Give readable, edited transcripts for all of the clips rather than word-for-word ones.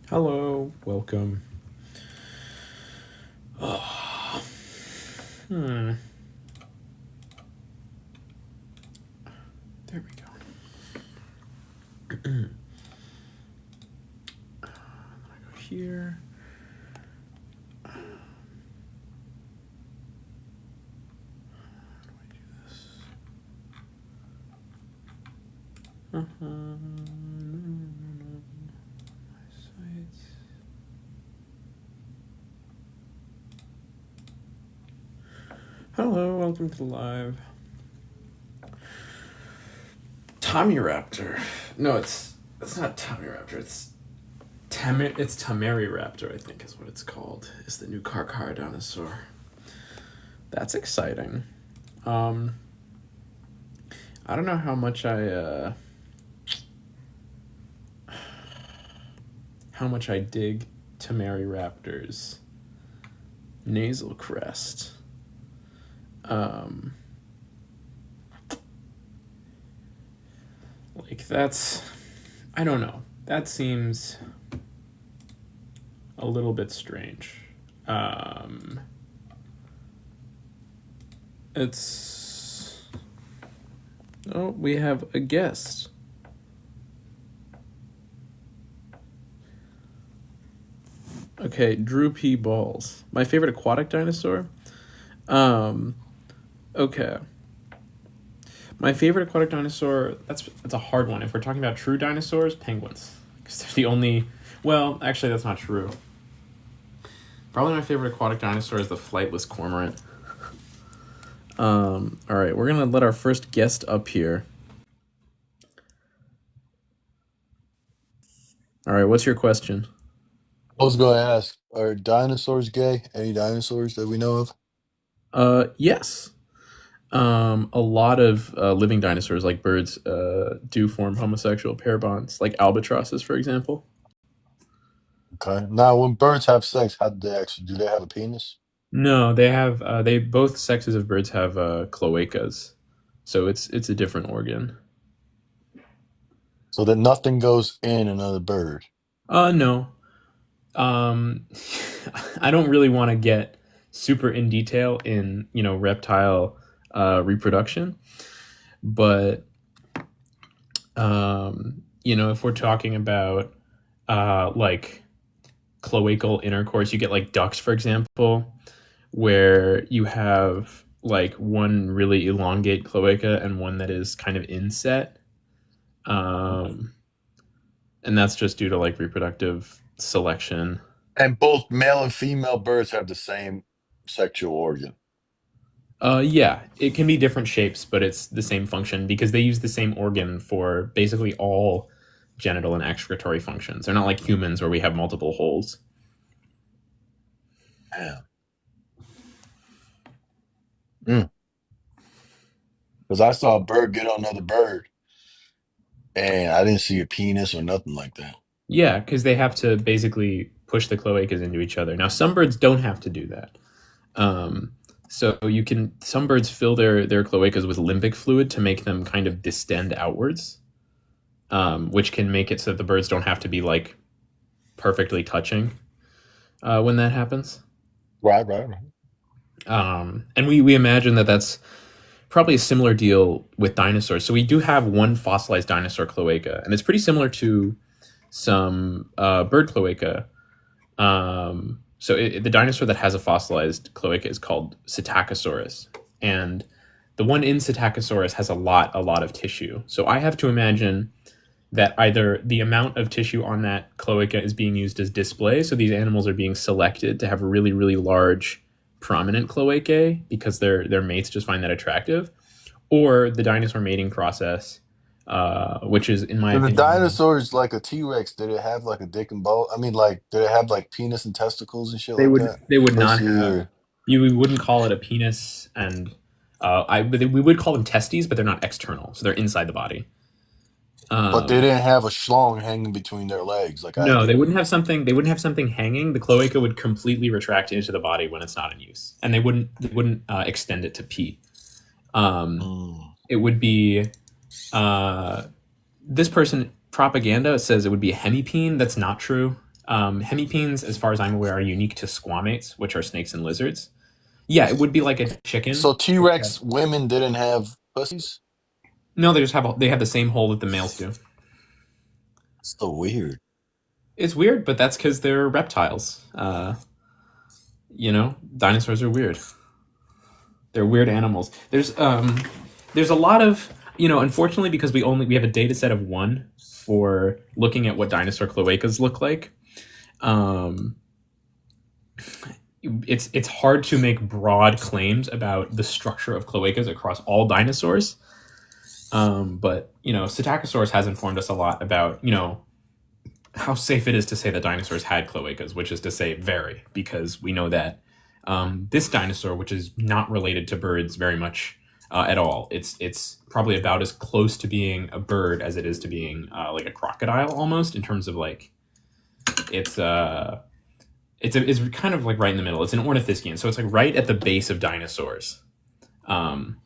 Hello, welcome. Oh, there we go. I go here. How do I do this? No. My sites. Hello, welcome to the live. Tommy Raptor. No, it's not Tommy Raptor. It's Tamari Raptor, I think is what it's called. It's the new car dinosaur. That's exciting. I don't know how much I dig Tamari Raptor's nasal crest. Like that's, I don't know. That seems a little bit strange. It's, oh, we have a guest. Okay, Drew P. Balls. My favorite aquatic dinosaur? Okay. My favorite aquatic dinosaur, that's a hard one. If we're talking about true dinosaurs, penguins. Because they're the only, well, actually that's not true. Probably my favorite aquatic dinosaur is the flightless cormorant. All right, we're going to let our first guest up here. All right, what's your question? I was going to ask, are dinosaurs gay? Any dinosaurs that we know of? Yes. A lot of living dinosaurs, like birds, do form homosexual pair bonds, like albatrosses, for example. Okay. Now, when birds have sex, how do they actually do they have a penis? No, they have. They both sexes of birds have cloacas, so it's a different organ. So that nothing goes in another bird. No. Um, I don't really want to get super in detail in reptile reproduction, but if we're talking about like cloacal intercourse, you get like ducks, for example, where you have like one really elongate cloaca and one that is kind of inset. Um, and that's just due to like reproductive selection. And both male and female birds have the same sexual organ. Yeah, it can be different shapes, but it's the same function because they use the same organ for basically all genital and excretory functions. They're not like humans where we have multiple holes. Yeah. Because I saw a bird get on another bird, and I didn't see a penis or nothing like that. Yeah, because they have to basically push the cloacas into each other. Now, some birds don't have to do that. Um, so some birds fill their cloacas with limbic fluid to make them kind of distend outwards, which can make it so that the birds don't have to be like perfectly touching when that happens. Right, right, right. And we imagine that that's probably a similar deal with dinosaurs. So we do have one fossilized dinosaur cloaca, and it's pretty similar to some bird cloaca. The dinosaur that has a fossilized cloaca is called Psittacosaurus, and the one in Psittacosaurus has a lot of tissue. So I have to imagine that either the amount of tissue on that cloaca is being used as display, so these animals are being selected to have really really large, prominent cloacae because their mates just find that attractive, or the dinosaur mating process, which is, in my So the opinion, dinosaurs, like a T Rex, did it have like a dick and ball? I mean, like, did it have like penis and testicles and shit like that? they would not Pussy have. or. You wouldn't call it a penis, and we would call them testes, but they're not external, so they're inside the body. But they Um, didn't have a schlong hanging between their legs like I no, do. they wouldn't have something hanging. The cloaca would completely retract into the body when it's not in use, and they wouldn't extend it to pee. Um, Mm. it would be uh, this person propaganda says it would be a hemipene. That's not true. Hemipenes, as far as I'm aware, are unique to squamates, which are snakes and lizards. Yeah, it would be like a chicken. So T-Rex women didn't have pussies? No, they have the same hole that the males do. So weird. It's weird, but that's because they're reptiles. Dinosaurs are weird. They're weird animals. There's a lot of unfortunately, because we have a data set of one for looking at what dinosaur cloacas look like. Um, it's hard to make broad claims about the structure of cloacas across all dinosaurs. But Psittacosaurus has informed us a lot about how safe it is to say that dinosaurs had cloacas, which is to say very, because we know that this dinosaur, which is not related to birds very much at all, it's probably about as close to being a bird as it is to being like a crocodile almost in terms of like it's it's kind of like right in the middle. It's an ornithischian, so it's like right at the base of dinosaurs. Um,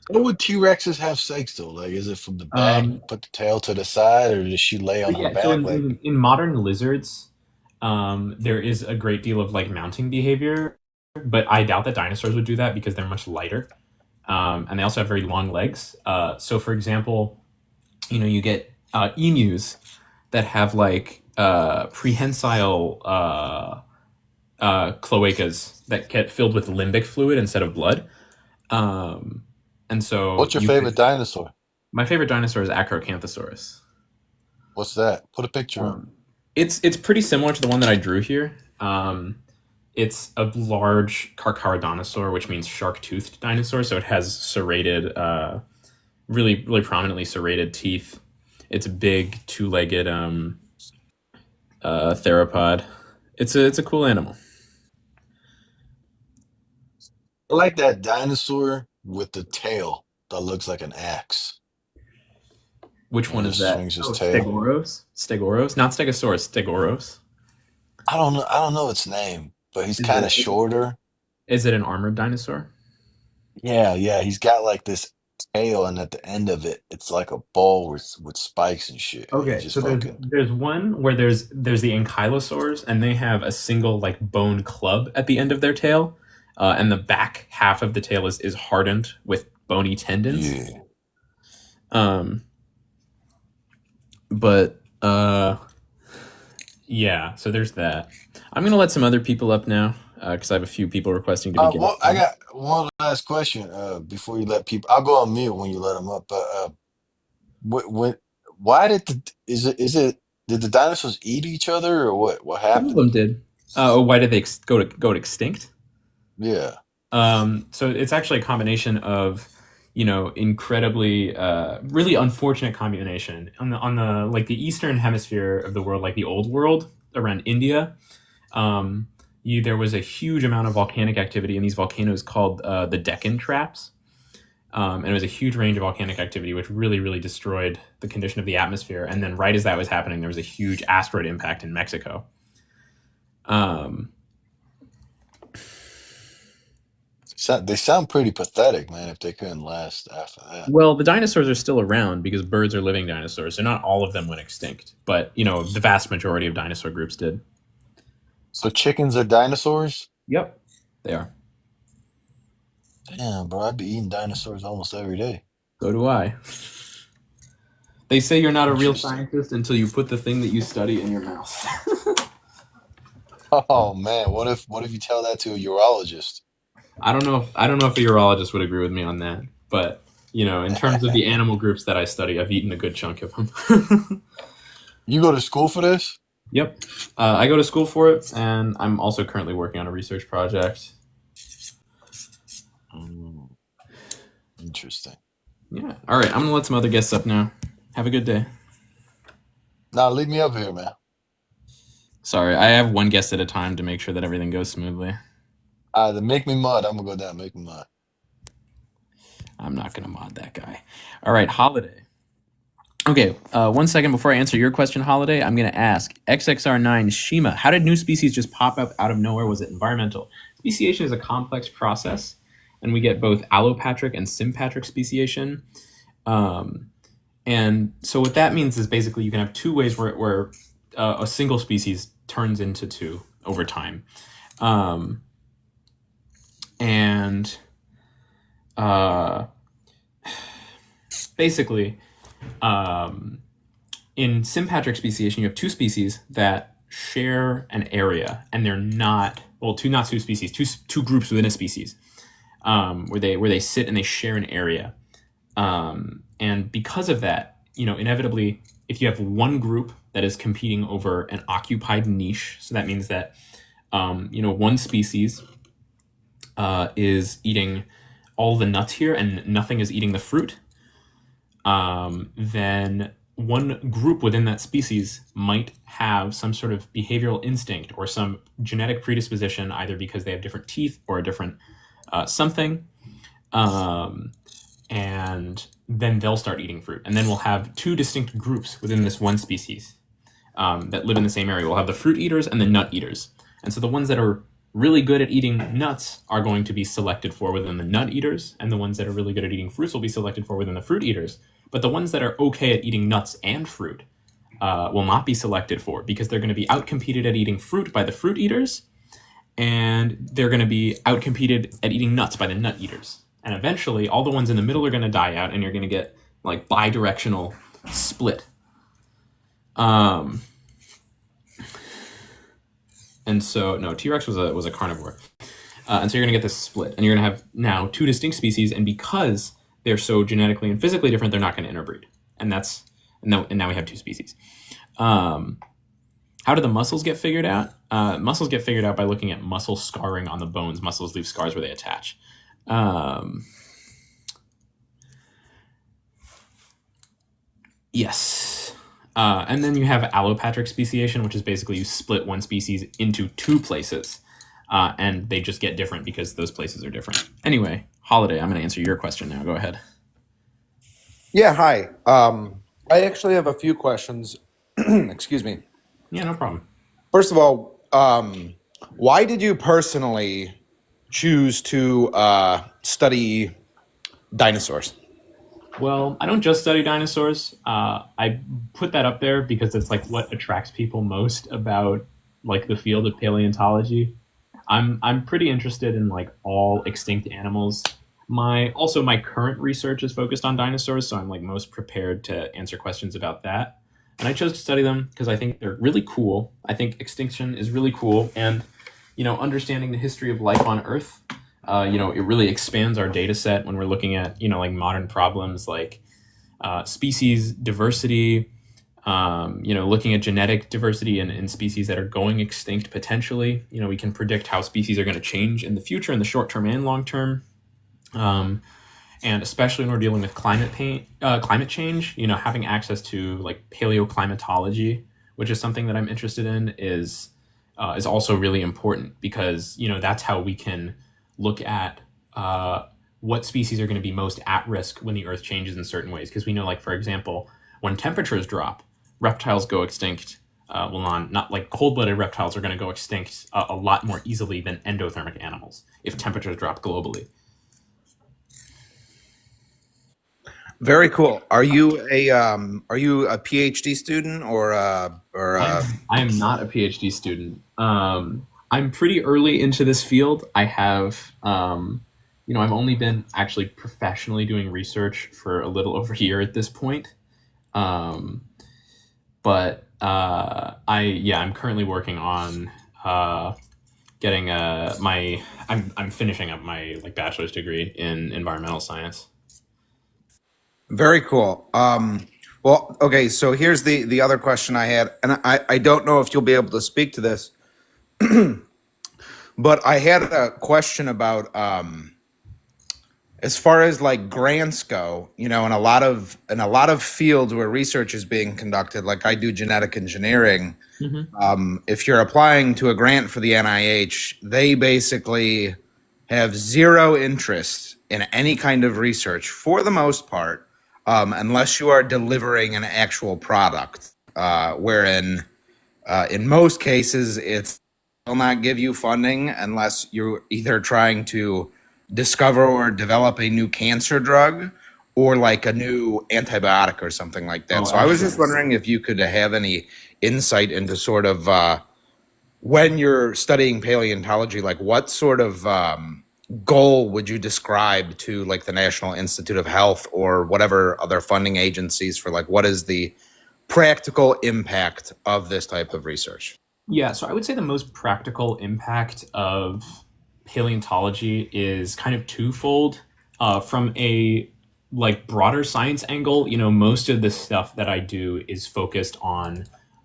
What would T-Rexes have sex though? Like, is it from the back, um, put the tail to the side, or does she lay on her yeah, so back? in, Like, in, in modern lizards, there is a great deal of like mounting behavior, but I doubt that dinosaurs would do that because they're much lighter, and they also have very long legs. So, for example, you get emus that have like prehensile cloacas that get filled with limbic fluid instead of blood. Um, and so what's your favorite dinosaur? my favorite dinosaur is Acrocanthosaurus. What's that? Put a picture up. Um, it's pretty similar to the one that I drew here. It's a large Carcharodontosaur, which means shark-toothed dinosaur. So it has serrated, really, really prominently serrated teeth. It's a big, two-legged theropod. It's a cool animal. I like that dinosaur with the tail that looks like an axe Which when he one is just that? swings his Oh, tail. Stegoros, not Stegosaurus. Stegoros. I don't know its name, but he's Is kind it of shorter. is it an armored dinosaur? Yeah, yeah, he's got like this tail, and at the end of it, it's like a ball with spikes and shit, and he's Okay, just so there's fucking. there's one where there's the ankylosaurs, and they have a single like bone club at the end of their tail, and the back half of the tail is hardened with bony tendons. Yeah. Um, but yeah, so there's that. I'm gonna let some other people up now because I have a few people requesting to be Well, guests. I got one last question. Before you let people, I'll go on mute when you let them up. But when, why did is it did the dinosaurs eat each other or what? What Some of happened? them did. Why did they go extinct? Yeah. So it's actually a combination of, incredibly, really unfortunate combination on the like the eastern hemisphere of the world, like the old world around India. There was a huge amount of volcanic activity in these volcanoes called the Deccan Traps. And it was a huge range of volcanic activity, which really, really destroyed the condition of the atmosphere. And then, right as that was happening, there was a huge asteroid impact in Mexico. Um, They sound pretty pathetic, man, if they couldn't last after that. Well, the dinosaurs are still around because birds are living dinosaurs, so not all of them went extinct, but the vast majority of dinosaur groups did. So chickens are dinosaurs? Yep, they are. Damn, bro, I'd be eating dinosaurs almost every day. So do I. They say you're not a real Interesting. scientist until you put the thing that you study in your mouth. Oh man, what if you tell that to a urologist? I don't know if a urologist would agree with me on that, but in terms of the animal groups that I study, I've eaten a good chunk of them. You go to school for this? Yep, I go to school for it, and I'm also currently working on a research project. Mm, interesting. Yeah. All right, I'm gonna let some other guests up now. Have a good day. Now leave me up here, man. Sorry, I have one guest at a time to make sure that everything goes smoothly. Then make me mud. I'm gonna go down. Make me mud. I'm not going to mod that guy. All right, Holiday. Okay, 1 second before I answer your question, Holiday, I'm going to ask XXR9 Shima, how did new species just pop up out of nowhere? Was it environmental? Speciation is a complex process, and we get both allopatric and sympatric speciation. Um, and so what that means is basically you can have two ways where a single species turns into two over time. Um, and uh, basically, um, in sympatric speciation, you have two species that share an area, and they're not well, two not two species, two groups within a species, where they sit and they share an area. And because of that, inevitably, if you have one group that is competing over an occupied niche, so that means that one species is eating all the nuts here and nothing is eating the fruit, then one group within that species might have some sort of behavioral instinct or some genetic predisposition, either because they have different teeth or a different something. And then they'll start eating fruit. And then we'll have two distinct groups within this one species that live in the same area. We'll have the fruit eaters and the nut eaters. And so the ones that are really good at eating nuts are going to be selected for within the nut eaters, and the ones that are really good at eating fruits will be selected for within the fruit eaters. But the ones that are okay at eating nuts and fruit will not be selected for, because they're going to be outcompeted at eating fruit by the fruit eaters, and they're going to be outcompeted at eating nuts by the nut eaters. And eventually, all the ones in the middle are going to die out, and you're going to get like bidirectional split. And so, no, T-Rex was a carnivore. And so you're going to get this split, and you're going to have now two distinct species, and because they're so genetically and physically different, they're not going to interbreed. And now we have two species. How do the muscles get figured out? Muscles get figured out by looking at muscle scarring on the bones. Muscles leave scars where they attach. Yes. And then you have allopatric speciation, which is basically you split one species into two places, and they just get different because those places are different. Anyway, Holiday, I'm going to answer your question now. Go ahead. Yeah, hi. I actually have a few questions. Excuse me. Yeah, no problem. First of all, why did you personally choose to study dinosaurs? Well, I don't just study dinosaurs. I put that up there because it's like what attracts people most about like the field of paleontology. I'm pretty interested in like all extinct animals. My current research is focused on dinosaurs, so I'm like most prepared to answer questions about that. And I chose to study them because I think they're really cool. I think extinction is really cool, and understanding the history of life on Earth, it really expands our data set when we're looking at like modern problems like species diversity, looking at genetic diversity in species that are going extinct potentially. We can predict how species are going to change in the future, in the short term and long term. And especially when we're dealing with climate change, having access to like paleoclimatology, which is something that I'm interested in, is also really important because that's how we can look at what species are going to be most at risk when the Earth changes in certain ways. Because we know, like for example, when temperatures drop, reptiles go extinct. Not like cold-blooded reptiles are going to go extinct a lot more easily than endothermic animals if temperatures drop globally. Very cool. Are you a PhD student or I am not a PhD student. I'm pretty early into this field. I've only been actually professionally doing research for a little over a year at this point. Um, I'm currently working on getting I'm finishing up my like bachelor's degree in environmental science. very cool? Well, okay. So here's the other question I had, and I don't know if you'll be able to speak to this, but I had a question about as far as like grants go, in a lot of fields where research is being conducted, like I do genetic engineering. Hmm. If you're applying to a grant for the NIH, they basically have zero interest in any kind of research for the most part, unless you are delivering an actual product. Wherein, in most cases, it's will not give you funding unless you're either trying to discover or develop a new cancer drug, or like a new antibiotic or something like that. Oh, So I was just absolutely. wondering if you could have any insight into sort of when you're studying paleontology, like what sort of goal would you describe to like the National Institute of Health or whatever other funding agencies for like what is the practical impact of this type of research? Yeah, so I would say the most practical impact of paleontology is kind of twofold. From a like broader science angle, most of the stuff that I do is focused on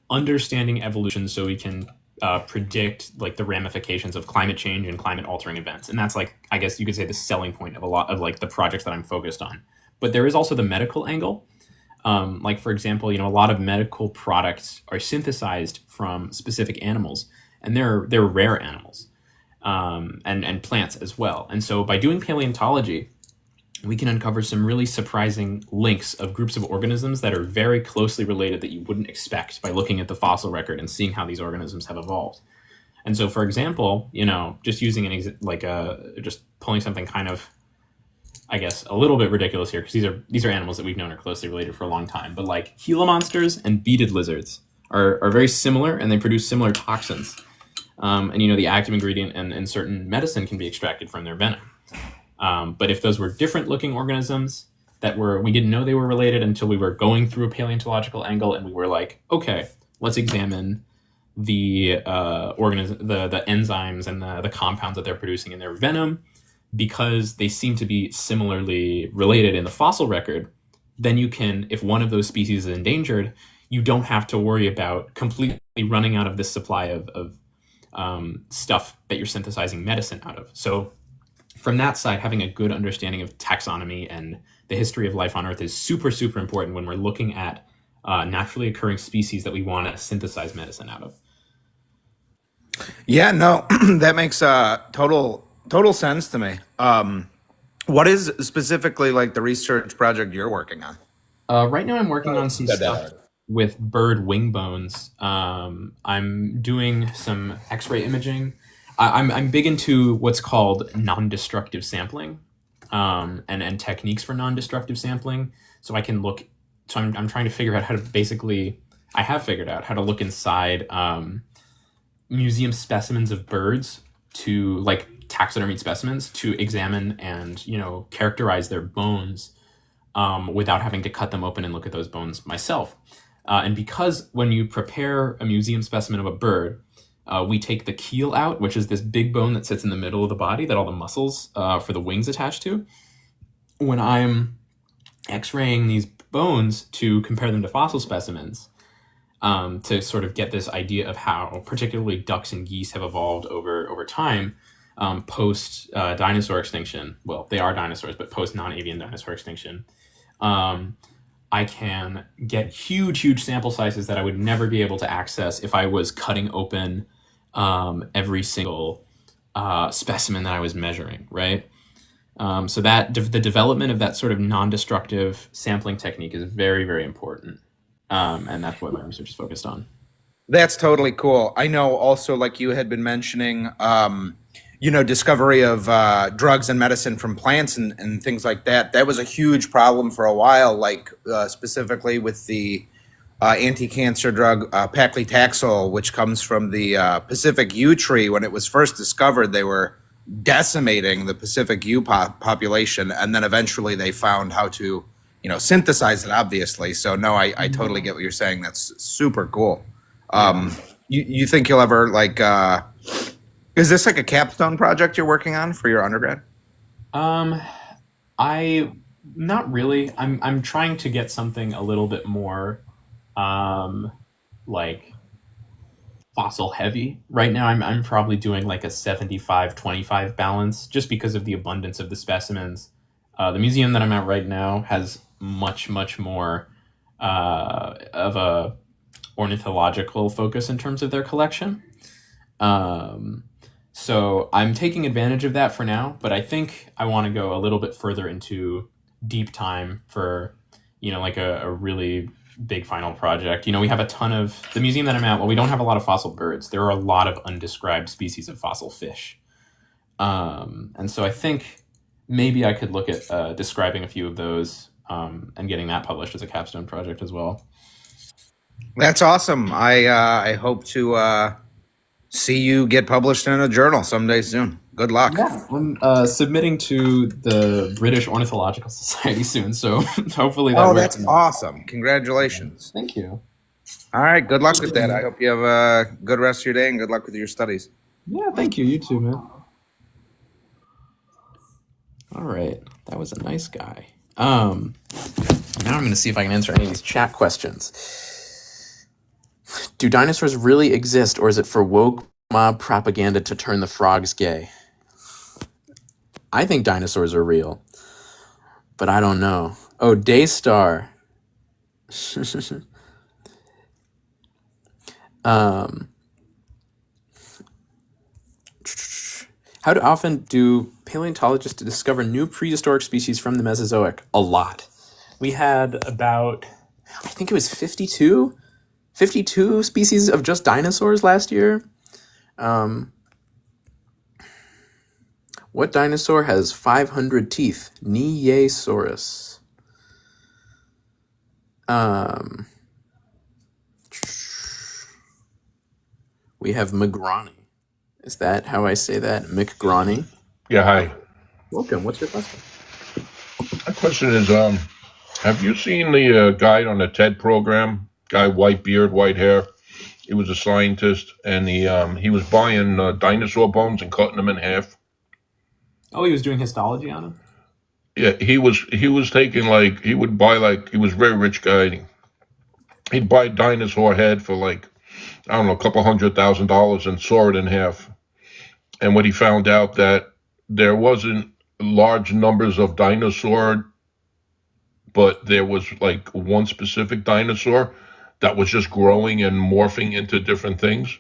understanding evolution, so we can predict like the ramifications of climate change and climate altering events, and that's like I guess you could say the selling point of a lot of like the projects that I'm focused on. But there is also the medical angle. Like for example, a lot of medical products are synthesized from specific animals, and they're rare animals, and plants as well. And so by doing paleontology, we can uncover some really surprising links of groups of organisms that are very closely related that you wouldn't expect by looking at the fossil record and seeing how these organisms have evolved. And so, for example, just using just pulling something kind of, I guess, a little bit ridiculous here, because these are animals that we've known are closely related for a long time. But like Gila monsters and beaded lizards are very similar, and they produce similar toxins. And the active ingredient in certain medicine can be extracted from their venom. But if those were different looking organisms we didn't know they were related until we were going through a paleontological angle, and we were like, okay, let's examine the the enzymes and the compounds that they're producing in their venom, because they seem to be similarly related in the fossil record. Then you can, if one of those species is endangered, you don't have to worry about completely running out of this supply of stuff that you're synthesizing medicine out of. So from that side, having a good understanding of taxonomy and the history of life on Earth is super, super important when we're looking at naturally occurring species that we want to synthesize medicine out of. Yeah, no, that makes total sense to me. What is specifically like the research project you're working on? Right now, I'm working on some Said that stuff already. with bird wing bones. I'm doing some X-ray imaging. I'm big into what's called non-destructive sampling, and techniques for non-destructive sampling. So I can look. So I'm trying to figure out how to basically. I have figured out how to look inside museum specimens of birds, to like taxidermied specimens, to examine and characterize their bones, without having to cut them open and look at those bones myself. And because when you prepare a museum specimen of a bird, we take the keel out, which is this big bone that sits in the middle of the body that all the muscles for the wings attach to. When I'm x-raying these bones to compare them to fossil specimens, to sort of get this idea of how particularly ducks and geese have evolved over time, post dinosaur extinction. Well, they are dinosaurs, but post non-avian dinosaur extinction. I can get huge sample sizes that I would never be able to access if I was cutting open every single specimen that I was measuring, right? So that the development of that sort of non-destructive sampling technique is very, very important. And that's what my research is focused on. That's totally cool. I know also, like you had been mentioning, discovery of drugs and medicine from plants and things like that. That was a huge problem for a while, like specifically with the anti-cancer drug paclitaxel, which comes from the Pacific yew tree. When it was first discovered, they were decimating the Pacific yew population, and then eventually they found how to, synthesize it, obviously. So no, I totally get what you're saying. That's super cool. You think you'll ever like? Is this like a capstone project you're working on for your undergrad? I Not really. I'm trying to get something a little bit more like fossil heavy. Right now I'm probably doing like a 75-25 balance, just because of the abundance of the specimens. The museum that I'm at right now has much more of a ornithological focus in terms of their collection. Um, so I'm taking advantage of that for now, but I think I want to go a little bit further into deep time for, like a really big final project. We have a ton of the museum that I'm at. Well, we don't have a lot of fossil birds. There are a lot of undescribed species of fossil fish. And so I think maybe I could look at describing a few of those and getting that published as a capstone project as well. That's awesome. I hope to see you get published in a journal someday soon. Good luck. Yeah, I'm submitting to the British Ornithological Society soon, so hopefully that works. That's awesome. Congratulations. Thank you. All right, good luck with that. I hope you have a good rest of your day and good luck with your studies. Yeah, thank you. You too, man. All right, that was a nice guy. Now I'm going to see if I can answer any of these chat questions. Do dinosaurs really exist, or is it for woke mob propaganda to turn the frogs gay? I think dinosaurs are real, but I don't know. Oh, Daystar. How often do paleontologists discover new prehistoric species from the Mesozoic? A lot. We had about, I think it was 52 species of just dinosaurs last year. What dinosaur has 500 teeth? Neosaurus. We have Migrani. Is that how I say that? Migrani? Yeah, hi. Welcome. What's your question? My question is, have you seen the guy on the TED program? Guy, white beard, white hair. He was a scientist, and he was buying dinosaur bones and cutting them in half. Oh, he was doing histology on them? Yeah, he was taking he would buy he was a very rich guy. He'd buy a dinosaur head for I don't know, a couple $100,000 and saw it in half. And what he found out that there wasn't large numbers of dinosaur, but there was one specific dinosaur that was just growing and morphing into different things.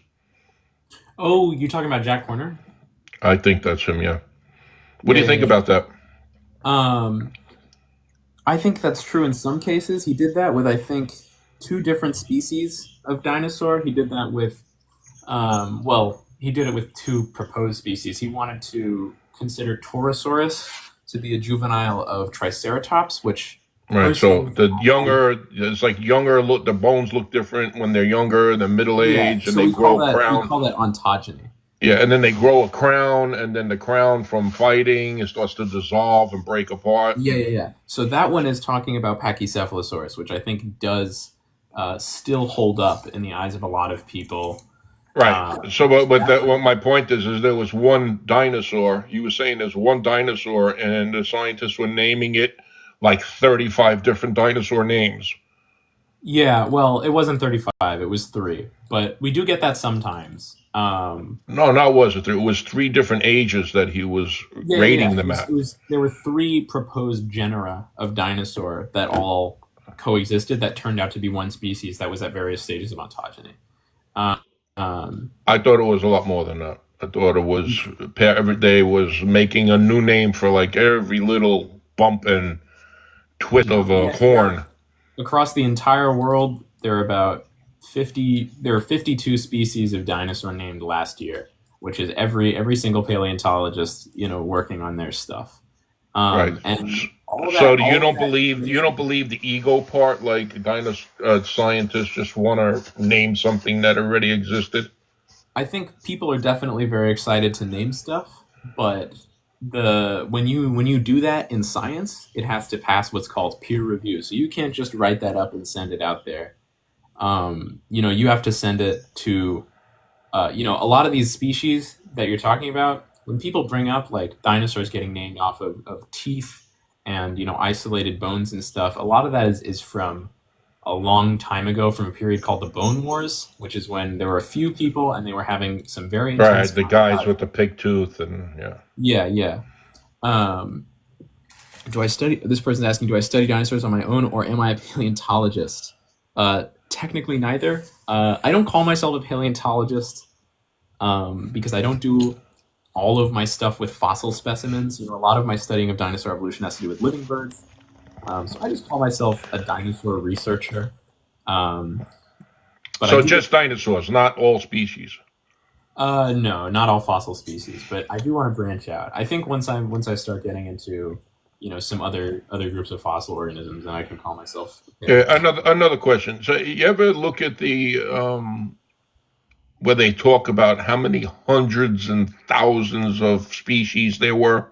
Oh, you're talking about Jack Horner? I think that's him, yeah. What do you think about that? I think that's true in some cases. He did that with, I think, 2 different species of dinosaur. He did that with, he did it with 2 proposed species. He wanted to consider Torosaurus to be a juvenile of Triceratops, which... Right, so the bones look different when they're younger, the middle age, and they grow a crown. We call that ontogeny. Yeah, and then they grow a crown, and then the crown from fighting, it starts to dissolve and break apart. Yeah. So that one is talking about Pachycephalosaurus, which I think does still hold up in the eyes of a lot of people. Right. What my point is there was one dinosaur. You were saying there's one dinosaur, and the scientists were naming it 35 different dinosaur names. Yeah, well, it wasn't 35, it was 3. But we do get that sometimes. No, not was it 3. It was 3 different ages that he was rating them at. There were 3 proposed genera of dinosaur that all coexisted that turned out to be one species that was at various stages of ontogeny. I thought it was a lot more than that. I thought it was every day was making a new name for every little bump and twist of a horn. Across the entire world, there are 52 species of dinosaur named last year, which is every single paleontologist, working on their stuff. Right. And so you don't believe the ego part, dinosaur scientists just want to name something that already existed? I think people are definitely very excited to name stuff, but when you do that in science, it has to pass what's called peer review. So you can't just write that up and send it out there. You have to send it to a lot of these species that you're talking about. When people bring up dinosaurs getting named off of teeth and isolated bones and stuff, a lot of that is from a long time ago, from a period called the Bone Wars, which is when there were a few people and they were having some very intense... Right, the guys with the pig tooth and Yeah. Do I study... This person's asking, do I study dinosaurs on my own or am I a paleontologist? Technically neither. I don't call myself a paleontologist because I don't do all of my stuff with fossil specimens. A lot of my studying of dinosaur evolution has to do with living birds. So I just call myself a dinosaur researcher. So just dinosaurs, not all species? No, not all fossil species, but I do want to branch out. I think once I start getting into some other groups of fossil organisms, and I can call myself a Yeah, paleontologist. another question. So you ever look at the where they talk about how many hundreds and thousands of species there were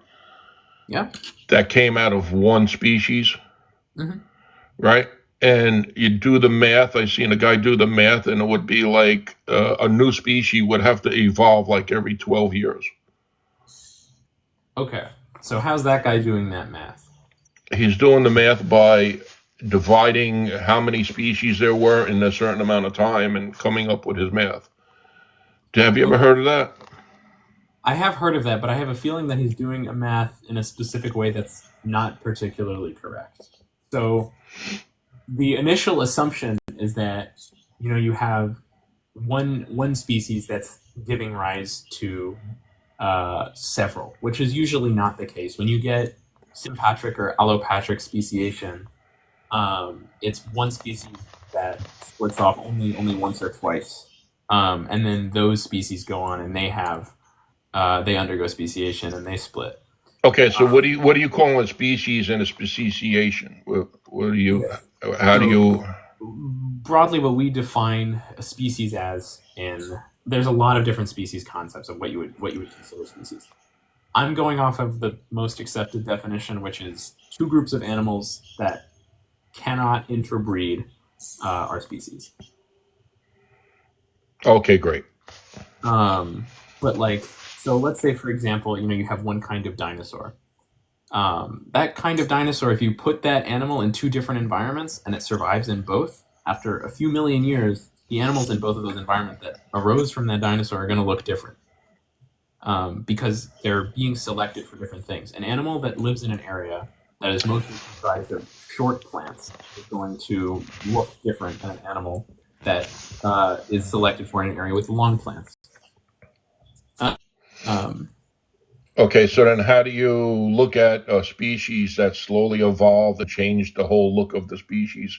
Yeah. that came out of one species, Hmm. right? And you do the math. I seen a guy do the math, and it would be like a new species would have to evolve like every 12 years. Okay. So how's that guy doing that math? He's doing the math by dividing how many species there were in a certain amount of time and coming up with his math. Have you ever Okay. heard of that? I have heard of that, but I have a feeling that he's doing a math in a specific way that's not particularly correct. So the initial assumption is that you have one species that's giving rise to several, which is usually not the case. When you get sympatric or allopatric speciation, it's one species that splits off only once or twice, and then those species go on and they undergo speciation and they split. Okay, so what do you call a species and a speciation? What do you Yes. how do So you broadly, what we define a species as, in there's a lot of different species concepts of what you would consider species. I'm going off of the most accepted definition, which is two groups of animals that cannot interbreed are species. Okay, great. But so let's say, for example, you have one kind of dinosaur. That kind of dinosaur, if you put that animal in two different environments and it survives in both, after a few million years, the animals in both of those environments that arose from that dinosaur are going to look different, because they're being selected for different things. An animal that lives in an area that is mostly comprised of short plants is going to look different than an animal that is selected for an area with long plants. Uh, um, Okay, so then how do you look at a species that slowly evolved and changed the whole look of the species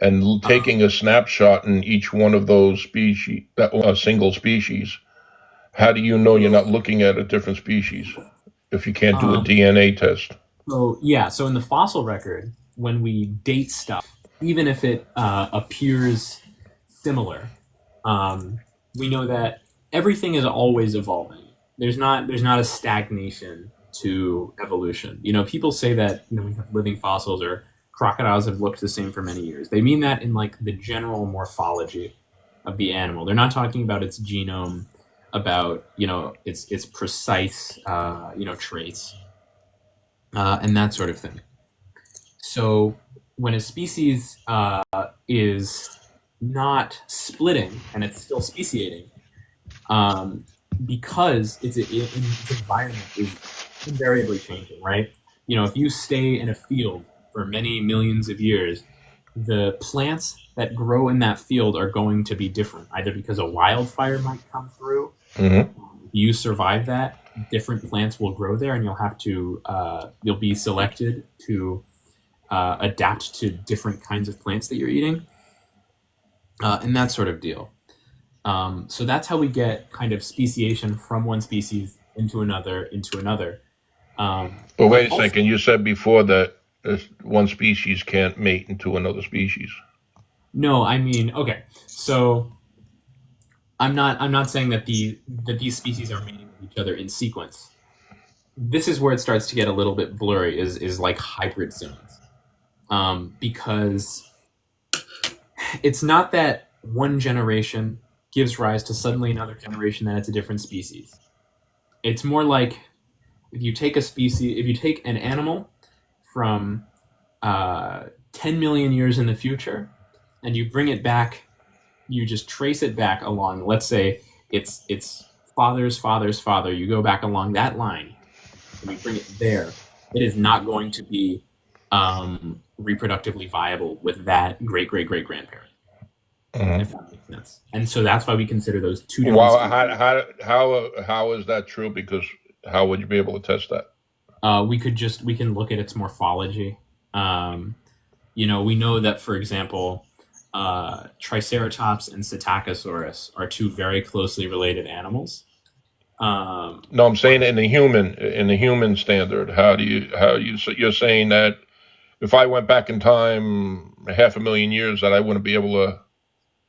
and um, taking a snapshot in each one of those species, that a single species? How do you know you're not looking at a different species if you can't do a um, DNA test? So yeah, so in the fossil record, when we date stuff, even if it appears similar, we know that everything is always evolving. There's not a stagnation to evolution. People say that we have living fossils or crocodiles have looked the same for many years. They mean that in like the general morphology of the animal. They're not talking about its genome, about its precise traits, and that sort of thing. So when a species is not splitting and it's still speciating, um, because its environment is invariably changing, right? If you stay in a field for many millions of years, the plants that grow in that field are going to be different, either because a wildfire might come through. Hmm. If you survive that, different plants will grow there, and you'll be selected to adapt to different kinds of plants that you're eating, and that sort of deal. So that's how we get kind of speciation from one species into another, into another. But But wait a also, second, you said before that one species can't mate into another species. no, I mean, okay. So I'm not saying that these species are mating with each other in sequence. This is where it starts to get a little bit blurry. Is like hybrid zones, because it's not that one generation gives rise to suddenly another generation that it's a different species. It's more like if you take an animal from 10 million years in the future and you bring it back, you just trace it back along, let's say it's father's father's father, you go back along that line and you bring it there, it is not going to be reproductively viable with that great great great grandparent, Hmm. if that makes sense. And so that's why we consider those two different Well, species. how is that true? Because how would you be able to test that? We can look at its morphology. Um, we know that, for example, Triceratops and Psittacosaurus are two very closely related animals. No, I'm saying in the human standard. So you're saying that if I went back in time 500,000 years, that I wouldn't be able to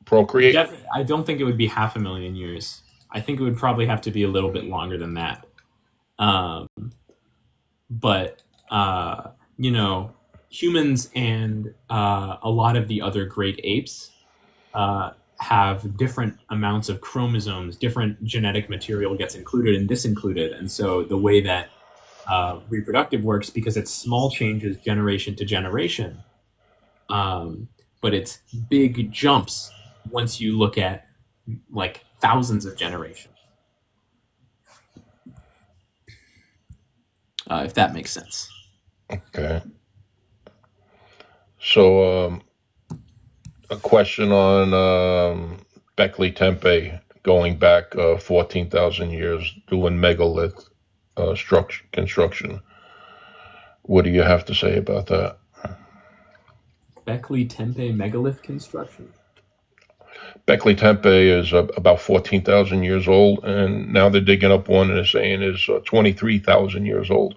procreate? I don't think it would be 500,000 years. I think it would probably have to be a little bit longer than that. Um, but you know, humans and a lot of the other great apes have different amounts of chromosomes, different genetic material gets included and disincluded, and so the way that reproductive works, because it's small changes generation to generation, but it's big jumps once you look at like thousands of generations. If that makes sense. Okay. So a question on Beckley Tempe going back 14,000 years doing megalith structure construction. What do you have to say about that? Beckley Tempe megalith construction. Beckley Tempe is about 14,000 years old, and now they're digging up one and they're saying is 23,000 years old.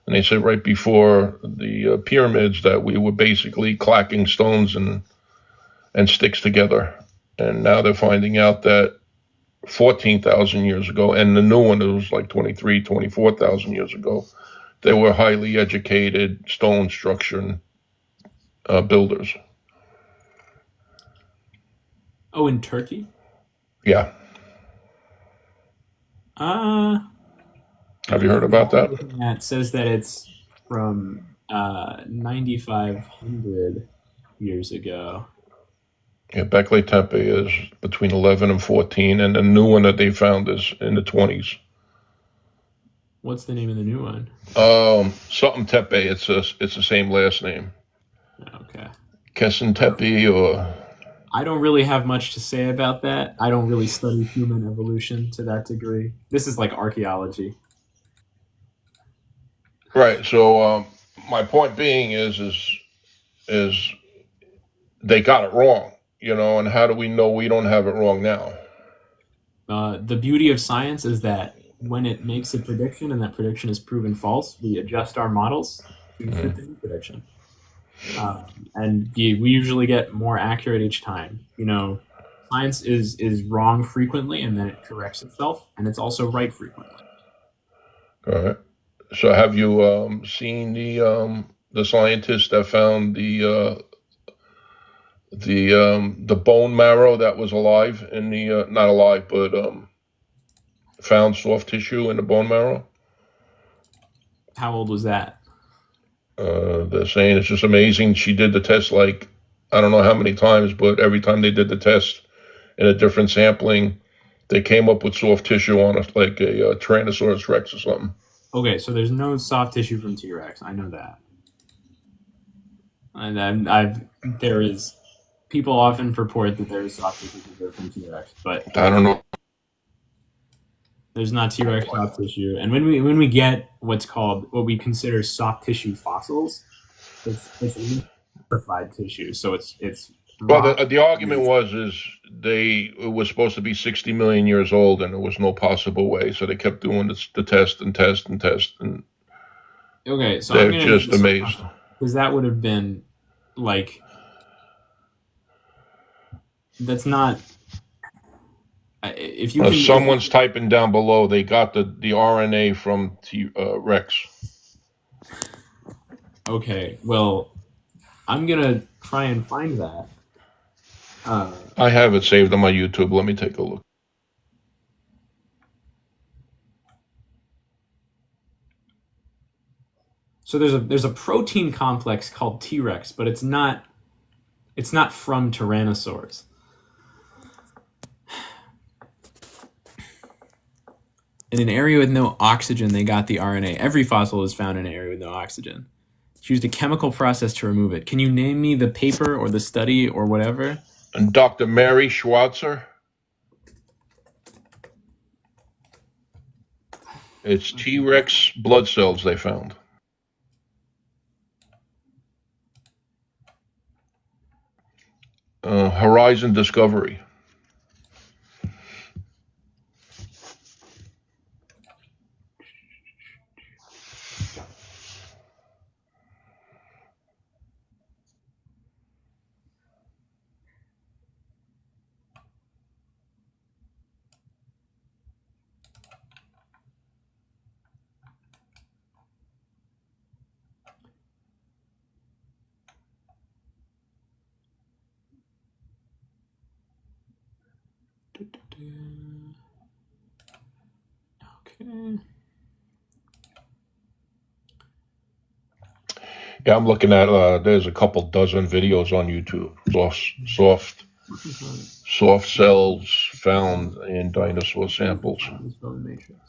And they said right before the pyramids that we were basically clacking stones and sticks together. And now they're finding out that 14,000 years ago, and the new one, it was like 24,000 years ago, they were highly educated stone structure builders. Oh, in Turkey? Yeah. Have you heard about that? That says that it's from 9,500 years ago. Yeah, Beckley Tempe is between 11 and 14, and the new one that they found is in the 20s. What's the name of the new one? Something Tepe. It's the same last name. Okay. Kessin Tepe or. I don't really have much to say about that. I don't really study human evolution to that degree. This is like archaeology. Right. So my point being is they got it wrong, and how do we know we don't have it wrong now? The beauty of science is that when it makes a prediction and that prediction is proven false, we adjust our models to fit the new prediction. And we usually get more accurate each time. Science is wrong frequently, and then it corrects itself, and it's also right frequently. All right. So have you seen the scientists that found the bone marrow that was alive in the not alive but found soft tissue in the bone marrow? How old was that? They're saying it's just amazing. She did the test like I don't know how many times, but every time they did the test in a different sampling, they came up with soft tissue on it, like a Tyrannosaurus Rex or something. Okay, so there's no soft tissue from T-Rex. I know that. And there is people often purport that there is soft tissue from T-Rex, but I don't know. There's not T-Rex soft tissue. And when we get what we consider soft tissue fossils, it's liquefied tissue. So it's well, the argument it was supposed to be 60 million years old, and there was no possible way. So they kept doing the test and test and test, and okay. So they're just amazed because that would have been like that's not. If you someone's typing down below, they got the RNA from Rex. Okay, well, I'm gonna try and find that. I have it saved on my YouTube. Let me take a look. So there's a protein complex called T-Rex, but it's not from Tyrannosaurs. In an area with no oxygen, they got the RNA. Every fossil is found in an area with no oxygen. It's used a chemical process to remove it. Can you name me the paper or the study or whatever? And Dr. Mary Schwarzer. It's T-Rex blood cells they found. Horizon Discovery. Okay. Yeah, I'm looking at. There's a couple dozen videos on YouTube. Soft cells found in dinosaur samples. Bone matrix.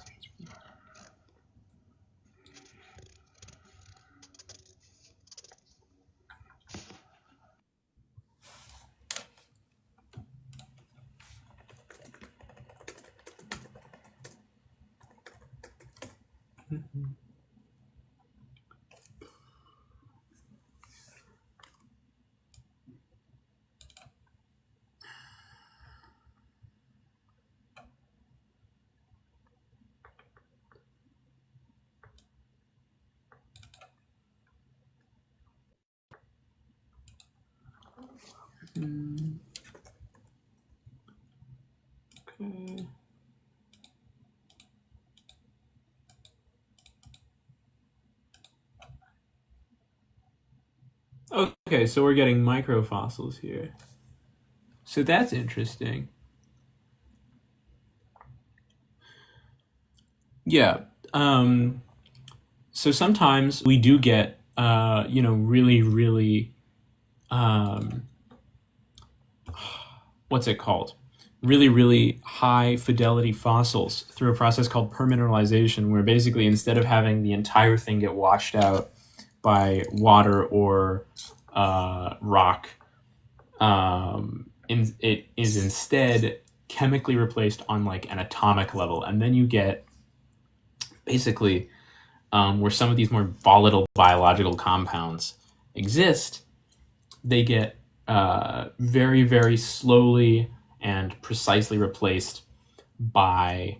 Okay. Okay, so we're getting microfossils here. So that's interesting. Yeah. So sometimes we do get, really, really, what's it called? Really, really high fidelity fossils through a process called permineralization, where basically instead of having the entire thing get washed out by water or rock, it is instead chemically replaced on like an atomic level, and then you get basically where some of these more volatile biological compounds exist. They get very, very slowly and precisely replaced by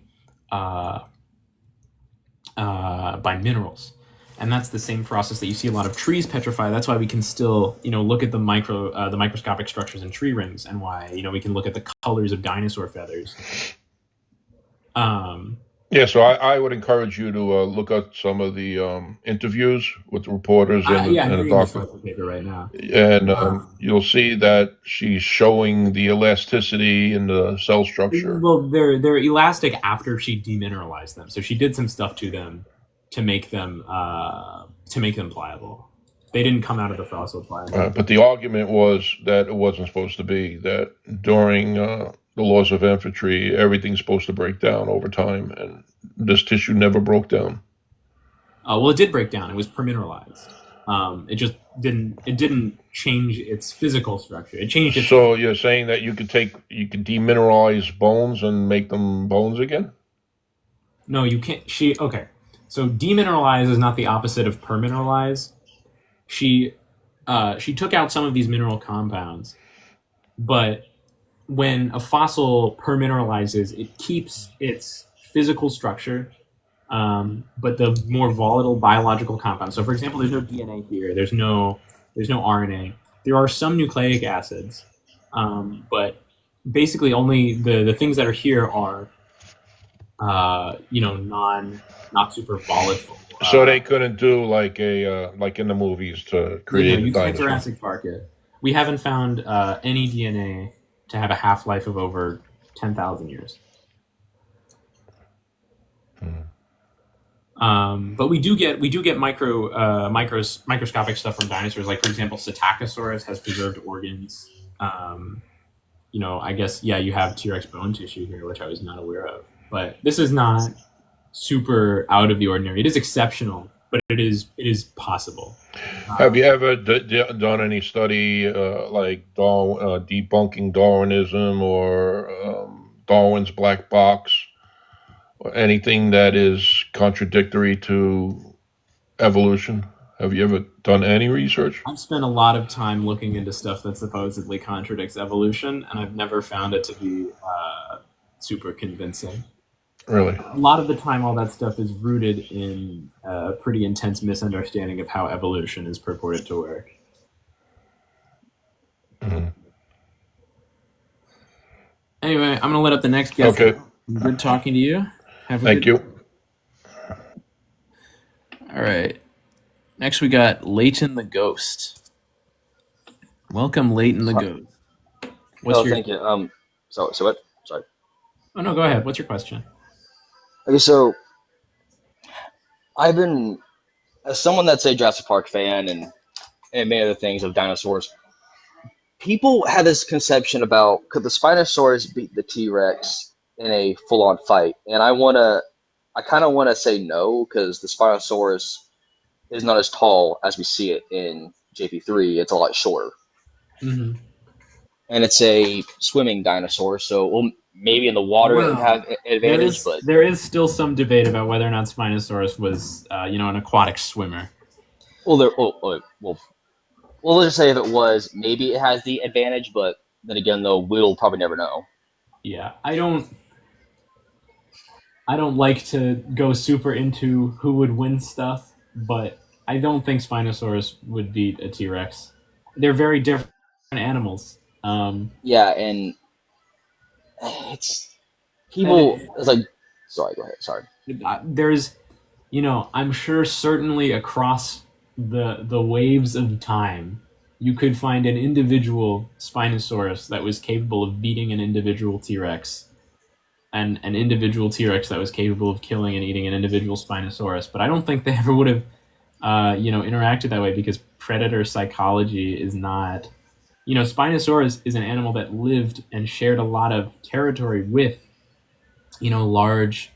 minerals. And that's the same process that you see a lot of trees petrify. That's why we can still, look at the microscopic structures in tree rings, and why, we can look at the colors of dinosaur feathers. Yeah, so I would encourage you to look at some of the interviews with the reporters and I'm the reading the doctor, source paper right now. and you'll see that she's showing the elasticity in the cell structure. Well, they're elastic after she demineralized them. So she did some stuff to them to make them pliable. They didn't come out of the fossil pliable. But the argument was that it wasn't supposed to be, that during the laws of entropy, everything's supposed to break down over time, and this tissue never broke down. Well, it did break down. It was permineralized. It just didn't change its physical structure. It changed its. So you're saying that you could demineralize bones and make them bones again? No, you can't. Okay. So demineralize is not the opposite of permineralize. She took out some of these mineral compounds, but when a fossil permineralizes, it keeps its physical structure, but the more volatile biological compounds. So, for example, there's no DNA here. There's no RNA. There are some nucleic acids, but basically only the things that are here are, not super volatile. So they couldn't do like like in the movies to create a You can't dinosaur. Jurassic Park it. We haven't found any DNA to have a half-life of over 10,000 years. But we do get microscopic stuff from dinosaurs. Like, for example, Psittacosaurus has preserved organs. I guess, you have T-Rex bone tissue here, which I was not aware of. But this is not super out of the ordinary. It is exceptional, but it is possible. Have you ever done any study like debunking Darwinism or Darwin's black box, or anything that is contradictory to evolution? Have you ever done any research? I've spent a lot of time looking into stuff that supposedly contradicts evolution, and I've never found it to be super convincing. Really? A lot of the time, all that stuff is rooted in a pretty intense misunderstanding of how evolution is purported to work. Mm-hmm. Anyway, I'm going to let up the next guest. Okay. Good talking to you. Thank you. All right. Next, we got Leighton the Ghost. Welcome, Leighton the Ghost. Thank you. So what? Sorry. Oh no, go ahead. What's your question? Okay, so I've been as someone that's a Jurassic Park fan and many other things of dinosaurs. People have this conception about could the Spinosaurus beat the T Rex in a full on fight, and I kind of want to say no because the Spinosaurus is not as tall as we see it in JP3. It's a lot shorter, Hmm. and it's a swimming dinosaur. So, well, maybe in the water it would Well, have advantage, but there is still some debate about whether or not Spinosaurus was, an aquatic swimmer. well, let's just say if it was, maybe it has the advantage, but then again, though, we'll probably never know. Yeah, I don't like to go super into who would win stuff, but I don't think Spinosaurus would beat a T Rex. They're very different animals. Yeah, and it's And people. It's like, sorry, go ahead. Sorry. there's, I'm sure certainly across the waves of time, you could find an individual Spinosaurus that was capable of beating an individual T Rex, and an individual T Rex that was capable of killing and eating an individual Spinosaurus. But I don't think they ever would have, interacted that way because predator psychology is not. Spinosaurus is an animal that lived and shared a lot of territory with, large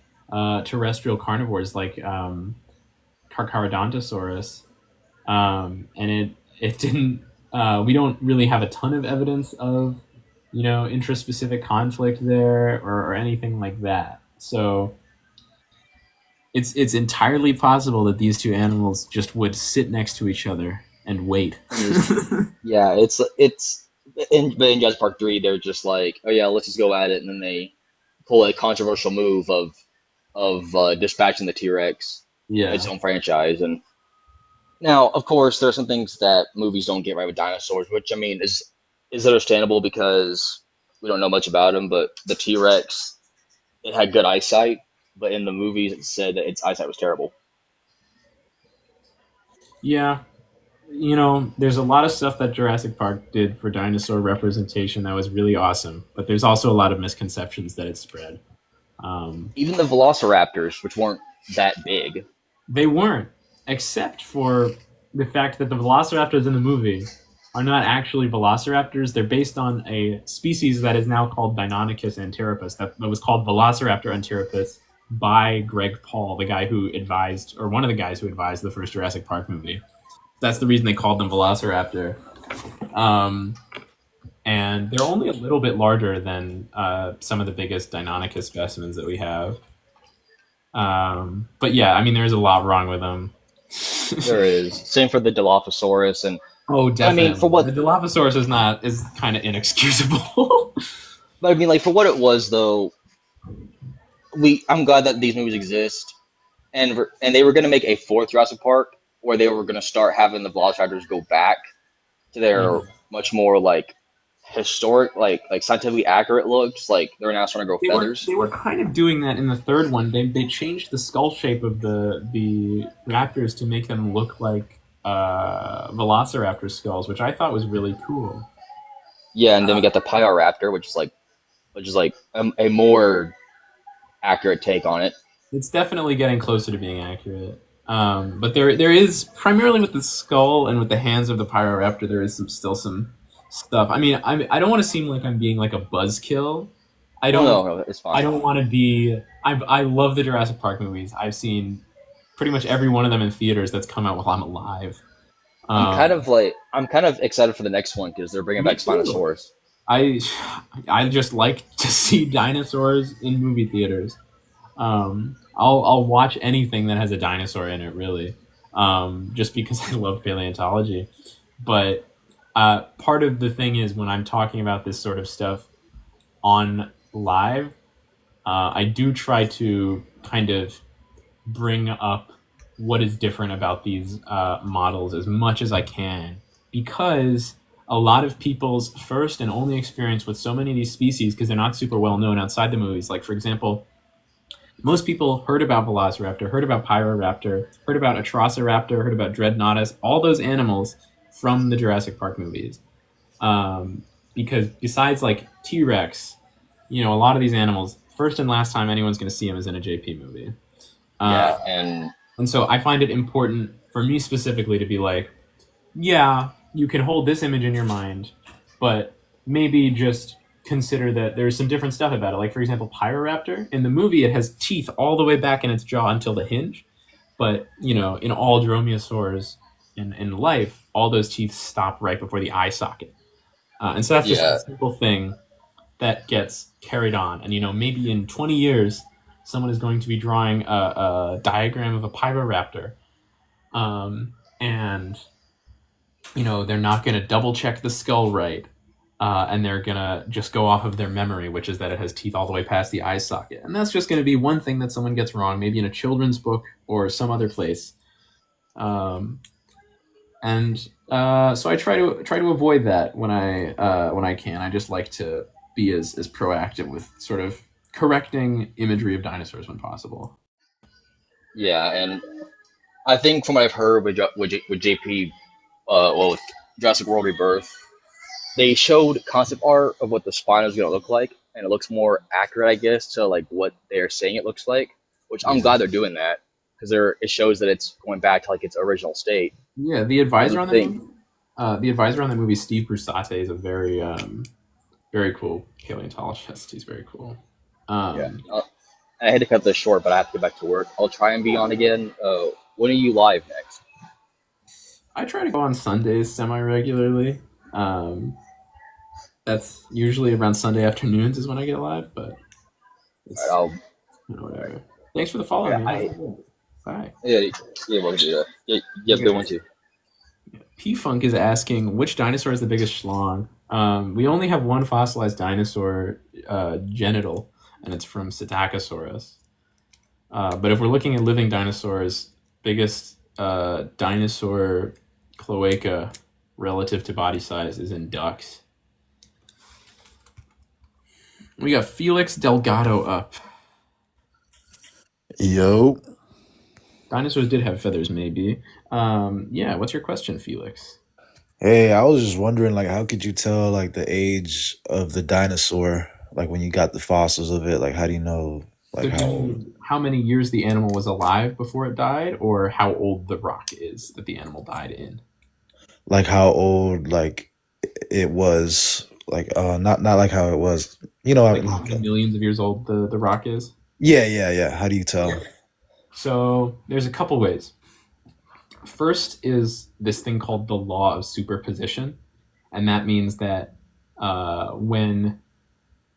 terrestrial carnivores like Carcharodontosaurus, and it didn't. We don't really have a ton of evidence of, intraspecific conflict there or anything like that. So it's entirely possible that these two animals just would sit next to each other and wait. And just yeah, but in Jurassic Park 3, they're just like, oh yeah, let's just go at it, and then they pull a controversial move of dispatching the T Rex in its Yeah. own franchise. And now, of course, there are some things that movies don't get right with dinosaurs, which I mean is understandable because we don't know much about them. But the T Rex, it had good eyesight, but in the movies it said that its eyesight was terrible. Yeah. There's a lot of stuff that Jurassic Park did for dinosaur representation that was really awesome, but there's also a lot of misconceptions that it spread. Um, Even the Velociraptors, which weren't that big. they weren't, except for the fact that the velociraptors in the movie are not actually velociraptors. They're based on a species that is now called Deinonychus antirrhopus, that was called Velociraptor antirrhopus by Greg Paul, the guy who advised, or one of the guys who advised the first Jurassic Park movie. That's the reason they called them Velociraptor. Um, and they're only a little bit larger than some of the biggest Deinonychus specimens that we have. But yeah, I mean, there's a lot wrong with them. There is. Same for the Dilophosaurus, and Oh, I mean, for definitely. what The Dilophosaurus is kind of inexcusable. But I mean, like for what it was, though, I'm glad that these movies exist, and they were going to make a fourth Jurassic Park, where they were going to start having the Velociraptors go back to their Mhm. much more like historic, like scientifically accurate looks. Like they're now starting to grow They feathers. were kind of doing that in the third one. They changed the skull shape of the raptors to make them look like Velociraptor skulls, which I thought was really cool. Yeah, and then we Uh, got the Pyroraptor, which is like a more accurate take on it. it's definitely getting closer to being accurate. But there is primarily with the skull and with the hands of the Pyroraptor, there is still some stuff. I mean, I don't want to seem like I'm being like a buzzkill. I Oh don't no, no, it's I fine. don't want to be. I love the Jurassic Park movies. I've seen pretty much every one of them in theaters that's come out while I'm alive. Um, I'm kind of excited for the next one because they're bringing Me back too. Spinosaurus. I I just like to see dinosaurs in movie theaters. I'll watch anything that has a dinosaur in it, really, just because I love paleontology. But part of the thing is when I'm talking about this sort of stuff on live, I do try to kind of bring up what is different about these models as much as I can, because a lot of people's first and only experience with so many of these species, because they're not super well known outside the movies, like for example, most people heard about Velociraptor, heard about Pyroraptor, heard about Atrociraptor, heard about Dreadnoughtus, all those animals from the Jurassic Park movies. Um, because besides like T Rex, a lot of these animals first and last time anyone's going to see him is in a JP movie. Yeah, and And so I find it important for me specifically to be like, yeah, you can hold this image in your mind, but maybe just consider that there's some different stuff about it. Like, for example, Pyroraptor. In the movie, it has teeth all the way back in its jaw until the hinge. But, you know, in all dromaeosaurs in life, all those teeth stop right before the eye socket. And so that's just yeah, a simple thing that gets carried on. And, you know, maybe in 20 years, someone is going to be drawing a diagram of a Pyroraptor. And you know, they're not going to double check the skull right, and they're going to just go off of their memory, which is that it has teeth all the way past the eye socket. And that's just going to be one thing that someone gets wrong, maybe in a children's book or some other place. So I try to avoid that when I can. I just like to be as proactive with sort of correcting imagery of dinosaurs when possible. yeah, and I think from what I've heard with JP, with Jurassic World Rebirth, they showed concept art of what the spine is going to look like, and it looks more accurate, I guess, to like what they're saying it looks like. Which I'm glad they're doing that because it shows that it's going back to like its original state. Yeah, the advisor on the movie, Steve Brusate, is a very very cool paleontologist. He's very cool. Yeah, I had to cut this short, but I have to get back to work. I'll try and be on again. When are you live next? I try to go on Sundays semi-regularly. That's usually around Sunday afternoons is when I get live, but it's All right, whatever. Thanks for the follow, yeah, man. Bye. yeah, welcome to that. Yeah, you have a good one too. P-Funk is asking, which dinosaur is the biggest schlong? We only have one fossilized dinosaur genital, and it's from Psittacosaurus. But if we're looking at living dinosaurs, biggest dinosaur cloaca relative to body size is in ducks. We got Felix Delgado up. Yo. Dinosaurs did have feathers, maybe. Yeah, what's your question, Felix? Hey, I was just wondering, like, how could you tell, like, the age of the dinosaur? Like, when you got the fossils of it, like, how do you know, like, So do how you old? mean how many years the animal was alive before it died, or how old the rock is that the animal died in? Like, how old, like, it was? Like, not like how it was. You know, Like how many millions of years old the rock is? yeah. How do you tell? So there's a couple ways. First is this thing called the law of superposition. And that means that when,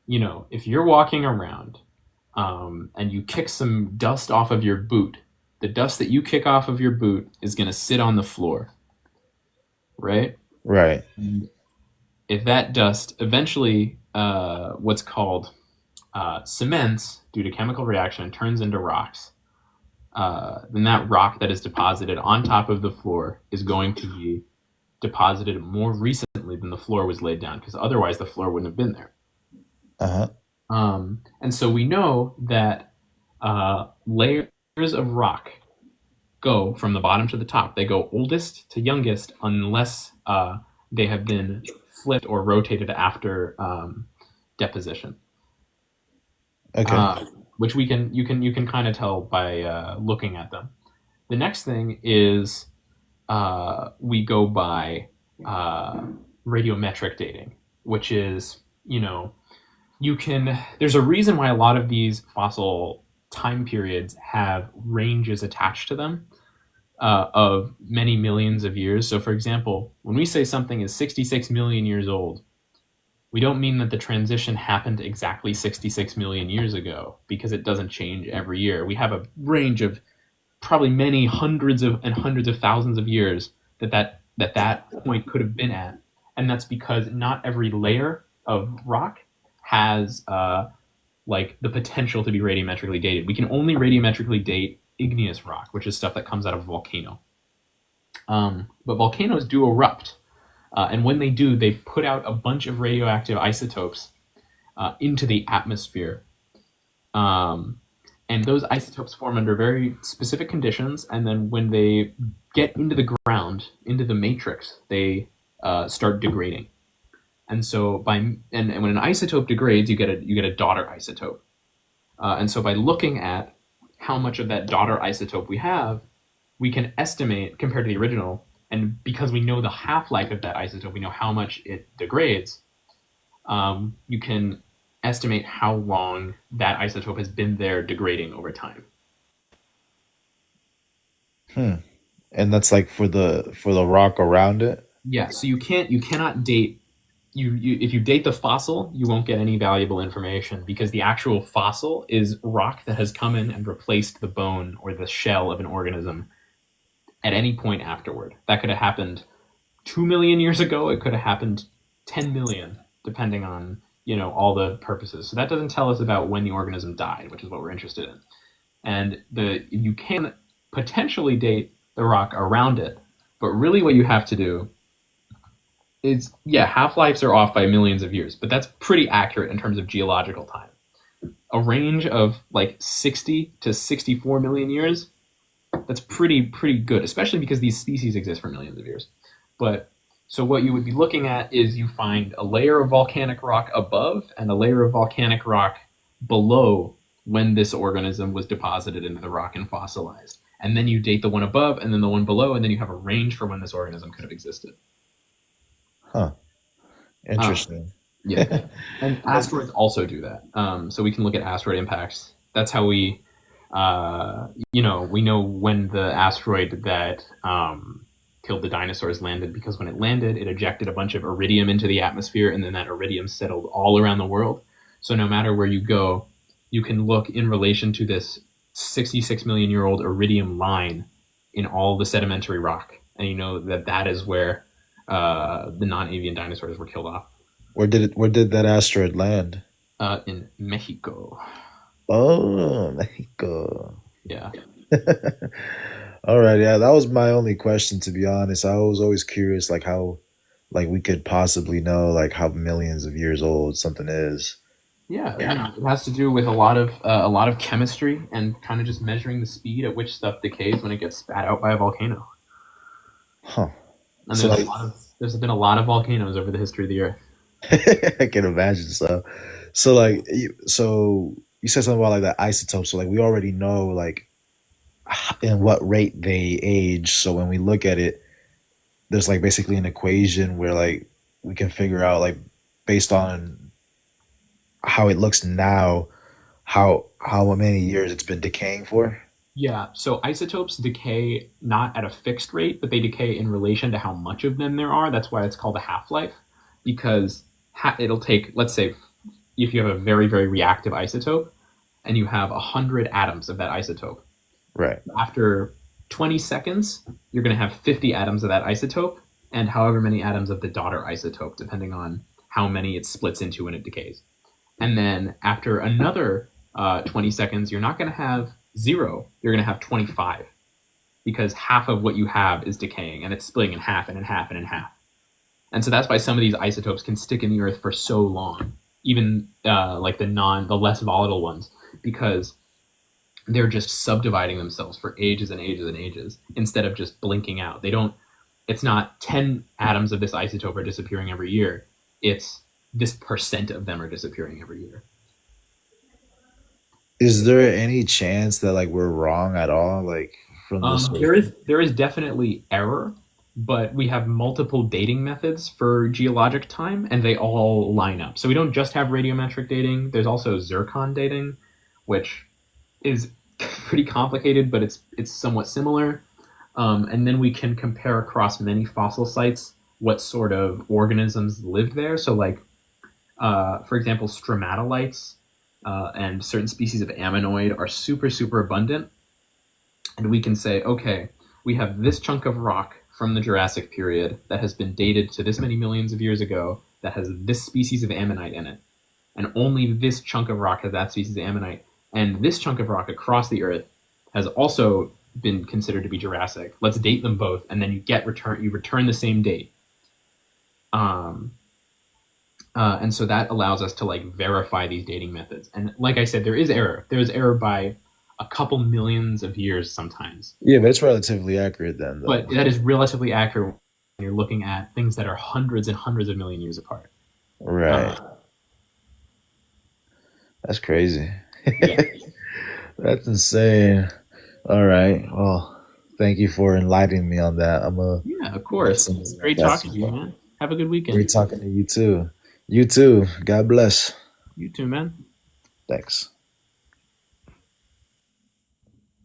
you know, if you're walking around and you kick some dust off of your boot, the dust that you kick off of your boot is going to sit on the floor, right? Right. And if that dust eventually, what's called cements due to chemical reaction and turns into rocks, then that rock that is deposited on top of the floor is going to be deposited more recently than the floor was laid down, because otherwise the floor wouldn't have been there. And so we know that layers of rock go from the bottom to the top. They go oldest to youngest unless they have been flipped or rotated after deposition. Okay. Which you can kind of tell by looking at them. The next thing is we go by radiometric dating, which is, you know, there's a reason why a lot of these fossil time periods have ranges attached to them of many millions of years. So for example, when we say something is 66 million years old, we don't mean that the transition happened exactly 66 million years ago, because it doesn't change every year. We have a range of probably many hundreds of thousands of years that point could have been at. And that's because not every layer of rock has like the potential to be radiometrically dated. We can only radiometrically date igneous rock, which is stuff that comes out of a volcano. But volcanoes do erupt. And when they do, they put out a bunch of radioactive isotopes into the atmosphere. And those isotopes form under very specific conditions. And then when they get into the ground, into the matrix, they start degrading. And so when an isotope degrades, you get a daughter isotope. And so by looking at how much of that daughter isotope we have, we can estimate compared to the original. And because we know the half-life of that isotope, we know how much it degrades, you can estimate how long that isotope has been there degrading over time. And that's like for the rock around it. Yeah, so you cannot date you if you date the fossil, you won't get any valuable information because the actual fossil is rock that has come in and replaced the bone or the shell of an organism at any point afterward. That could have happened 2 million years ago, it could have happened 10 million, depending on, all the purposes. So that doesn't tell us about when the organism died, which is what we're interested in. And you can potentially date the rock around it, but really what you have to do is, half-lives are off by millions of years, but that's pretty accurate in terms of geological time. A range of like 60 to 64 million years, that's pretty good, especially because these species exist for millions of years. But so what you would be looking at is you find a layer of volcanic rock above and a layer of volcanic rock below when this organism was deposited into the rock and fossilized. And then you date the one above and then the one below, and then you have a range for when this organism could have existed. Huh. Interesting. Yeah. And asteroids also do that. So we can look at asteroid impacts. That's how we, we know when the asteroid that killed the dinosaurs landed, because when it landed, it ejected a bunch of iridium into the atmosphere, and then that iridium settled all around the world. So no matter where you go, you can look in relation to this 66 million year old iridium line in all the sedimentary rock. And you know that is where the non-avian dinosaurs were killed off. Where did that asteroid land? In Mexico. Oh, Mexico. Yeah. All right, yeah, that was my only question, to be honest. I was always curious, like how, like we could possibly know, like how millions of years old something is. Yeah, it has to do with a lot of chemistry and kind of just measuring the speed at which stuff decays when it gets spat out by a volcano. Huh. And So there's been a lot of volcanoes over the history of the Earth. I can imagine. So like, you said something about like the isotopes. So like, we already know like in what rate they age. So when we look at it, there's like basically an equation where like we can figure out like based on how it looks now, how many years it's been decaying for. Yeah, so isotopes decay not at a fixed rate, but they decay in relation to how much of them there are. That's why it's called a half-life, because it'll take, let's say, if you have a very, very reactive isotope, and you have 100 atoms of that isotope. Right. After 20 seconds, you're going to have 50 atoms of that isotope, and however many atoms of the daughter isotope, depending on how many it splits into when it decays. And then after another 20 seconds, you're not going to have 0, you're going to have 25, because half of what you have is decaying, and it's splitting in half and in half and in half. And so that's why some of these isotopes can stick in the Earth for so long, even like the less volatile ones, because they're just subdividing themselves for ages and ages and ages instead of just blinking out. It's not 10 atoms of this isotope are disappearing every year. It's this percent of them are disappearing every year. Is there any chance that like we're wrong at all? Like from this? There is definitely error, but we have multiple dating methods for geologic time, and they all line up. So we don't just have radiometric dating. There's also zircon dating, which is pretty complicated, but it's somewhat similar. And then we can compare across many fossil sites what sort of organisms lived there. So like, for example, stromatolites and certain species of ammonoid are super, super abundant. And we can say, okay, we have this chunk of rock from the Jurassic period that has been dated to this many millions of years ago that has this species of ammonite in it. And only this chunk of rock has that species of ammonite. And this chunk of rock across the Earth has also been considered to be Jurassic. Let's date them both, and then you return the same date. And so that allows us to like verify these dating methods. And like I said, there is error. There is error by a couple millions of years sometimes. Yeah, but it's relatively accurate then, though. But that is relatively accurate when you're looking at things that are hundreds and hundreds of million years apart. Right. That's crazy. Yeah. That's insane. All right. Well, thank you for enlightening me on that. I'm gonna Yeah, of look course. some It's more at great that talking as to you, well. man. Have a good weekend. Great talking to you too. You too. God bless. You too, man. Thanks.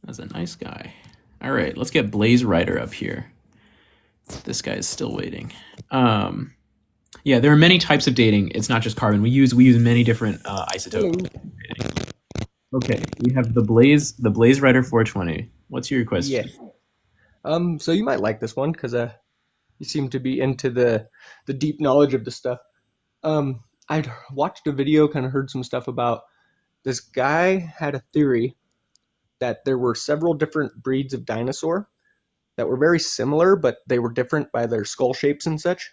That's a nice guy. All right, let's get Blaze Rider up here. This guy is still waiting. Um, yeah, there are many types of dating. It's not just carbon. We use many different isotopes. Hello. Okay, we have the Blaze Rider 420. What's your Yeah. question? So you might like this one because you seem to be into the deep knowledge of the stuff. I'd watched a video, kind of heard some stuff about this guy had a theory that there were several different breeds of dinosaur that were very similar, but they were different by their skull shapes and such.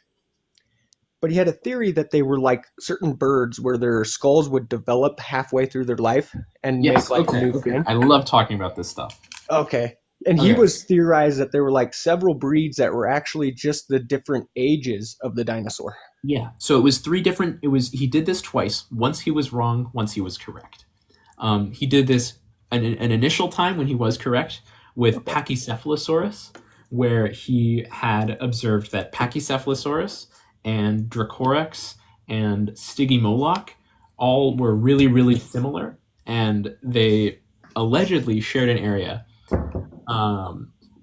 But he had a theory that they were like certain birds where their skulls would develop halfway through their life and make Yes. like a Okay. new Okay. fin. I love talking about this stuff. Okay. And he Okay. was theorized that there were like several breeds that were actually just the different ages of the dinosaur. Yeah. So it was three different. He did this twice. Once he was wrong. Once he was correct. He did this an initial time when he was correct with Pachycephalosaurus, where he had observed that Pachycephalosaurus and Dracorex and Stygimoloch all were really, really similar, and they allegedly shared an area.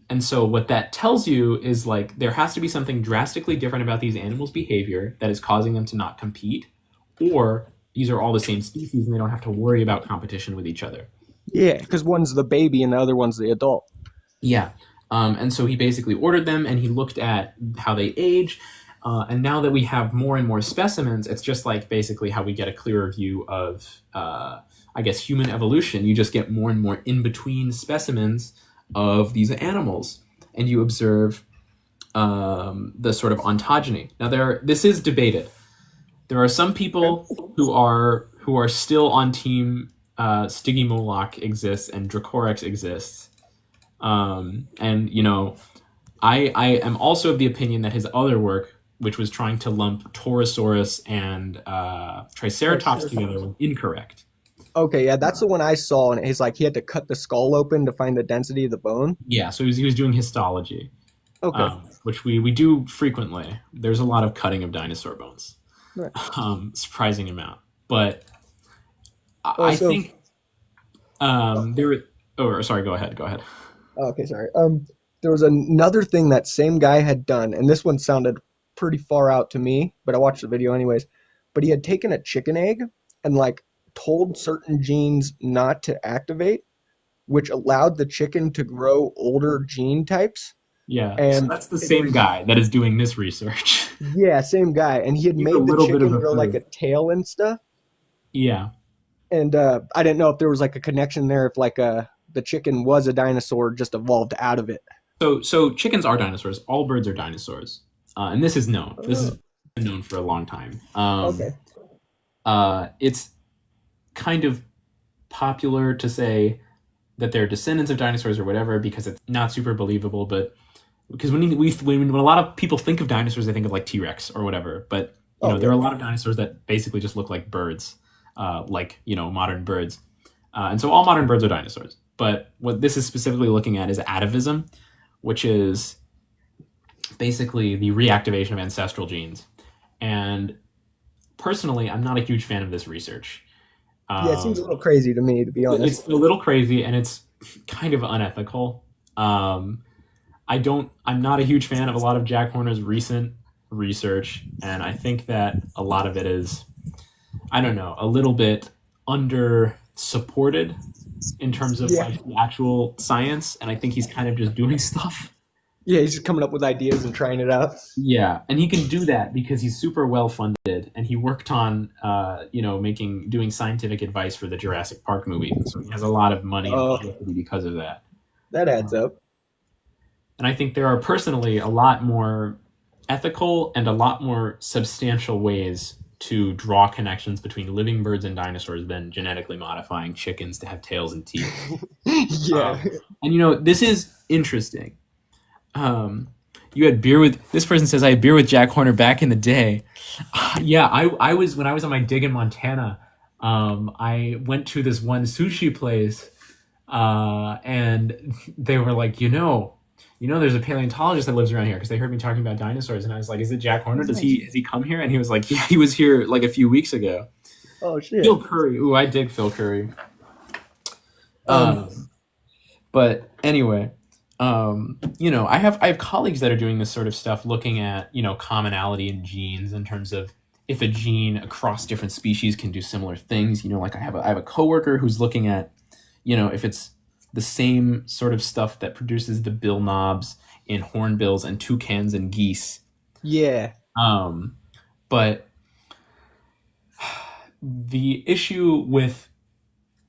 And so what that tells you is like there has to be something drastically different about these animals' behavior that is causing them to not compete, or these are all the same species and they don't have to worry about competition with each other. Yeah, because one's the baby and the other one's the adult. Yeah. And so he basically ordered them and he looked at how they age. And now that we have more and more specimens, it's just like basically how we get a clearer view of, I guess, human evolution. You just get more and more in between specimens of these animals, and you observe the sort of ontogeny. Now, this is debated. There are some people who are still on team Stygimoloch exists and Dracorex exists. And I am also of the opinion that his other work, which was trying to lump Torosaurus and Triceratops together, was incorrect. Okay, yeah, that's the one I saw, and he's like he had to cut the skull open to find the density of the bone. Yeah, so he was doing histology, Okay. which we do frequently. There's a lot of cutting of dinosaur bones, Right. surprising amount. But Oh, I so- think there. Oh, sorry. Go ahead. Oh, okay, sorry. There was another thing that same guy had done, and this one sounded pretty far out to me, but I watched the video anyways. But he had taken a chicken egg and like told certain genes not to activate, which allowed the chicken to grow older gene types. Yeah, And so that's the same guy that is doing this research. Yeah, same guy, and he had He's a made the little bit chicken of a grow like fool. a tail and stuff. Yeah. And I didn't know if there was like a connection there, if like the chicken was a dinosaur, just evolved out of it. So chickens are dinosaurs. All birds are dinosaurs, and this is known. This has been known for a long time. Okay. It's kind of popular to say that they're descendants of dinosaurs or whatever because it's not super believable. But because when a lot of people think of dinosaurs, they think of like T-Rex or whatever. But there are a lot of dinosaurs that basically just look like birds, like modern birds. And so all modern birds are dinosaurs. But what this is specifically looking at is atavism, which is basically the reactivation of ancestral genes. And personally, I'm not a huge fan of this research. Yeah, it seems a little crazy to me, to be honest. It's a little crazy and it's kind of unethical. I'm not a huge fan of a lot of Jack Horner's recent research, and I think that a lot of it is, I don't know, a little bit under supported in terms of like the actual science, and I think he's kind of just doing stuff. Yeah, he's just coming up with ideas and trying it out. Yeah, and he can do that because he's super well funded, and he worked on, doing scientific advice for the Jurassic Park movie. So he has a lot of money and publicity because of that. That adds up. And I think there are personally a lot more ethical and a lot more substantial ways to draw connections between living birds and dinosaurs than genetically modifying chickens to have tails and teeth. Yeah. And this is interesting. You had beer with this person says I had beer with Jack Horner back in the day. Yeah, I was when I was on my dig in Montana. I went to this one sushi place, and they were like, there's a paleontologist that lives around here because they heard me talking about dinosaurs, and I was like, is it Jack Horner? Has he come here? And he was like, yeah, he was here like a few weeks ago. Oh shit. Phil Curry. Ooh, I dig Phil Curry. Um, But anyway, I have colleagues that are doing this sort of stuff, looking at commonality in genes in terms of if a gene across different species can do similar things. Like I have a coworker who's looking at if it's the same sort of stuff that produces the bill knobs in hornbills and toucans and geese. yeah. But the issue with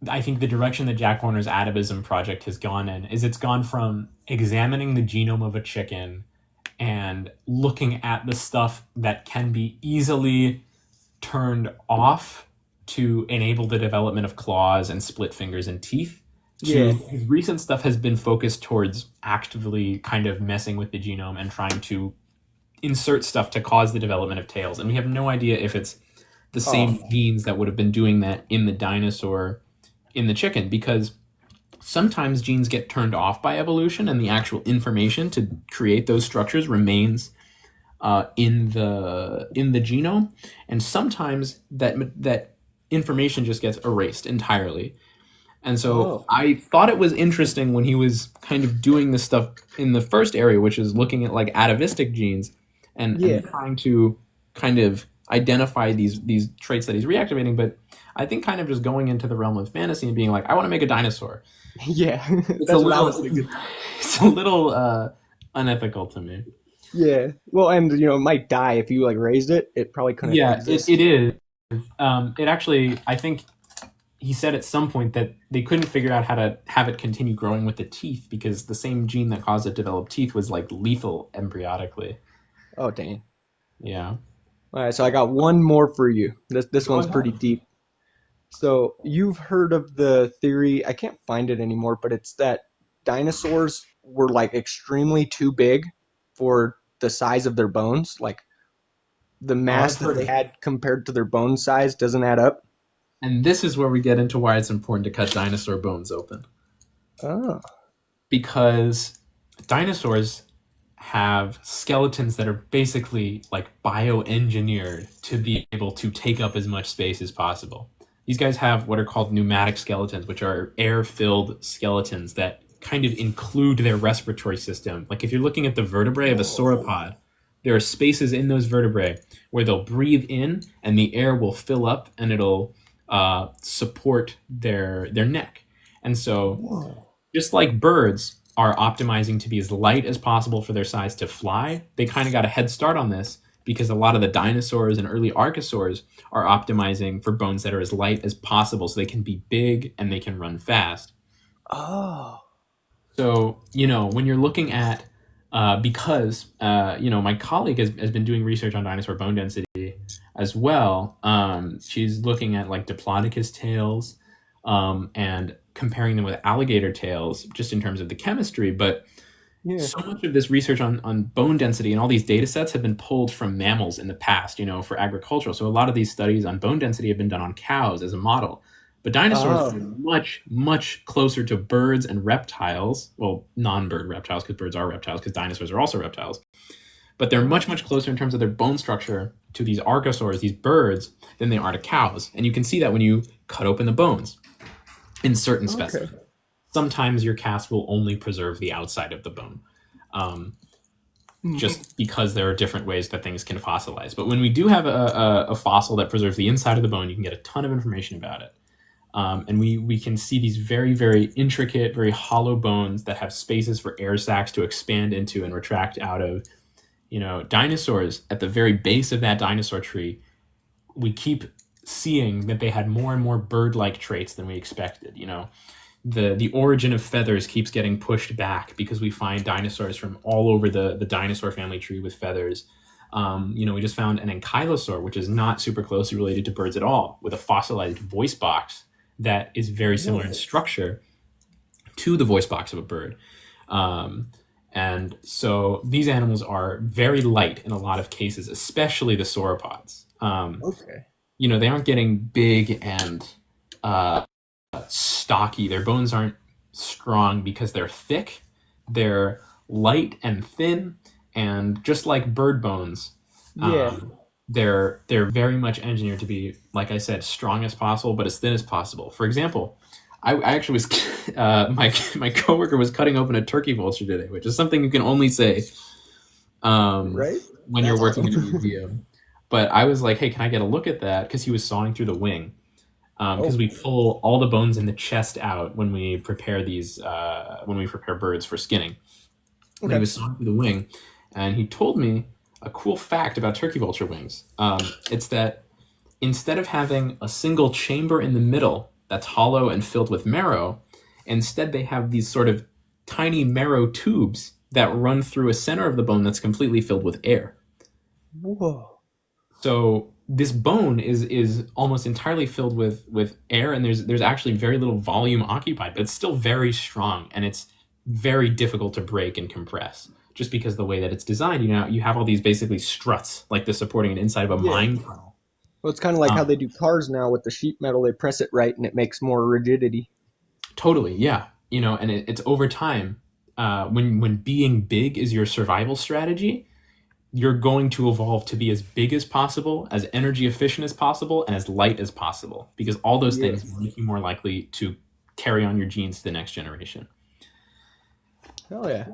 I think the direction that Jack Horner's atavism project has gone in is it's gone from examining the genome of a chicken and looking at the stuff that can be easily turned off to enable the development of claws and split fingers and teeth. Yeah. His recent stuff has been focused towards actively kind of messing with the genome and trying to insert stuff to cause the development of tails. And we have no idea if it's the same genes that would have been doing that in the dinosaur in the chicken, because sometimes genes get turned off by evolution and the actual information to create those structures remains in the genome, and sometimes that information just gets erased entirely. And so I thought it was interesting when he was kind of doing this stuff in the first area, which is looking at like atavistic genes and trying to kind of identify these traits that he's reactivating. But I think kind of just going into the realm of fantasy and being like, I want to make a dinosaur. Yeah. It's a little unethical to me. Yeah. Well, and it might die if you like raised it. It probably couldn't. Yeah, exist. it is. It actually, I think he said at some point that they couldn't figure out how to have it continue growing with the teeth because the same gene that caused it to develop teeth was like lethal embryotically. Oh dang. Yeah. All right, so I got one more for you. This Go one's ahead. pretty deep. So you've heard of the theory, I can't find it anymore, but it's that dinosaurs were like extremely too big for the size of their bones. Like the mass that they had compared to their bone size doesn't add up. And this is where we get into why it's important to cut dinosaur bones open. Oh. Because dinosaurs have skeletons that are basically like bioengineered to be able to take up as much space as possible. These guys have what are called pneumatic skeletons, which are air-filled skeletons that kind of include their respiratory system. Like if you're looking at the vertebrae of a sauropod, there are spaces in those vertebrae where they'll breathe in and the air will fill up and it'll support their neck. And so just like birds are optimizing to be as light as possible for their size to fly, they kind of got a head start on this because a lot of the dinosaurs and early archosaurs are optimizing for bones that are as light as possible so they can be big and they can run fast. Oh. So, when you're looking at, because, my colleague has been doing research on dinosaur bone density as well. She's looking at like Diplodocus tails and comparing them with alligator tails just in terms of the chemistry. But so much of this research on bone density and all these data sets have been pulled from mammals in the past, for agricultural. So a lot of these studies on bone density have been done on cows as a model. But dinosaurs are much, much closer to birds and reptiles. Well, non-bird reptiles, because birds are reptiles, because dinosaurs are also reptiles. But they're much, much closer in terms of their bone structure to these archosaurs, these birds, than they are to cows. And you can see that when you cut open the bones in certain specimens. Sometimes your cast will only preserve the outside of the bone, just because there are different ways that things can fossilize. But when we do have a fossil that preserves the inside of the bone, you can get a ton of information about it. And we can see these very, very intricate, very hollow bones that have spaces for air sacs to expand into and retract out of. Dinosaurs, at the very base of that dinosaur tree, we keep seeing that they had more and more bird-like traits than we expected. The origin of feathers keeps getting pushed back because we find dinosaurs from all over the dinosaur family tree with feathers. We just found an ankylosaur, which is not super closely related to birds at all, with a fossilized voice box that is very similar in structure to the voice box of a bird. And so these animals are very light in a lot of cases, especially the sauropods. they aren't getting big and stocky. Their bones aren't strong because they're thick. They're light and thin, and just like bird bones, Yeah. they're very much engineered to be, like I said, strong as possible, but as thin as possible. For example, I actually was my coworker was cutting open a turkey vulture today, which is something you can only say Right? when you're That's working in a awesome. museum. But I was like, hey, can I get a look at that? Because he was sawing through the wing. Because Oh, we pull all the bones in the chest out when we prepare birds for skinning. And he okay. was sawing through the wing, and he told me a cool fact about turkey vulture wings. It's that instead of having a single chamber in the middle that's hollow and filled with marrow, instead they have these sort of tiny marrow tubes that run through a center of the bone that's completely filled with air. Whoa. So this bone is almost entirely filled with air, and there's actually very little volume occupied, but it's still very strong, and it's very difficult to break and compress just because the way that it's designed. You have all these basically struts like this supporting an inside of a Yeah. mine tunnel. Well, it's kind of like how Um, they do cars now with the sheet metal. They press it right and it makes more rigidity. Totally, yeah. And it's over time. When being big is your survival strategy, you're going to evolve to be as big as possible, as energy efficient as possible, and as light as possible, because all those Yeah. things make you more likely to carry on your genes to the next generation. Hell yeah.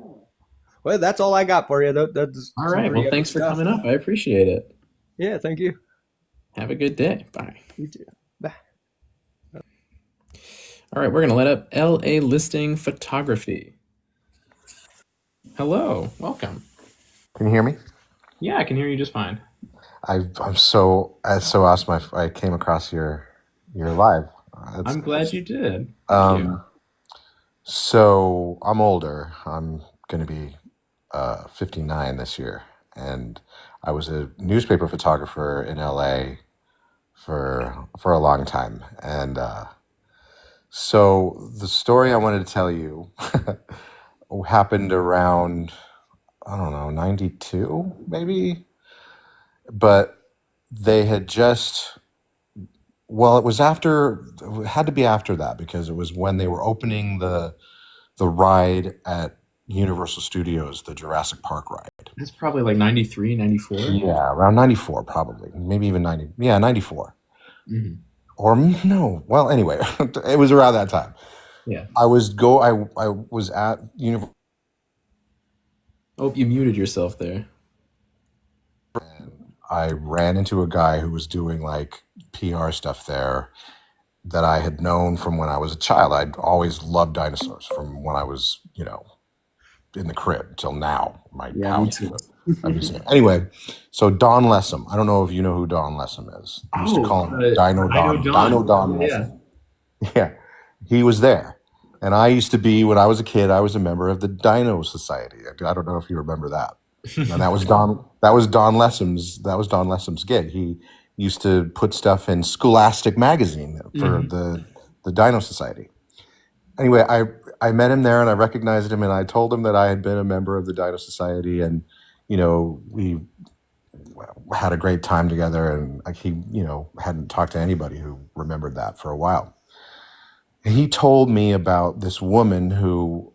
Well, that's all I got for you. That's All some right. pretty Well, epic thanks for stuff. coming up. I appreciate it. Yeah, thank you. Have a good day. Bye. You too. Bye. All right. We're going to let up LA Listing Photography. Hello. Welcome. Can you hear me? Yeah, I can hear you just fine. I'm so awesome. I came across your live. I'm glad you did. Thank you. So I'm older. I'm going to be 59 this year, and I was a newspaper photographer in LA for a long time. And so the story I wanted to tell you happened around, I don't know, 92 maybe, but they had just, well, it had to be after that, because it was when they were opening the ride at Universal Studios, the Jurassic Park ride. It's probably like 93, 94. Yeah, around 94 probably, maybe even 90. Yeah, 94. Mm-hmm. Or no, well, anyway, it was around that time. Yeah. I was at Universal. Oh, you muted yourself there. I ran into a guy who was doing like PR stuff there that I had known from when I was a child. I'd always loved dinosaurs from when I was, in the crib till now. My Yeah, me house. too. Anyway, so Don Lessem. I don't know if you know who Don Lessem is. We used to call him Dino Don. Dino Don Yeah. Lessem. Yeah, he was there. And I used to be, when I was a kid, I was a member of the Dino Society. I don't know if you remember that. And that was Don Lessem's gig. He used to put stuff in Scholastic magazine for the Dino Society. Anyway, I met him there and I recognized him, and I told him that I had been a member of the Dino Society, and we had a great time together, and he hadn't talked to anybody who remembered that for a while. He told me about this woman who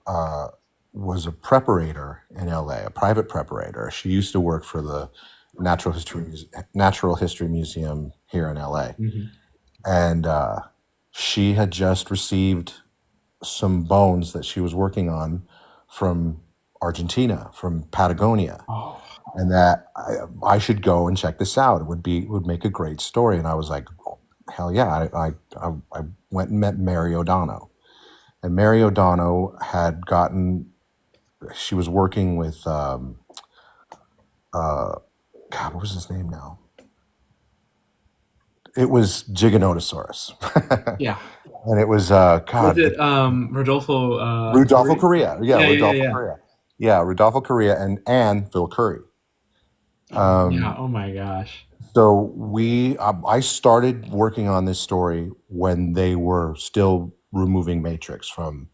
was a preparator in LA, a private preparator. She used to work for the Natural History Museum here in LA. And she had just received some bones that she was working on from Argentina, from Patagonia. Oh. And that I should go and check this out. It would make a great story. And I was like, hell yeah. I went and met Mary O'Donnell. And Mary O'Donnell she was working with, God, what was his name now? It was Giganotosaurus. Yeah. And it was, Was it Rodolfo? Rudolfo Correa. Yeah, Rudolfo yeah. Correa. Yeah, Rudolfo Correa and Phil Curry. Yeah. Oh my gosh. So I started working on this story when they were still removing matrix from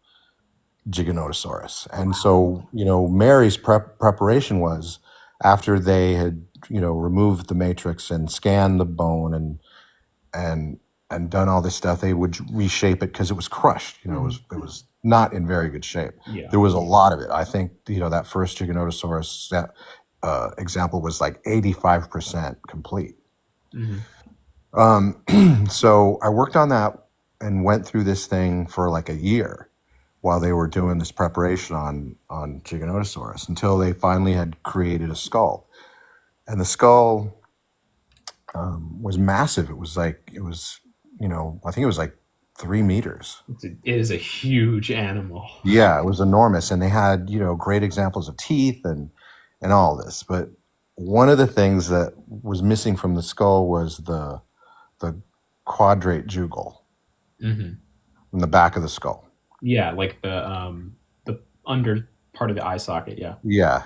Giganotosaurus. And so, Mary's preparation was, after they had, removed the matrix and scanned the bone and and done all this stuff, they would reshape it because it was crushed. You know, it was not in very good shape. Yeah. There was a lot of it. I think, you know, that first Giganotosaurus example was like 85% complete. So I worked on that and went through this thing for like a year while they were doing this preparation on Giganotosaurus until they finally had created a skull. And the skull was massive. It was, you know, I think it was like 3 meters. It is a huge animal. Yeah, it was enormous. And they had, you know, great examples of teeth and all this. But one of the things that was missing from the skull was the quadrate jugal in the back of the skull. Yeah, like the under part of the eye socket. Yeah. Yeah.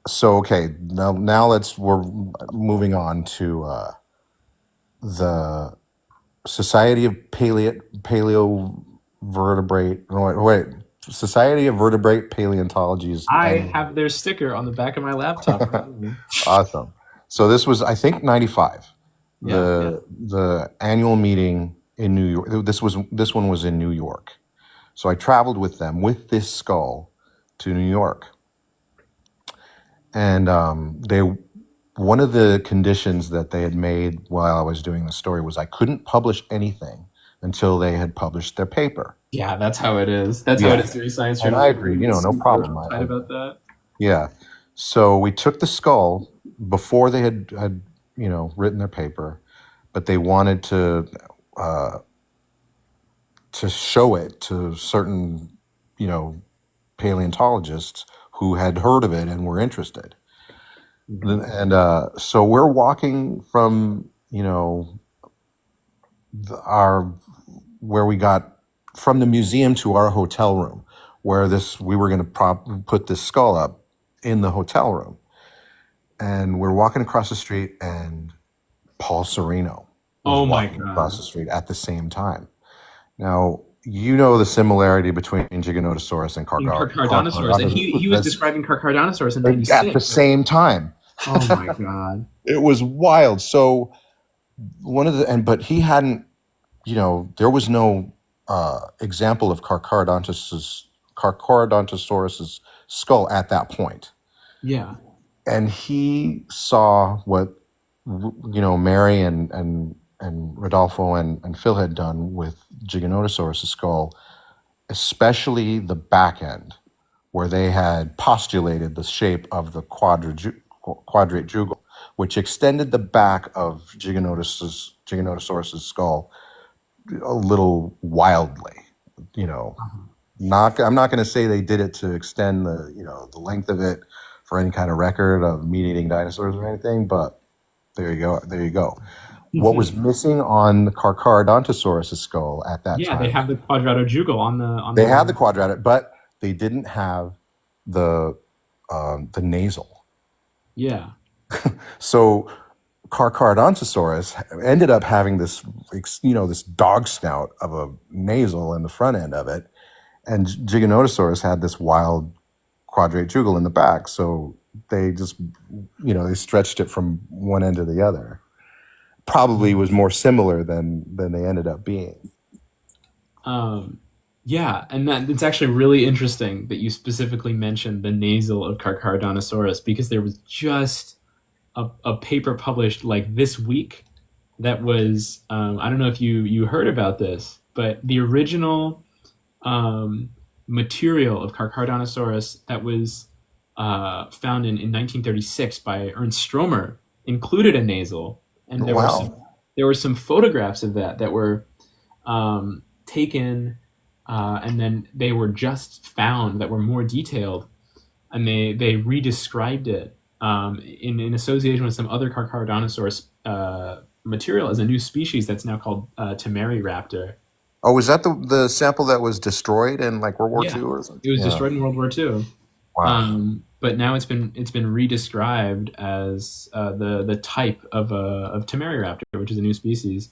So okay, now we're moving on to the Society of Society of Vertebrate Paleontology's. I have their sticker on the back of my laptop. Awesome. So this was, I think, 95. The annual meeting in New York. This one was in New York. So I traveled with them with this skull to New York. And one of the conditions that they had made while I was doing the story was I couldn't publish anything until they had published their paper. Yeah, that's how it is. That's how it is doing science journalism. And I agreed, you know, no problem. About that. Yeah. So we took the skull before they had you know, written their paper, but they wanted to show it to certain, you know, paleontologists who had heard of it and were interested. And so we're walking from, you know, where we got from the museum to our hotel room, where we were going to put this skull up in the hotel room. And we're walking across the street, and Paul Sereno was walking across the street at the same time. Now, you know the similarity between Giganotosaurus and Carcharodontosaurus. And he was describing Carcharodontosaurus in 96. At the same time. Oh my God. It was wild. So but he hadn't, you know, there was no example of Carcharodontosaurus's skull at that point. Yeah. And he saw what, you know, Mary and Rodolfo and Phil had done with Giganotosaurus' skull, especially the back end, where they had postulated the shape of the quadrate jugal, which extended the back of Giganotosaurus' skull a little wildly. You know, I'm not going to say they did it to extend the length of it for any kind of record of meat-eating dinosaurs or anything, but there you go. What was missing on the Carcharodontosaurus' skull at that time? Yeah, they have the quadratojugal on the. They had the quadratic, but they didn't have the nasal. Yeah. So Carcharodontosaurus ended up having this, you know, this dog snout of a nasal in the front end of it, and Giganotosaurus had this wild quadrate jugal in the back. So they just, you know, they stretched it from one end to the other. Probably was more similar than they ended up being. Yeah, and it's actually really interesting that you specifically mentioned the nasal of Carcharodontosaurus, because there was just a paper published like this week that was, I don't know if you heard about this, but the original material of Carcharodontosaurus that was found in 1936 by Ernst Stromer included a nasal. And there were some photographs of that were taken, and then they were just found that were more detailed, and they re-described it in association with some other Carcharodontosaurus material as a new species that's now called Temeriraptor. Oh, was that the sample that was destroyed in like World War II or something? It was destroyed in World War II. Wow. But now it's been re-described as the type of Temeriraptor, which is a new species,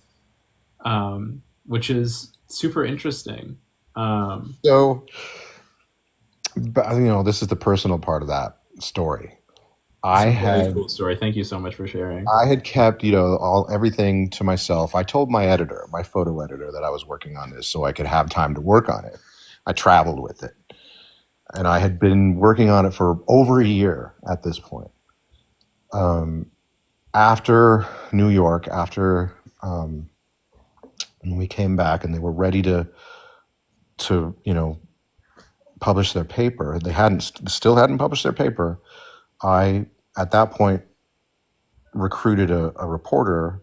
which is super interesting. So, you know, this is the personal part of that story. It's I a very had cool story. Thank you so much for sharing. I had kept, everything to myself. I told my editor, my photo editor, that I was working on this so I could have time to work on it. I traveled with it. And I had been working on it for over a year at this point. After New York, when we came back and they were ready to publish their paper, they still hadn't published their paper. I, at that point, recruited a reporter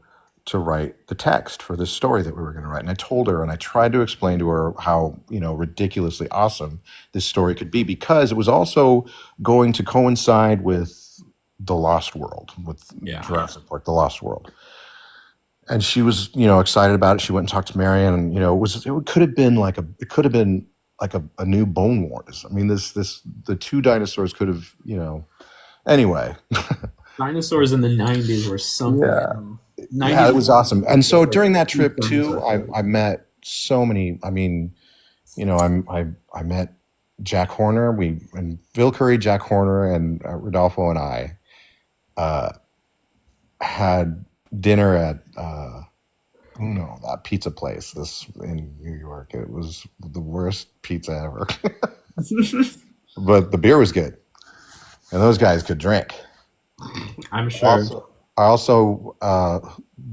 to write the text for this story that we were going to write. And I told her, and I tried to explain to her how, ridiculously awesome this story could be, because it was also going to coincide with The Lost World, with Jurassic Park, The Lost World. And she was, excited about it. She went and talked to Marianne, and, it could have been like a new Bone Wars. I mean, the two dinosaurs could have, anyway. Dinosaurs in the 90s were something. Yeah, it was awesome. And so during that trip too, I met so many. I mean, I met Jack Horner. And Bill Curry, Jack Horner, and Rodolfo and I had dinner at that pizza place in New York. It was the worst pizza ever, but the beer was good, and those guys could drink. I'm sure. Also,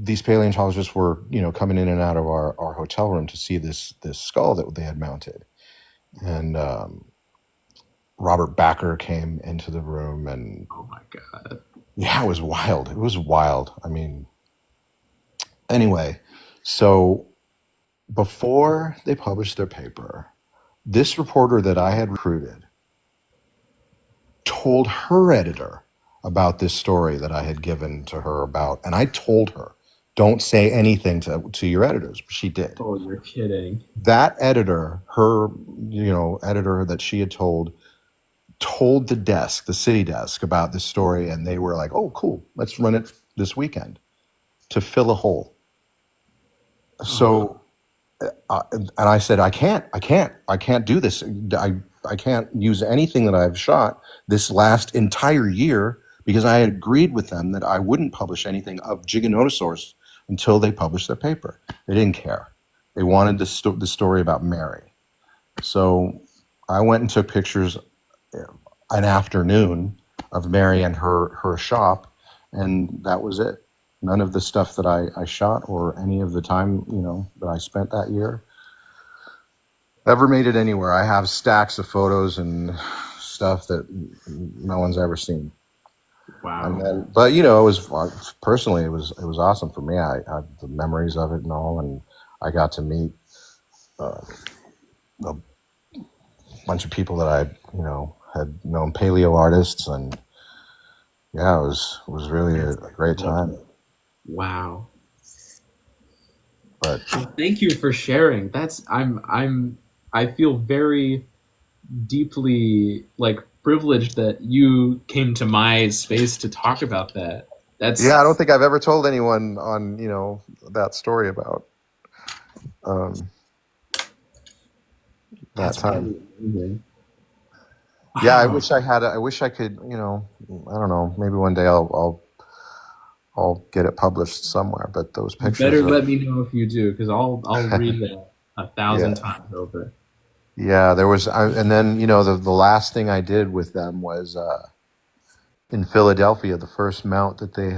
these paleontologists were, coming in and out of our hotel room to see this skull that they had mounted, and Robert Backer came into the room, and oh my god, yeah, it was wild. It was wild. I mean, anyway, so before they published their paper, this reporter that I had recruited told her editor about this story that I had given to her about. And I told her, don't say anything to your editors. She did. Oh, you're kidding. That editor, her, editor that she had told the city desk about this story. And they were like, oh, cool. Let's run it this weekend to fill a hole. So, and I said, I can't do this. I can't use anything that I've shot this last entire year, because I had agreed with them that I wouldn't publish anything of Giganotosaurus until they published their paper. They didn't care. They wanted the story about Mary. So I went and took pictures an afternoon of Mary and her shop, and that was it. None of the stuff that I shot or any of the time, that I spent that year ever made it anywhere. I have stacks of photos and stuff that no one's ever seen. Wow. And then, but it was personally, it was awesome for me. I had the memories of it and all, and I got to meet a bunch of people that I had known, paleo artists, and yeah, it was really a great time. Wow. But thank you for sharing. I feel very deeply privileged that you came to my space to talk about that. I don't think I've ever told anyone on that story about that time. Really wow. Yeah, I wish I could. I don't know. Maybe one day I'll get it published somewhere. But those pictures. You better let me know if you do, because I'll read it 1,000 times over. Yeah, there was, and then the last thing I did with them was in Philadelphia, the first mount that they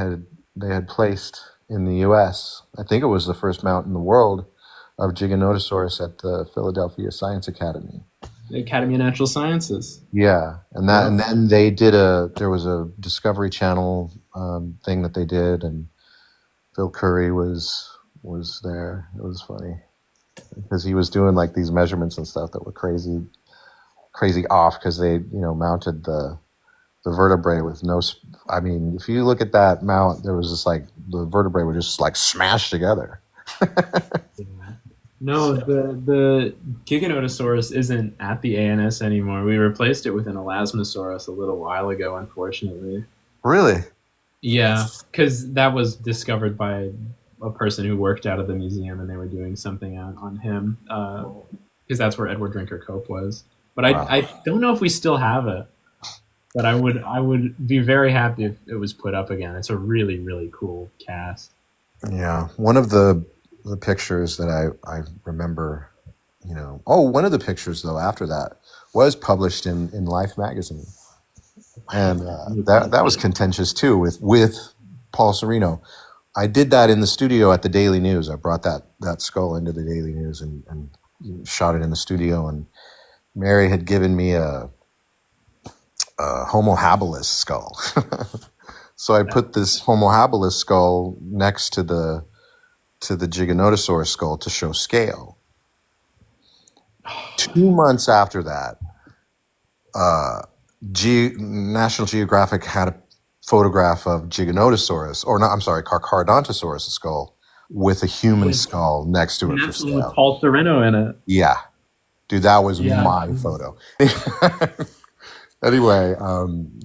had placed in the U.S. I think it was the first mount in the world of Giganotosaurus at the Philadelphia Science Academy. The Academy of Natural Sciences. Yeah, and then they did there was a Discovery Channel thing that they did, and Phil Curry was there. It was funny, because he was doing these measurements and stuff that were crazy off, because they mounted the vertebrae with no. I mean, if you look at that mount, there was just the vertebrae were just smashed together. No, the Giganotosaurus isn't at the ANS anymore. We replaced it with an Elasmosaurus a little while ago, unfortunately. Really? Yeah, because that was discovered by a person who worked out of the museum, and they were doing something on him, because that's where Edward Drinker Cope was. But wow. I don't know if we still have it. But I would be very happy if it was put up again. It's a really, really cool cast. Yeah, one of the pictures that I remember, one of the pictures though after that was published in Life magazine, and that was contentious too with Paul Sereno. I did that in the studio at the Daily News. I brought that skull into the Daily News and shot it in the studio, and Mary had given me a Homo habilis skull. So I put this Homo habilis skull next to the Giganotosaurus skull to show scale. 2 months after that, National Geographic had a photograph of Giganotosaurus, or not, I'm sorry, Carcharodontosaurus skull with a human skull next to it for That's the one with scale. Paul Sereno in it. Yeah. Dude, that was Yeah. my photo. Anyway,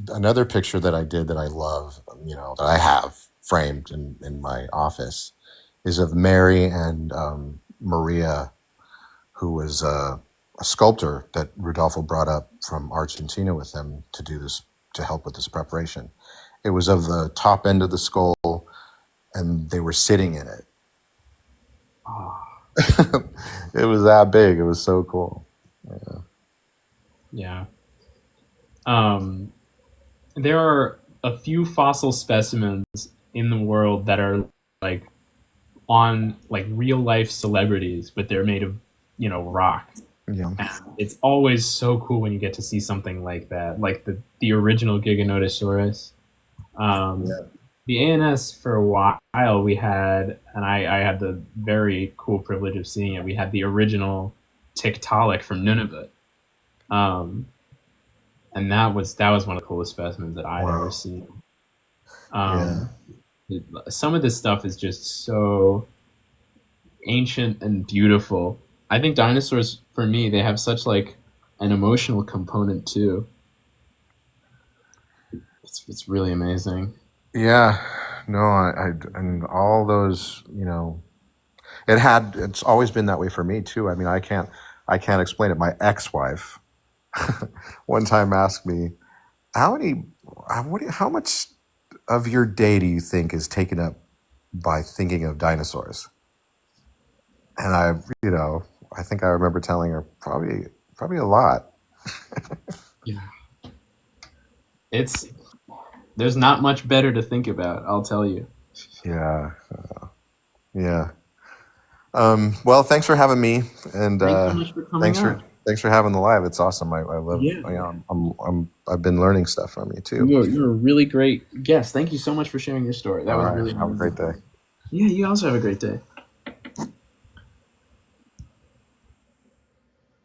another picture that I did that I love, that I have framed in my office is of Mary and Maria, who was a sculptor that Rodolfo brought up from Argentina with him to do this, to help with this preparation. It was of the top end of the skull, and they were sitting in it. It was that big. It was so cool. Yeah. There are a few fossil specimens in the world that are like on like real life celebrities, but they're made of, rock. Yeah. And it's always so cool when you get to see something like that, like the original Giganotosaurus. The ANS for a while we had, and I had the very cool privilege of seeing it. We had the original Tiktaalik from Nunavut. And that was one of the coolest specimens that I'd ever seen. Some of this stuff is just so ancient and beautiful. I think dinosaurs, for me, they have such like an emotional component too. It's really amazing. Yeah, no, I and all those, it's always been that way for me too. I mean, I can't explain it. My ex-wife one time asked me, how much of your day do you think is taken up by thinking of dinosaurs? And I think I remember telling her probably a lot. Yeah. There's not much better to think about, I'll tell you. Yeah. Yeah. Well, thanks for having me, and Thanks so much for coming on. Thanks for having the live. It's awesome. I love. Yeah. I've been learning stuff from you too. You're a really great guest. Thank you so much for sharing your story. That was really have a great day. Yeah, you also have a great day.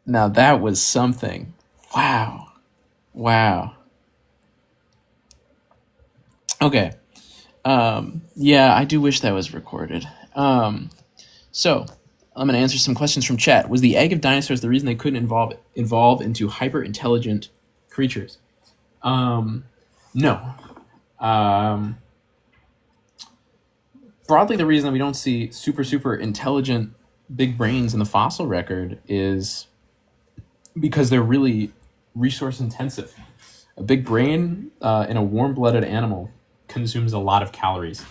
Now that was something. Wow. Okay. Yeah, I do wish that was recorded. So I'm going to answer some questions from chat. Was the egg of dinosaurs the reason they couldn't evolve into hyper intelligent creatures? No. Broadly, the reason that we don't see super intelligent big brains in the fossil record is because they're really resource intensive. A big brain in a warm-blooded animal consumes a lot of calories,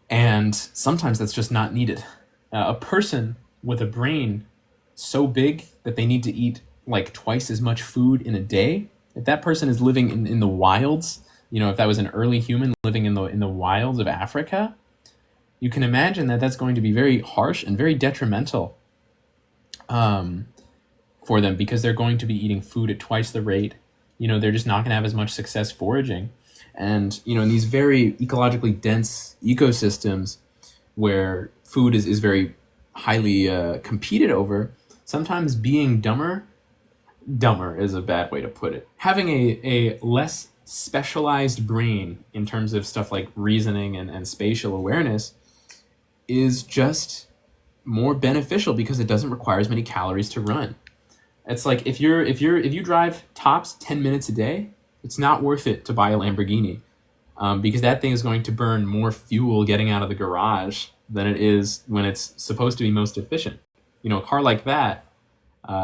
and sometimes that's just not needed. A person with a brain so big that they need to eat like twice as much food in a day, if that person is living in the wilds, if that was an early human living in the wilds of Africa, you can imagine that that's going to be very harsh and very detrimental for them, because they're going to be eating food at twice the rate. They're just not going to have as much success foraging. And, in these very ecologically dense ecosystems where food is very highly competed over, sometimes being dumber is a bad way to put it. Having a less specialized brain in terms of stuff like reasoning and spatial awareness is just more beneficial because it doesn't require as many calories to run. It's like if you drive tops 10 minutes a day, it's not worth it to buy a Lamborghini, because that thing is going to burn more fuel getting out of the garage than it is when it's supposed to be most efficient. A car like that,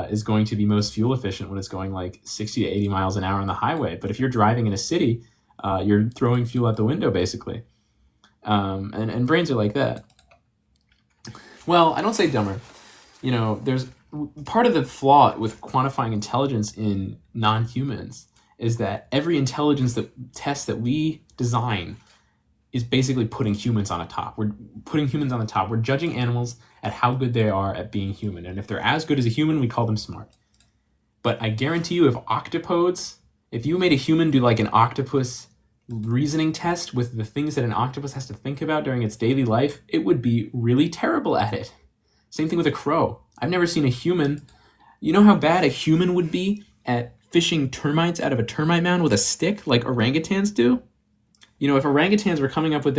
is going to be most fuel efficient when it's going like 60 to 80 miles an hour on the highway. But if you're driving in a city, you're throwing fuel out the window, basically. And brains are like that. Well, I don't say dumber. There's part of the flaw with quantifying intelligence in non-humans is that every intelligence test that we design is basically putting humans on a top. We're putting humans on the top. We're judging animals at how good they are at being human. And if they're as good as a human, we call them smart. But I guarantee you, if you made a human do like an octopus reasoning test with the things that an octopus has to think about during its daily life, it would be really terrible at it. Same thing with a crow. I've never seen a human. You know how bad a human would be at fishing termites out of a termite mound with a stick like orangutans do? If orangutans were coming up with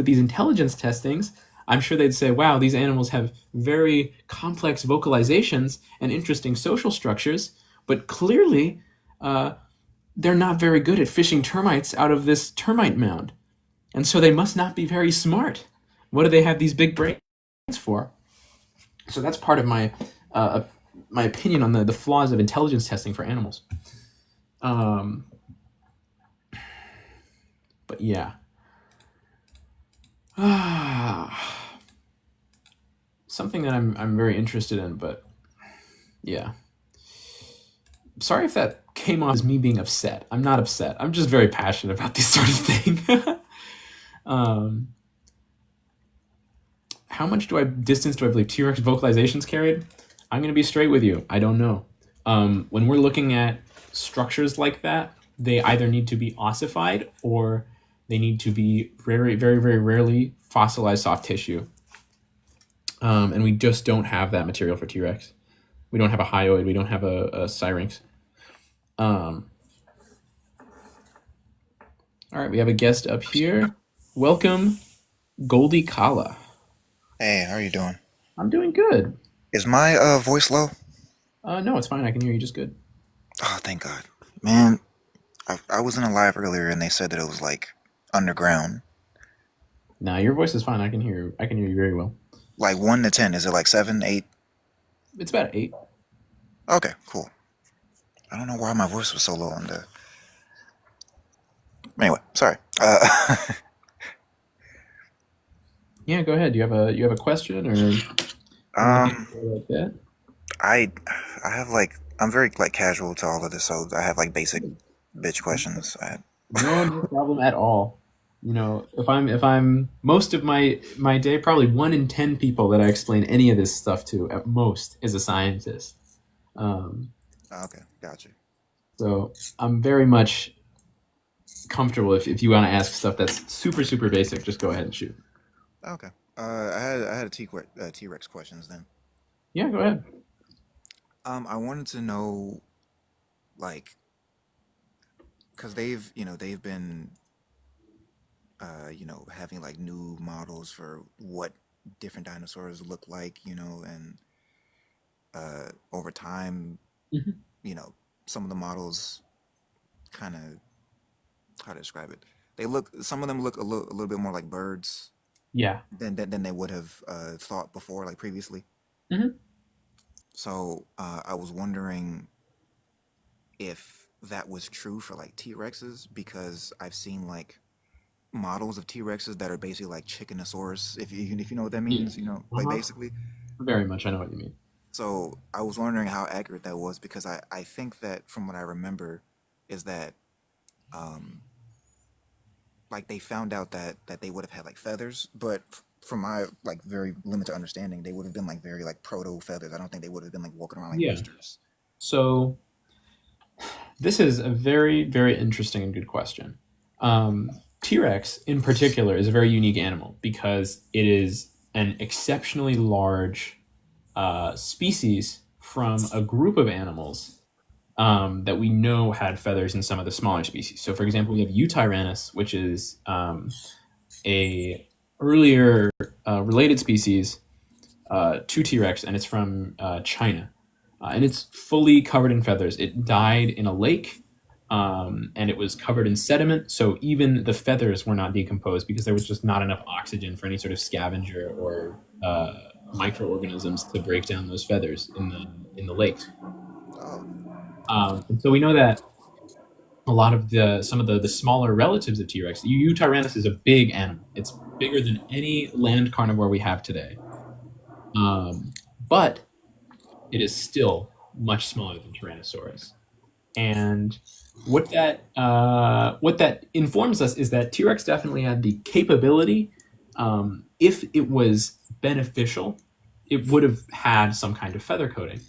these intelligence testings, I'm sure they'd say, wow, these animals have very complex vocalizations and interesting social structures, but clearly they're not very good at fishing termites out of this termite mound. And so they must not be very smart. What do they have these big brains for? So that's part of my opinion on the flaws of intelligence testing for animals. But yeah. Something that I'm very interested in, but yeah. Sorry if that came off as me being upset. I'm not upset. I'm just very passionate about this sort of thing. How much distance do I believe T-Rex vocalizations carried? I'm going to be straight with you. I don't know. When we're looking at structures like that, they either need to be ossified or they need to be very, very, very rarely fossilized soft tissue. And we just don't have that material for T-Rex. We don't have a hyoid. We don't have a syrinx. All right, we have a guest up here. Welcome, Goldie Kala. Hey, how are you doing? I'm doing good. Is my voice low? No, it's fine. I can hear you just good. Oh, thank God. Man, I was in a live earlier and they said that it was like underground. Nah, your voice is fine. I can hear you very well. Like 1 to 10, is it like 7, 8? It's about 8. Okay, cool. I don't know why my voice was so low on the. Anyway, sorry. Yeah, go ahead. Do you have a question or like that? I have like I'm very like casual to all of this, so I have like basic bitch questions. No problem at all. If I'm most of my day, probably 1 in 10 people that I explain any of this stuff to at most is a scientist. Okay, gotcha. So I'm very much comfortable if you want to ask stuff that's super, super basic, just go ahead and shoot. Okay. I had a T-Rex questions then. Yeah, go ahead. I wanted to know, like, because they've been, having like new models for what different dinosaurs look like, and over time, Mm-hmm. some of the models kind of, how to describe it? Some of them look a little bit more like birds. Yeah. Than they would have thought before, like previously. Mm-hmm. So I was wondering if that was true for like T-Rexes, because I've seen like models of T-Rexes that are basically like Chickenosaurus, if you know what that means, like basically. Very much, I know what you mean. So I was wondering how accurate that was, because I think that from what I remember is that like they found out that they would have had like feathers, but from my like very limited understanding, they would have been like very like proto feathers. I don't think they would have been like walking around like roosters. So this is a very, very interesting and good question. T-Rex in particular is a very unique animal because it is an exceptionally large species from a group of animals that we know had feathers in some of the smaller species. So, for example, we have Eutyrannus, which is a earlier related species to T-Rex, and it's from China. And it's fully covered in feathers. It died in a lake, and it was covered in sediment, so even the feathers were not decomposed because there was just not enough oxygen for any sort of scavenger or microorganisms to break down those feathers in the lakes. Oh, And so we know that a lot of some of the smaller relatives of T Rex, Tyrannus is a big animal. It's bigger than any land carnivore we have today. But it is still much smaller than Tyrannosaurus. And what that informs us is that T Rex definitely had the capability. If it was beneficial, it would have had some kind of feather coating.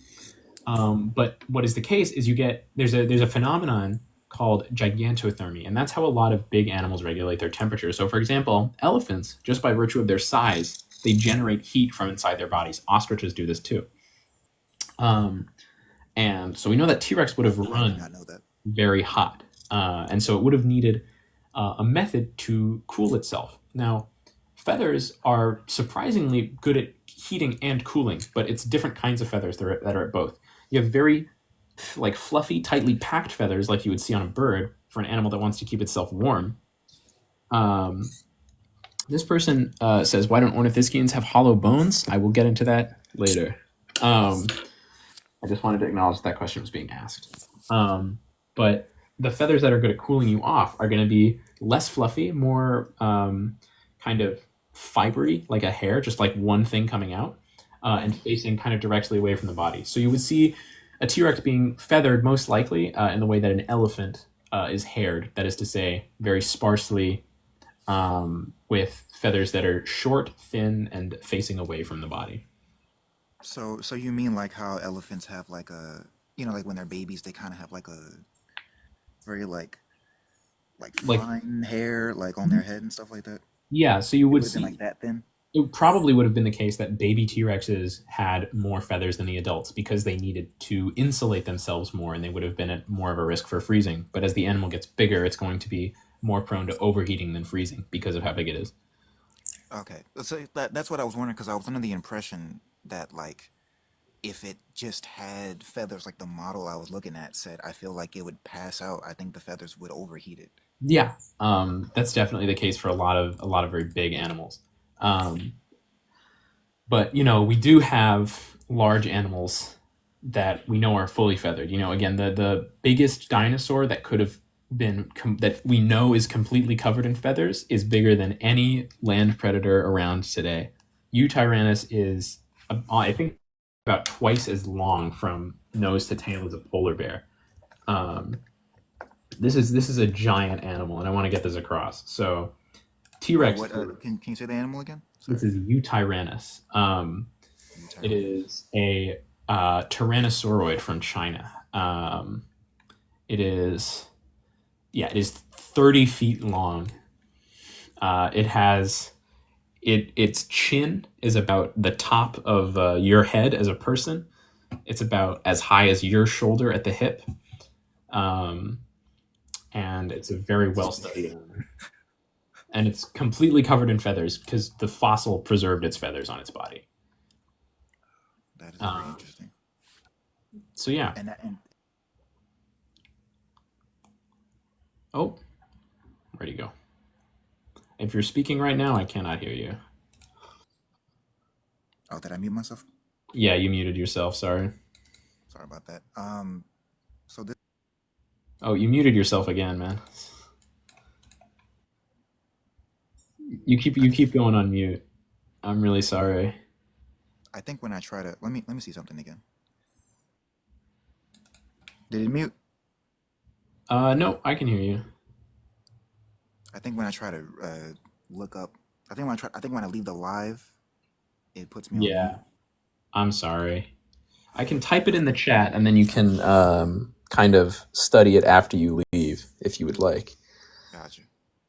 But what is the case is there's a phenomenon called gigantothermy, and that's how a lot of big animals regulate their temperature. So, for example, elephants, just by virtue of their size, they generate heat from inside their bodies. Ostriches do this too. And so we know that T-Rex would have I did run not know that. very hot. And so it would have needed a method to cool itself. Now, feathers are surprisingly good at heating and cooling, but it's different kinds of feathers that are at both. You have very like fluffy, tightly packed feathers like you would see on a bird for an animal that wants to keep itself warm. This person says, why don't ornithischians have hollow bones? I will get into that later. I just wanted to acknowledge that question was being asked. But the feathers that are good at cooling you off are going to be less fluffy, more kind of fibery, like a hair, just like one thing coming out, and facing kind of directly away from the body. So you would see a T-Rex being feathered most likely in the way that an elephant is haired. That is to say, very sparsely with feathers that are short, thin, and facing away from the body. So you mean like how elephants have like a, like when they're babies, they kind of have like a very like Like, fine hair like on their head and stuff like that? yeah, so you It would would have been see like that thin? it probably would have been the case that baby T-Rexes had more feathers than the adults because they needed to insulate themselves more and they would have been at more of a risk for freezing. But as the animal gets bigger, it's going to be more prone to overheating than freezing because of how big it is. Okay. So that's what I was wondering because I was under the impression that like if it just had feathers like the model I was looking at said, I feel like it would pass out. I think the feathers would overheat it. Yeah, that's definitely the case for a lot of very big animals. Um, but we do have large animals that we know are fully feathered. Again, the biggest dinosaur that could have been that we know is completely covered in feathers is bigger than any land predator around today. Eutyrannus is, I think, about twice as long from nose to tail as a polar bear. This is a giant animal, and I want to get this across. So, T-Rex. What? Can you say the animal again? This Sorry. is Eutyrannus. It is a tyrannosauroid from China. It is 30 feet long. Its chin is about the top of your head as a person. It's about as high as your shoulder at the hip. And it's a very well studied animal. And it's completely covered in feathers because the fossil preserved its feathers on its body. That is very interesting. So yeah. And Oh, where'd you go? If you're speaking right now, I cannot hear you. oh, did I mute myself? Yeah, you muted yourself. Sorry. Sorry about that. So this. Oh, you muted yourself again, man. You keep going on mute. I'm really sorry. I think when I try to let me see something again. Did it mute? No, I can hear you. I think when I try to look up, I think when I leave the live, it puts me on Yeah, mute. I'm sorry. I can type it in the chat, and then you can kind of study it after you leave, if you would like. Gotcha.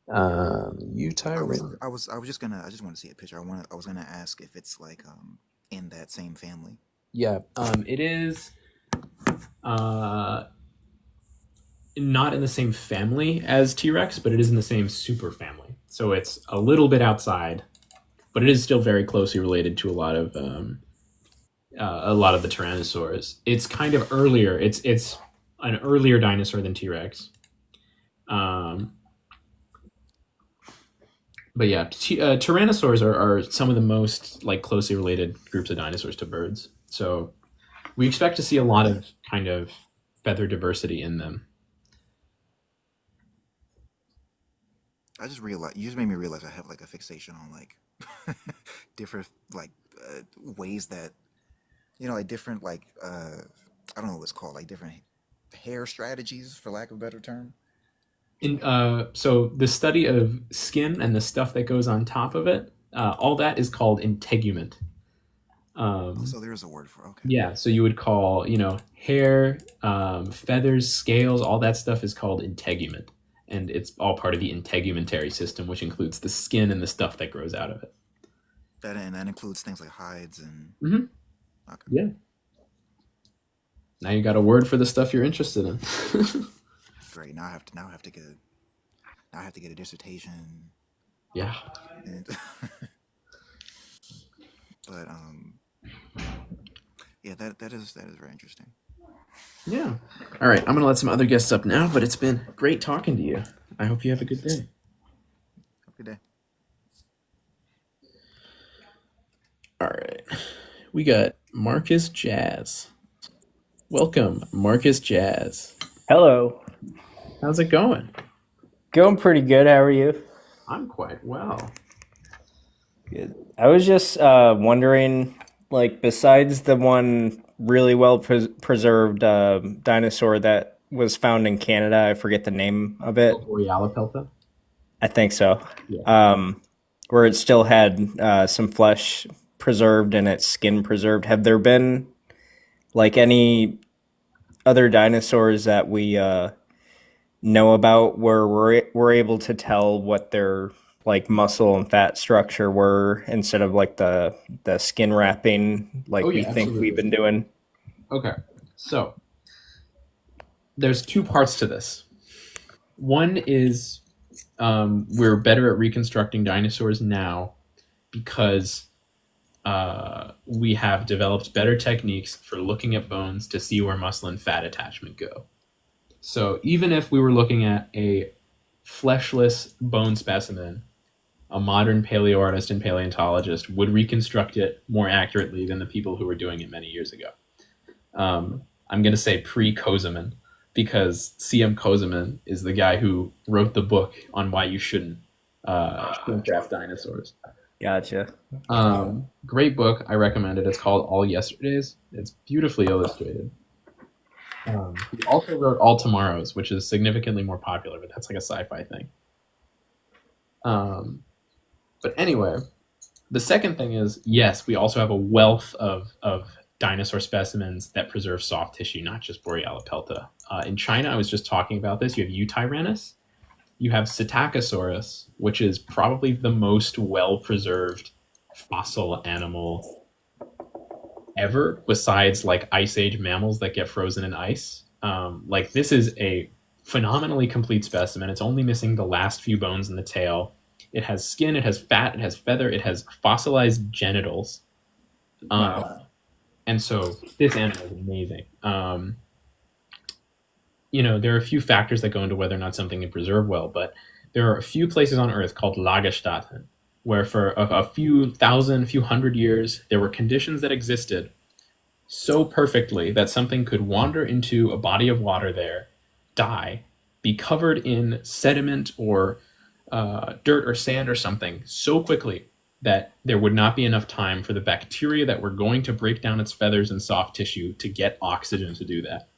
Eutyrannus. I just want to see a picture. I was gonna ask if it's like in that same family. Yeah, it is not in the same family as T-Rex, but it is in the same superfamily. So it's a little bit outside, but it is still very closely related to a lot of the Tyrannosaurs. It's kind of earlier. It's an earlier dinosaur than T-Rex. But yeah, tyrannosaurs are some of the most like closely related groups of dinosaurs to birds. So we expect to see a lot of kind of feather diversity in them. I just realized you just made me realize I have like a fixation on like different like ways that like different like I don't know what it's called, like different hair strategies for lack of a better term. So the study of skin and the stuff that goes on top of it, all that is called integument. Oh, Um, so there is a word for okay. yeah, so you would call, hair, feathers, scales, all that stuff is called integument. And it's all part of the integumentary system, which includes the skin and the stuff that grows out of it. That includes things like hides and Hmm. okay. Yeah. Now you got a word for the stuff you're interested in. Great. Now I have to get a dissertation. Yeah. And but yeah, that is very interesting. Yeah. All right. I'm going to let some other guests up now, but it's been great talking to you. I hope you have a good day. Have a good day. All right. We got Marcus Jazz. Welcome, Marcus Jazz. Hello. How's it going? Going pretty good. How are you? I'm quite well. Good. I was just wondering, like, besides the one really well preserved dinosaur that was found in Canada, I forget the name of it. Borealopelta? I think so. Yeah. Where it still had some flesh preserved and its skin preserved. Have there been, like, any other dinosaurs that we know about where we're able to tell what their like muscle and fat structure were instead of like the skin wrapping like Oh, yeah, we think absolutely. we've been doing? Okay. So there's two parts to this. One is we're better at reconstructing dinosaurs now because we have developed better techniques for looking at bones to see where muscle and fat attachment go. So even if we were looking at a fleshless bone specimen, a modern paleoartist and paleontologist would reconstruct it more accurately than the people who were doing it many years ago. I'm going to say pre-Kozeman because C.M. Kozeman is the guy who wrote the book on why you shouldn't draft dinosaurs. Gotcha. Great book. I recommend it. It's called All Yesterdays. It's beautifully illustrated. He also wrote All Tomorrows, which is significantly more popular, but that's like a sci-fi thing. But anyway, the second thing is, yes, we also have a wealth of dinosaur specimens that preserve soft tissue, not just Borealopelta. In China, I was just talking about this. You have Eutyrannus. You have Psittacosaurus, which is probably the most well-preserved fossil animal ever, besides like ice age mammals that get frozen in ice. Like this is a phenomenally complete specimen. It's only missing the last few bones in the tail. It has skin, it has fat, it has feather, it has fossilized genitals. And so this animal is amazing. There are a few factors that go into whether or not something can preserve well, but there are a few places on Earth called Lagerstätten, where for a few hundred years, there were conditions that existed so perfectly that something could wander into a body of water there, die, be covered in sediment or dirt or sand or something so quickly that there would not be enough time for the bacteria that were going to break down its feathers and soft tissue to get oxygen to do that.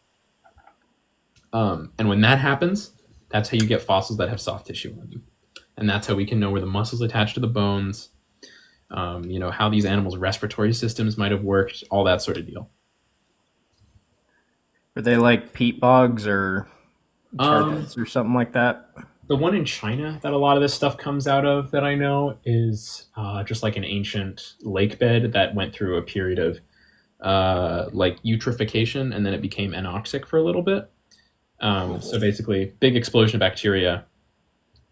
And when that happens, that's how you get fossils that have soft tissue on them. And that's how we can know where the muscles attach to the bones, how these animals' respiratory systems might have worked, all that sort of deal. Are they like peat bogs or tar or something like that? The one in China that a lot of this stuff comes out of that I know is just like an ancient lake bed that went through a period of like eutrophication, and then it became anoxic for a little bit. So basically, big explosion of bacteria,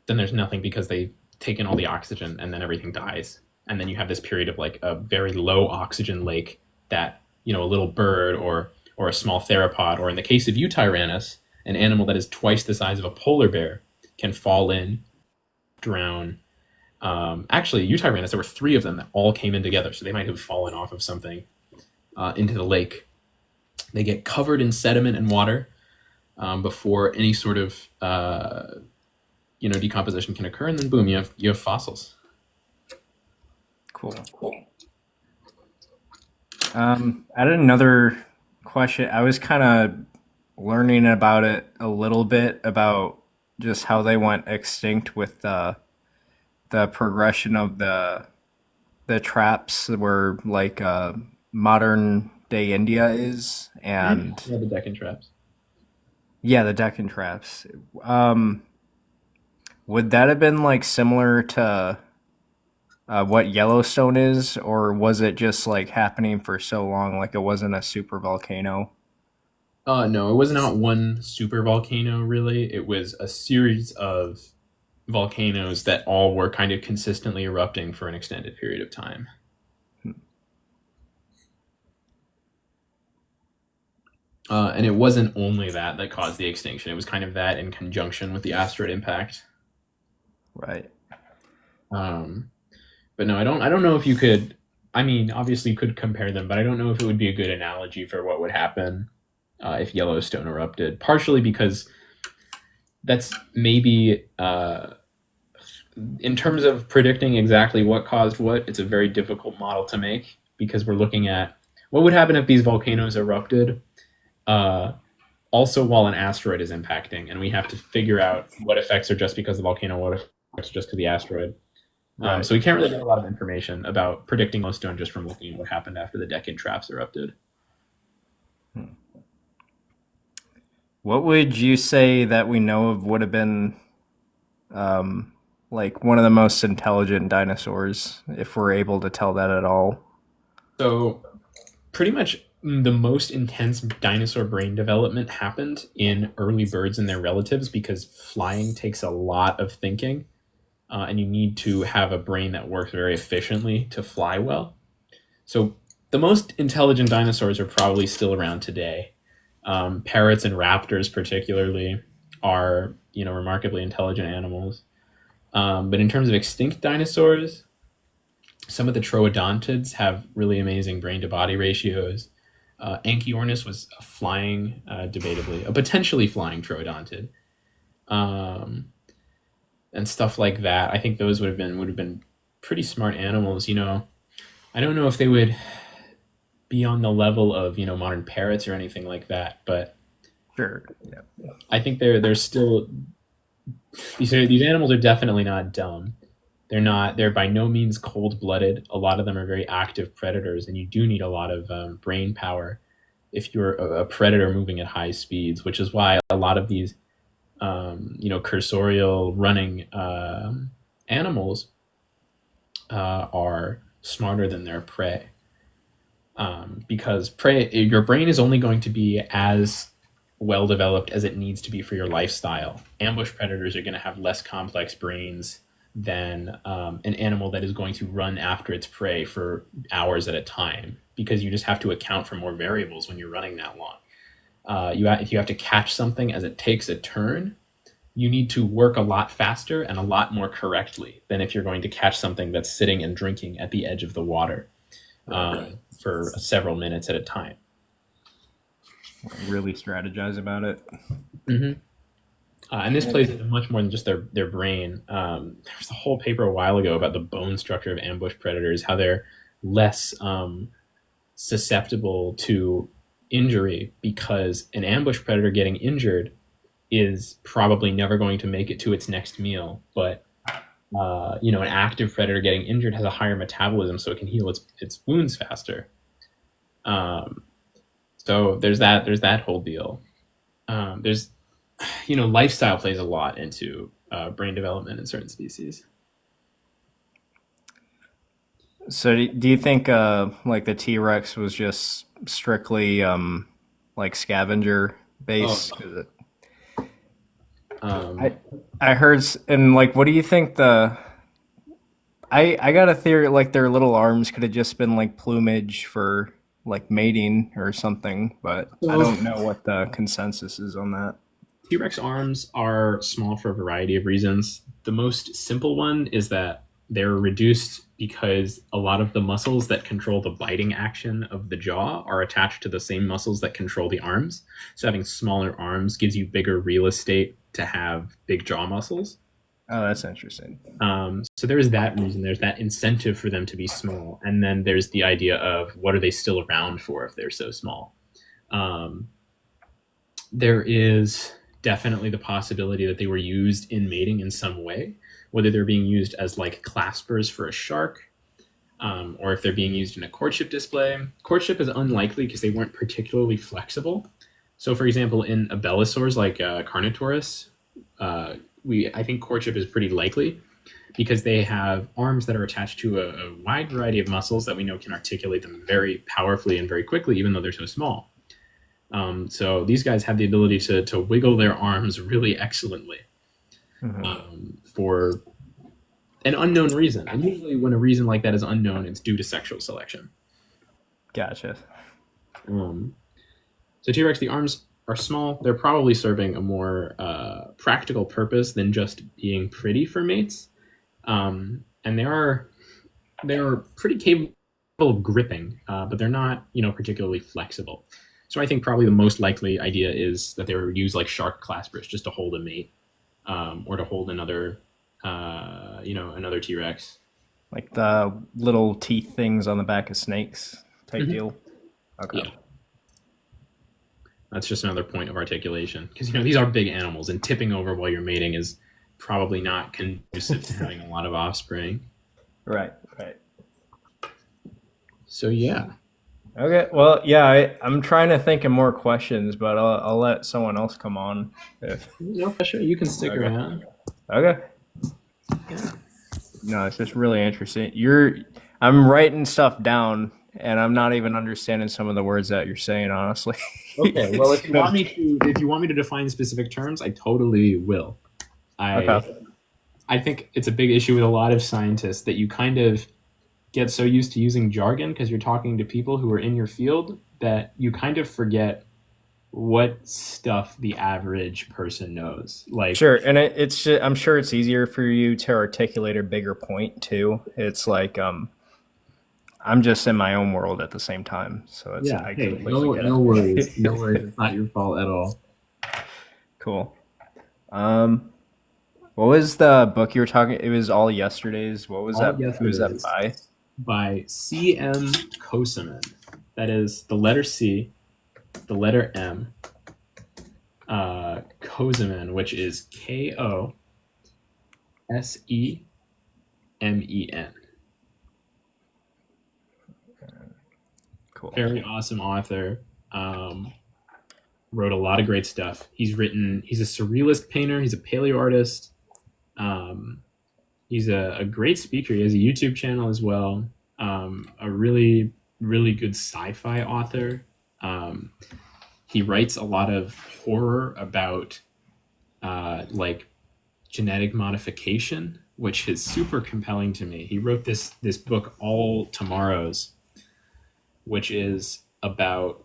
then there's nothing because they've taken all the oxygen, and then everything dies. And then you have this period of like a very low oxygen lake that, a little bird or a small theropod, or in the case of Eutyrannus, an animal that is twice the size of a polar bear, can fall in, drown, Actually, Utagrandis, there were 3 of them that all came in together, so they might have fallen off of something into the lake. They get covered in sediment and water before any sort of decomposition can occur, and then boom, you have fossils. Cool. I had another question. I was kind of learning about it a little bit, about just how they went extinct with the progression of the traps, where like modern day India is, and Yeah, the Deccan traps. yeah, the Deccan traps. Would that have been like similar to what Yellowstone is, or was it just like happening for so long, like it wasn't a super volcano? No, it was not one super volcano, really. It was a series of volcanoes that all were kind of consistently erupting for an extended period of time. And it wasn't only that caused the extinction. It was kind of that in conjunction with the asteroid impact. Right. But no, I don't know if you could. I mean, obviously you could compare them, but I don't know if it would be a good analogy for what would happen if Yellowstone erupted. Partially because that's maybe in terms of predicting exactly what caused what, it's a very difficult model to make, because we're looking at what would happen if these volcanoes erupted also while an asteroid is impacting, and we have to figure out what effects are just because of the volcano, what effects are just because of the asteroid. Right. So we can't really get a lot of information about predicting Yellowstone just from looking at what happened after the Deccan traps erupted. What would you say that we know of would have been like one of the most intelligent dinosaurs, if we're able to tell that at all? So pretty much the most intense dinosaur brain development happened in early birds and their relatives, because flying takes a lot of thinking, and you need to have a brain that works very efficiently to fly well. So the most intelligent dinosaurs are probably still around today. Parrots and raptors particularly are, remarkably intelligent animals. But in terms of extinct dinosaurs, some of the troodontids have really amazing brain-to-body ratios. Anchiornis was a flying, debatably, a potentially flying troodontid. And stuff like that. I think those would have been pretty smart animals. I don't know if they would be on the level of modern parrots or anything like that, but Sure. Yeah. I think they're still these animals are definitely not dumb. They're by no means cold-blooded. A lot of them are very active predators, and you do need a lot of brain power if you're a predator moving at high speeds, which is why a lot of these cursorial running animals are smarter than their prey, because your brain is only going to be as well developed as it needs to be for your lifestyle. Ambush predators are going to have less complex brains than an animal that is going to run after its prey for hours at a time, because you just have to account for more variables when you're running that long. If you have to catch something as it takes a turn, you need to work a lot faster and a lot more correctly than if you're going to catch something that's sitting and drinking at the edge of the water for several minutes at a time. Really strategize about it. Mm-hmm. And this plays into much more than just their brain. There was a whole paper a while ago about the bone structure of ambush predators, how they're less susceptible to injury, because an ambush predator getting injured is probably never going to make it to its next meal. But an active predator getting injured has a higher metabolism, so it can heal its wounds faster. So there's that whole deal. There's lifestyle plays a lot into brain development in certain species. So do you think like the T-Rex was just strictly like scavenger based? I heard, and like, what do you think I got a theory, like their little arms could have just been like plumage for like mating or something, but I don't know what the consensus is on that. T-Rex arms are small for a variety of reasons. The most simple one is that they're reduced because a lot of the muscles that control the biting action of the jaw are attached to the same muscles that control the arms. So having smaller arms gives you bigger real estate to have big jaw muscles. Oh, that's interesting. So there is that reason. There's that incentive for them to be small. And then there's the idea of what are they still around for if they're so small? There is definitely the possibility that they were used in mating in some way, whether they're being used as like claspers for a shark, or if they're being used in a courtship display. Courtship is unlikely because they weren't particularly flexible. So, for example, in abelisaurs like Carnotaurus, I think courtship is pretty likely because they have arms that are attached to a wide variety of muscles that we know can articulate them very powerfully and very quickly, even though they're so small. So these guys have the ability to wiggle their arms really excellently for an unknown reason. And usually when a reason like that is unknown, it's due to sexual selection. Gotcha. So T-Rex, the arms are small. They're probably serving a more practical purpose than just being pretty for mates. And they are pretty capable of gripping, but they're not, particularly flexible. So I think probably the most likely idea is that they were used like shark claspers just to hold a mate, or to hold another, another T-Rex. Like the little teeth things on the back of snakes type deal. Okay. Yeah. That's just another point of articulation because these are big animals, and tipping over while you're mating is probably not conducive to having a lot of offspring. Right. So yeah. Okay. Well, yeah, I'm trying to think of more questions, but I'll let someone else come on. No pressure. You can stick around. Okay. Yeah. No, it's just really interesting. I'm writing stuff down, and I'm not even understanding some of the words that you're saying, honestly. Okay. Well, if you want me to define specific terms, I totally will. I think it's a big issue with a lot of scientists that you kind of get so used to using jargon because you're talking to people who are in your field that you kind of forget what stuff the average person knows. Like, sure, and I'm sure it's easier for you to articulate a bigger point too. It's like I'm just in my own world at the same time, so it's no worries, it's not your fault at all. Cool. What was the book you were talking? It was All Yesterdays. What was that? Who was that by? By C.M. Koseman. That is the letter C, the letter M, Koseman, which is Kosemen. Cool. Very awesome author. Wrote a lot of great stuff. He's a surrealist painter. He's a paleo artist. He's a great speaker. He has a YouTube channel as well. A really, really good sci-fi author. He writes a lot of horror about like genetic modification, which is super compelling to me. He wrote this book, All Tomorrows, which is about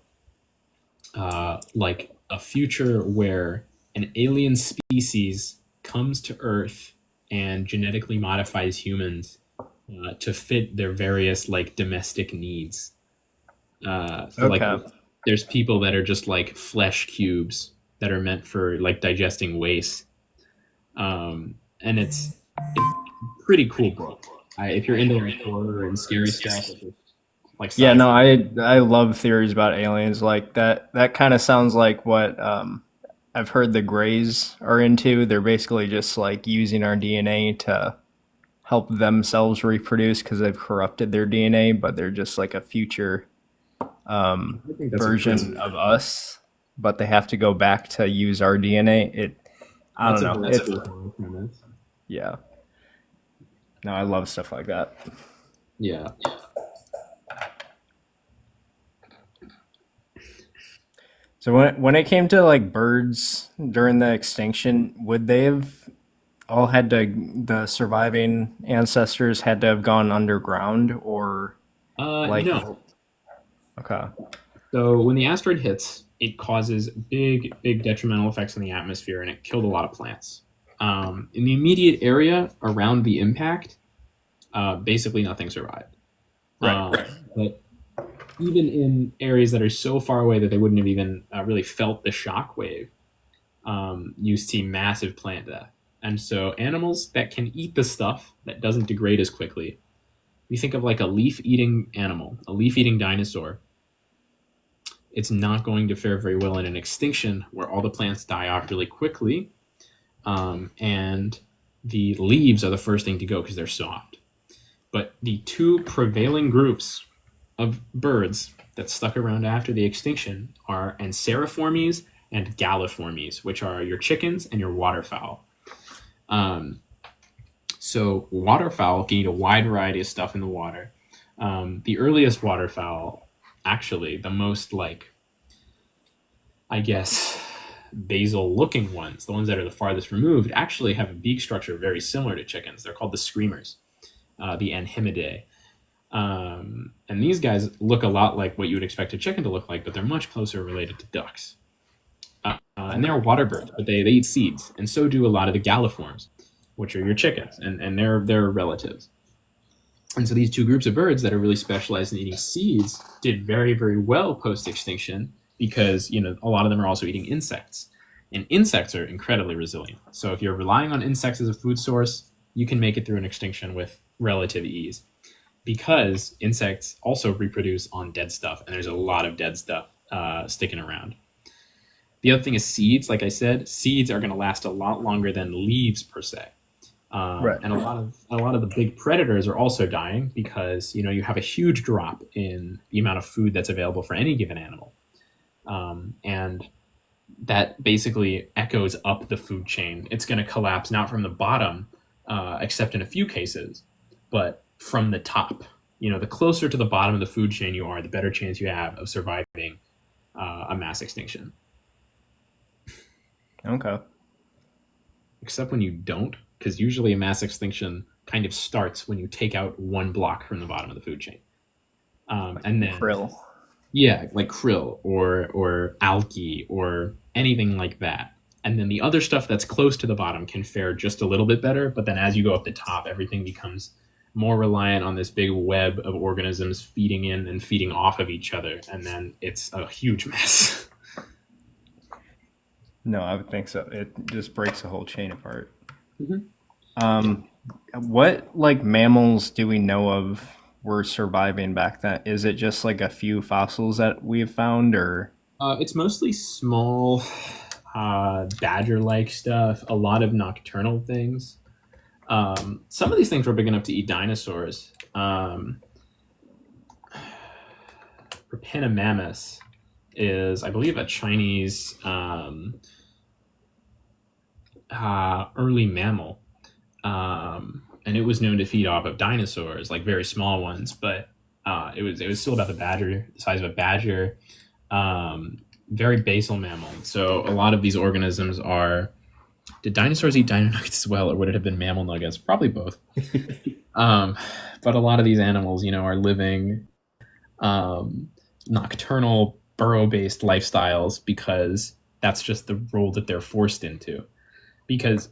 like a future where an alien species comes to Earth and genetically modifies humans to fit their various like domestic needs. Like there's people that are just like flesh cubes that are meant for like digesting waste. And it's a pretty cool book. If you're into like horror and scary stuff, like yeah, no, I love theories about aliens like that. That kind of sounds like what I've heard the Greys are into. They're basically just like using our DNA to help themselves reproduce because they've corrupted their DNA, but they're just like a future version of us. But they have to go back to use our DNA. I don't know. Yeah. No, I love stuff like that. Yeah. So when it came to like birds during the extinction, would they have all the surviving ancestors had to have gone underground or no. Okay. So when the asteroid hits, it causes big detrimental effects on the atmosphere and it killed a lot of plants. In the immediate area around the impact, basically nothing survived. Right. But even in areas that are so far away that they wouldn't have even really felt the shock wave, you see massive plant death. And so animals that can eat the stuff that doesn't degrade as quickly, you think of like a leaf-eating animal, a leaf-eating dinosaur, it's not going to fare very well in an extinction where all the plants die off really quickly, and the leaves are the first thing to go because they're soft. But the two prevailing groups of birds that stuck around after the extinction are Anseriformes and Galliformes, which are your chickens and your waterfowl. So waterfowl can eat a wide variety of stuff in the water. The earliest waterfowl, actually, the most I guess, basal-looking ones, the ones that are the farthest removed, actually have a beak structure very similar to chickens. They're called the screamers, the Anhimidae. And these guys look a lot like what you would expect a chicken to look like, but they're much closer related to ducks. And they're water birds, but they eat seeds, and so do a lot of the galliforms, which are your chickens, and they're relatives. And so these two groups of birds that are really specialized in eating seeds did very, very well post-extinction because, a lot of them are also eating insects. And insects are incredibly resilient. So if you're relying on insects as a food source, you can make it through an extinction with relative ease because insects also reproduce on dead stuff, and there's a lot of dead stuff sticking around. The other thing is seeds. Like I said, seeds are going to last a lot longer than leaves per se. And a lot of the big predators are also dying because you have a huge drop in the amount of food that's available for any given animal, and that basically echoes up the food chain. It's going to collapse not from the bottom, except in a few cases, but from the top. The closer to the bottom of the food chain you are, the better chance you have of surviving a mass extinction. Okay. Except when you don't, because usually a mass extinction kind of starts when you take out one block from the bottom of the food chain. And then Krill. Yeah, like krill or algae or anything like that. And then the other stuff that's close to the bottom can fare just a little bit better, but then as you go up the top, everything becomes more reliant on this big web of organisms feeding in and feeding off of each other, and then it's a huge mess. No, I would think so. It just breaks the whole chain apart. Mm-hmm. What mammals do we know of were surviving back then? Is it just a few fossils that we have found, or? It's mostly small, badger-like stuff. A lot of nocturnal things. Some of these things were big enough to eat dinosaurs. Propinamammus is, I believe, a Chinese early mammal, and it was known to feed off of dinosaurs, like very small ones, but it was still about the size of a badger, very basal mammal. So a lot of these organisms are. Did dinosaurs eat dino nuggets as well, or would it have been mammal nuggets? Probably both. But a lot of these animals, are living nocturnal, burrow-based lifestyles because that's just the role that they're forced into. Because,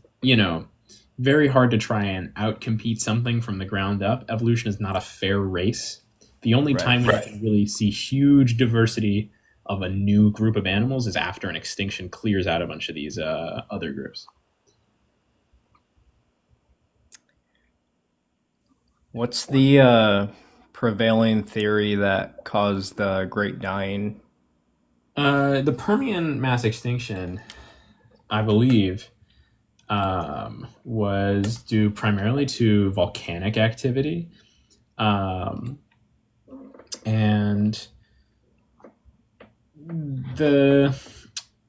very hard to try and outcompete something from the ground up. Evolution is not a fair race. The only time when you can really see huge diversity of a new group of animals is after an extinction clears out a bunch of these other groups. What's the prevailing theory that caused the Great Dying? The Permian mass extinction, I believe, was due primarily to volcanic activity. And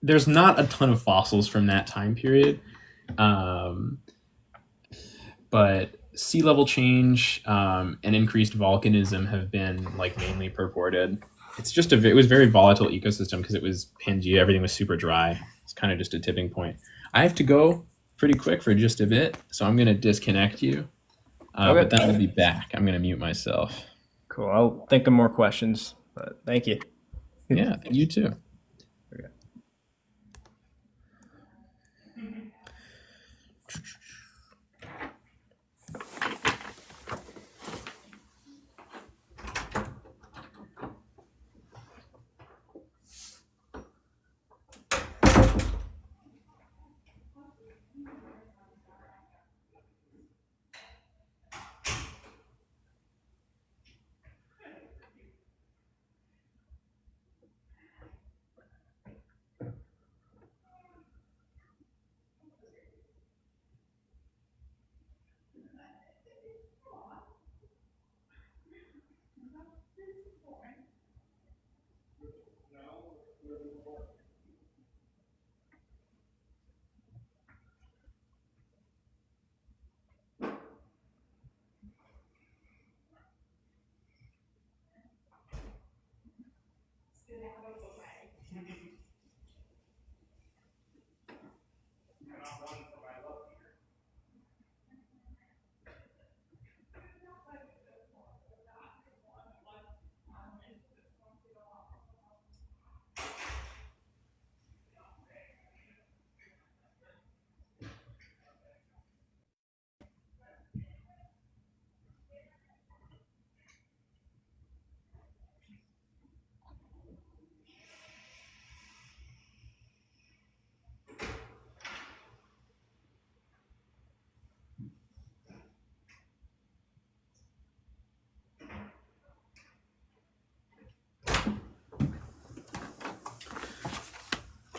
there's not a ton of fossils from that time period, but sea level change and increased volcanism have been mainly purported. It's just it was a very volatile ecosystem because it was Pangea. Everything was super dry. It's kind of just a tipping point. I have to go pretty quick for just a bit, so I'm going to disconnect you. Okay. But then I'll be back. I'm going to mute myself. Cool. I'll think of more questions, but thank you. Yeah, you too. Okay.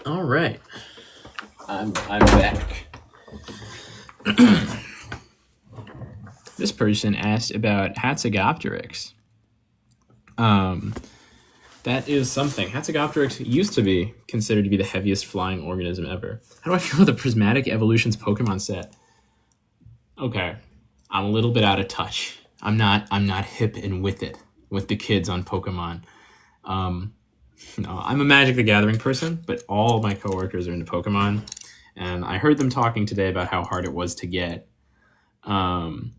All right, I'm back. This person asked about Hatzegopteryx. That is something. Hatzegopteryx used to be considered to be the heaviest flying organism ever. How do I feel about the Prismatic Evolutions Pokemon set? Okay, I'm a little bit out of touch. I'm not hip and with it with the kids on Pokemon. No, I'm a Magic the Gathering person, but all of my coworkers are into Pokemon, and I heard them talking today about how hard it was to get. Um,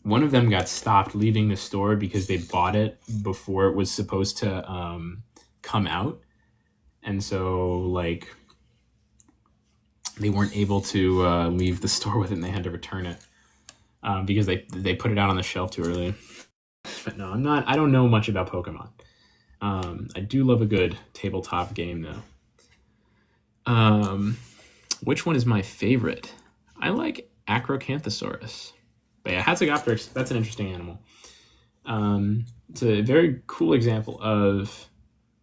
One of them got stopped leaving the store because they bought it before it was supposed to come out, and so like they weren't able to leave the store with it, and they had to return it because they put it out on the shelf too early. But no, I'm not. I don't know much about Pokemon. I do love a good tabletop game though. Which one is my favorite? I like Acrocanthosaurus. But yeah, Hatzegopteryx, that's an interesting animal. It's a very cool example of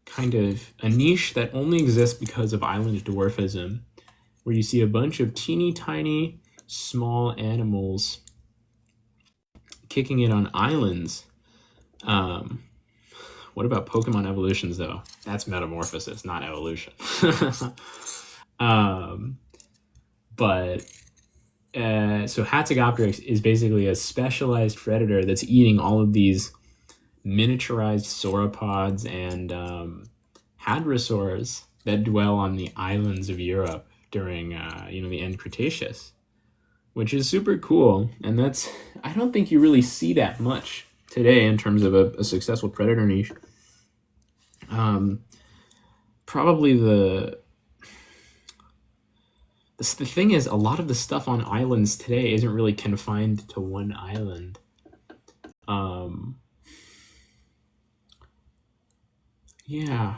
kind of a niche that only exists because of island dwarfism, where you see a bunch of teeny tiny small animals kicking it on islands. What about Pokemon evolutions though? That's metamorphosis, not evolution. But so Hatzegopteryx is basically a specialized predator that's eating all of these miniaturized sauropods and hadrosaurs that dwell on the islands of Europe during the end Cretaceous, which is super cool. And that's, I don't think you really see that much today in terms of a successful predator niche. Probably the thing is, a lot of the stuff on islands today isn't really confined to one island. Yeah.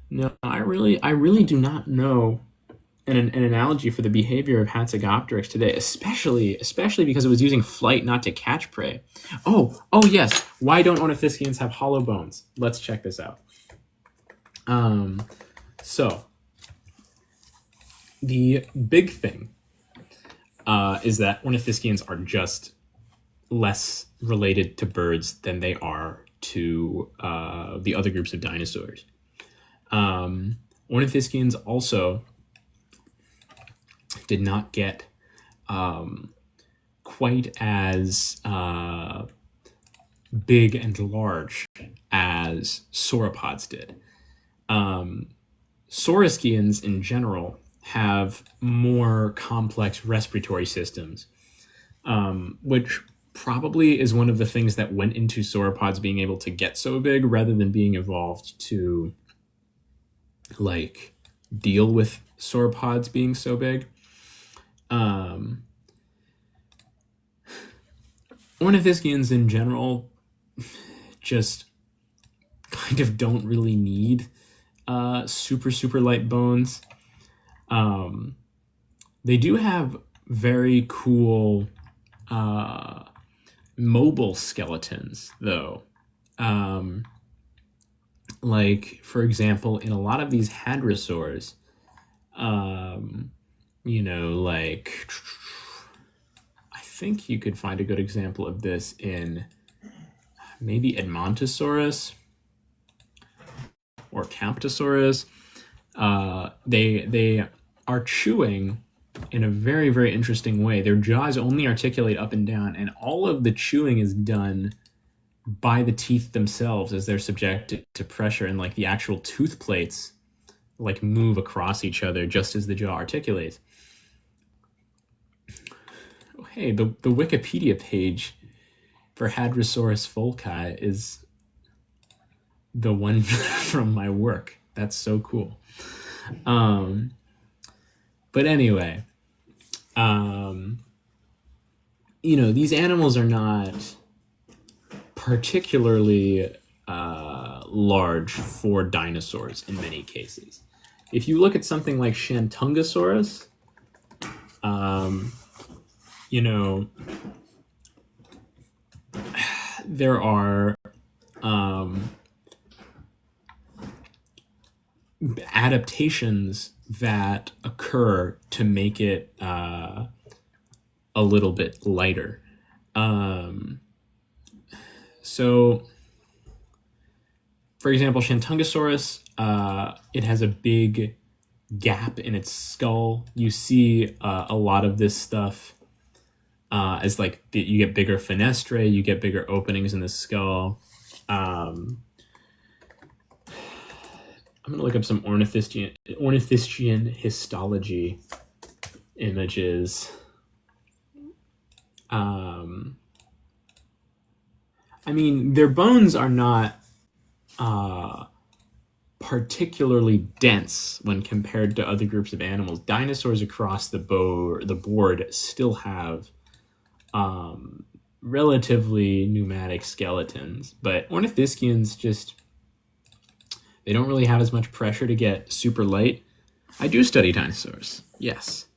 No, I really do not know an analogy for the behavior of Hatzegopteryx today, especially because it was using flight not to catch prey. Oh yes. Why don't Ornithischians have hollow bones? Let's check this out. So the big thing is that Ornithischians are just less related to birds than they are to the other groups of dinosaurs. Ornithischians also did not get quite as big and large as sauropods did. Saurischians in general have more complex respiratory systems, which probably is one of the things that went into sauropods being able to get so big rather than being evolved to like deal with sauropods being so big. Ornithischians in general just kind of don't really need super light bones. They do have very cool mobile skeletons though. Like for example, in a lot of these hadrosaurs, like I think you could find a good example of this in maybe Edmontosaurus or Camptosaurus. They are chewing in a very, very interesting way. Their jaws only articulate up and down, and all of the chewing is done by the teeth themselves as they're subjected to pressure, and like the actual tooth plates like move across each other just as the jaw articulates. Oh, hey, the Wikipedia page for Hadrosaurus fulci is the one from my work. That's so cool. But anyway, these animals are not particularly large for dinosaurs in many cases. If you look at something like Shantungosaurus, there are adaptations that occur to make it a little bit lighter. So, for example, Shantungosaurus, it has a big gap in its skull. You see a lot of this stuff as like you get bigger fenestrae, you get bigger openings in the skull. I'm gonna look up some ornithischian histology images. I mean, their bones are not particularly dense when compared to other groups of animals. Dinosaurs across the board still have relatively pneumatic skeletons, but ornithischians just, they don't really have as much pressure to get super light. I do study dinosaurs, yes.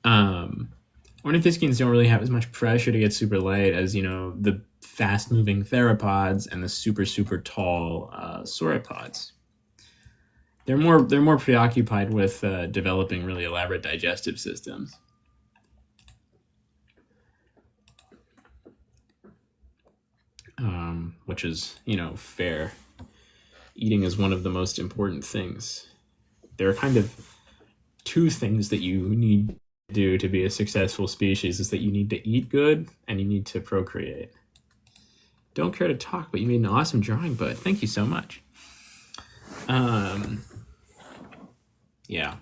Ornithischians don't really have as much pressure to get super light as, you know, the fast-moving theropods and the super tall sauropods. They're more preoccupied with developing really elaborate digestive systems. Which is, you know, fair. Eating is one of the most important things. There are kind of two things that you need to do to be a successful species, is that you need to eat good and you need to procreate. Don't care to talk, but you made an awesome drawing, bud. Thank you so much. Yeah.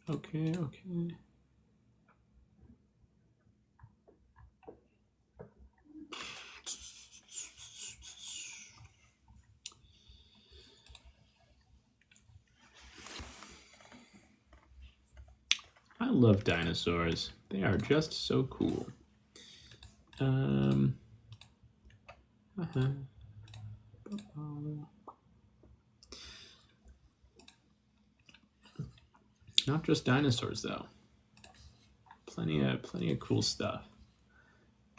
Okay. I love dinosaurs. They are just so cool. Not just dinosaurs, though. Plenty of cool stuff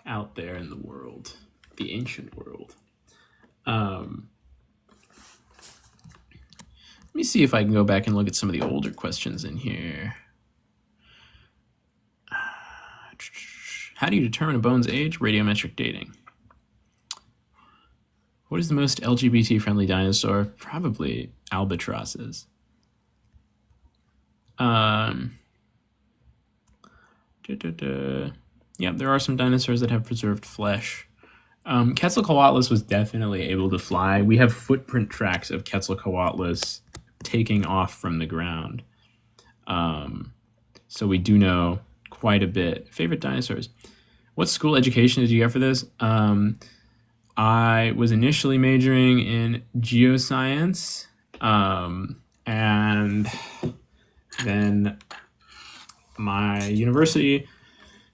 out there in the world, the ancient world. Let me see if I can go back and look at some of the older questions in here. How do you determine a bone's age? Radiometric dating. What is the most LGBT-friendly dinosaur? Probably albatrosses. Yeah, there are some dinosaurs that have preserved flesh. Quetzalcoatlus was definitely able to fly. We have footprint tracks of Quetzalcoatlus taking off from the ground. So we do know quite a bit. Favorite dinosaurs. What school education did you get for this? I was initially majoring in geoscience, and then my university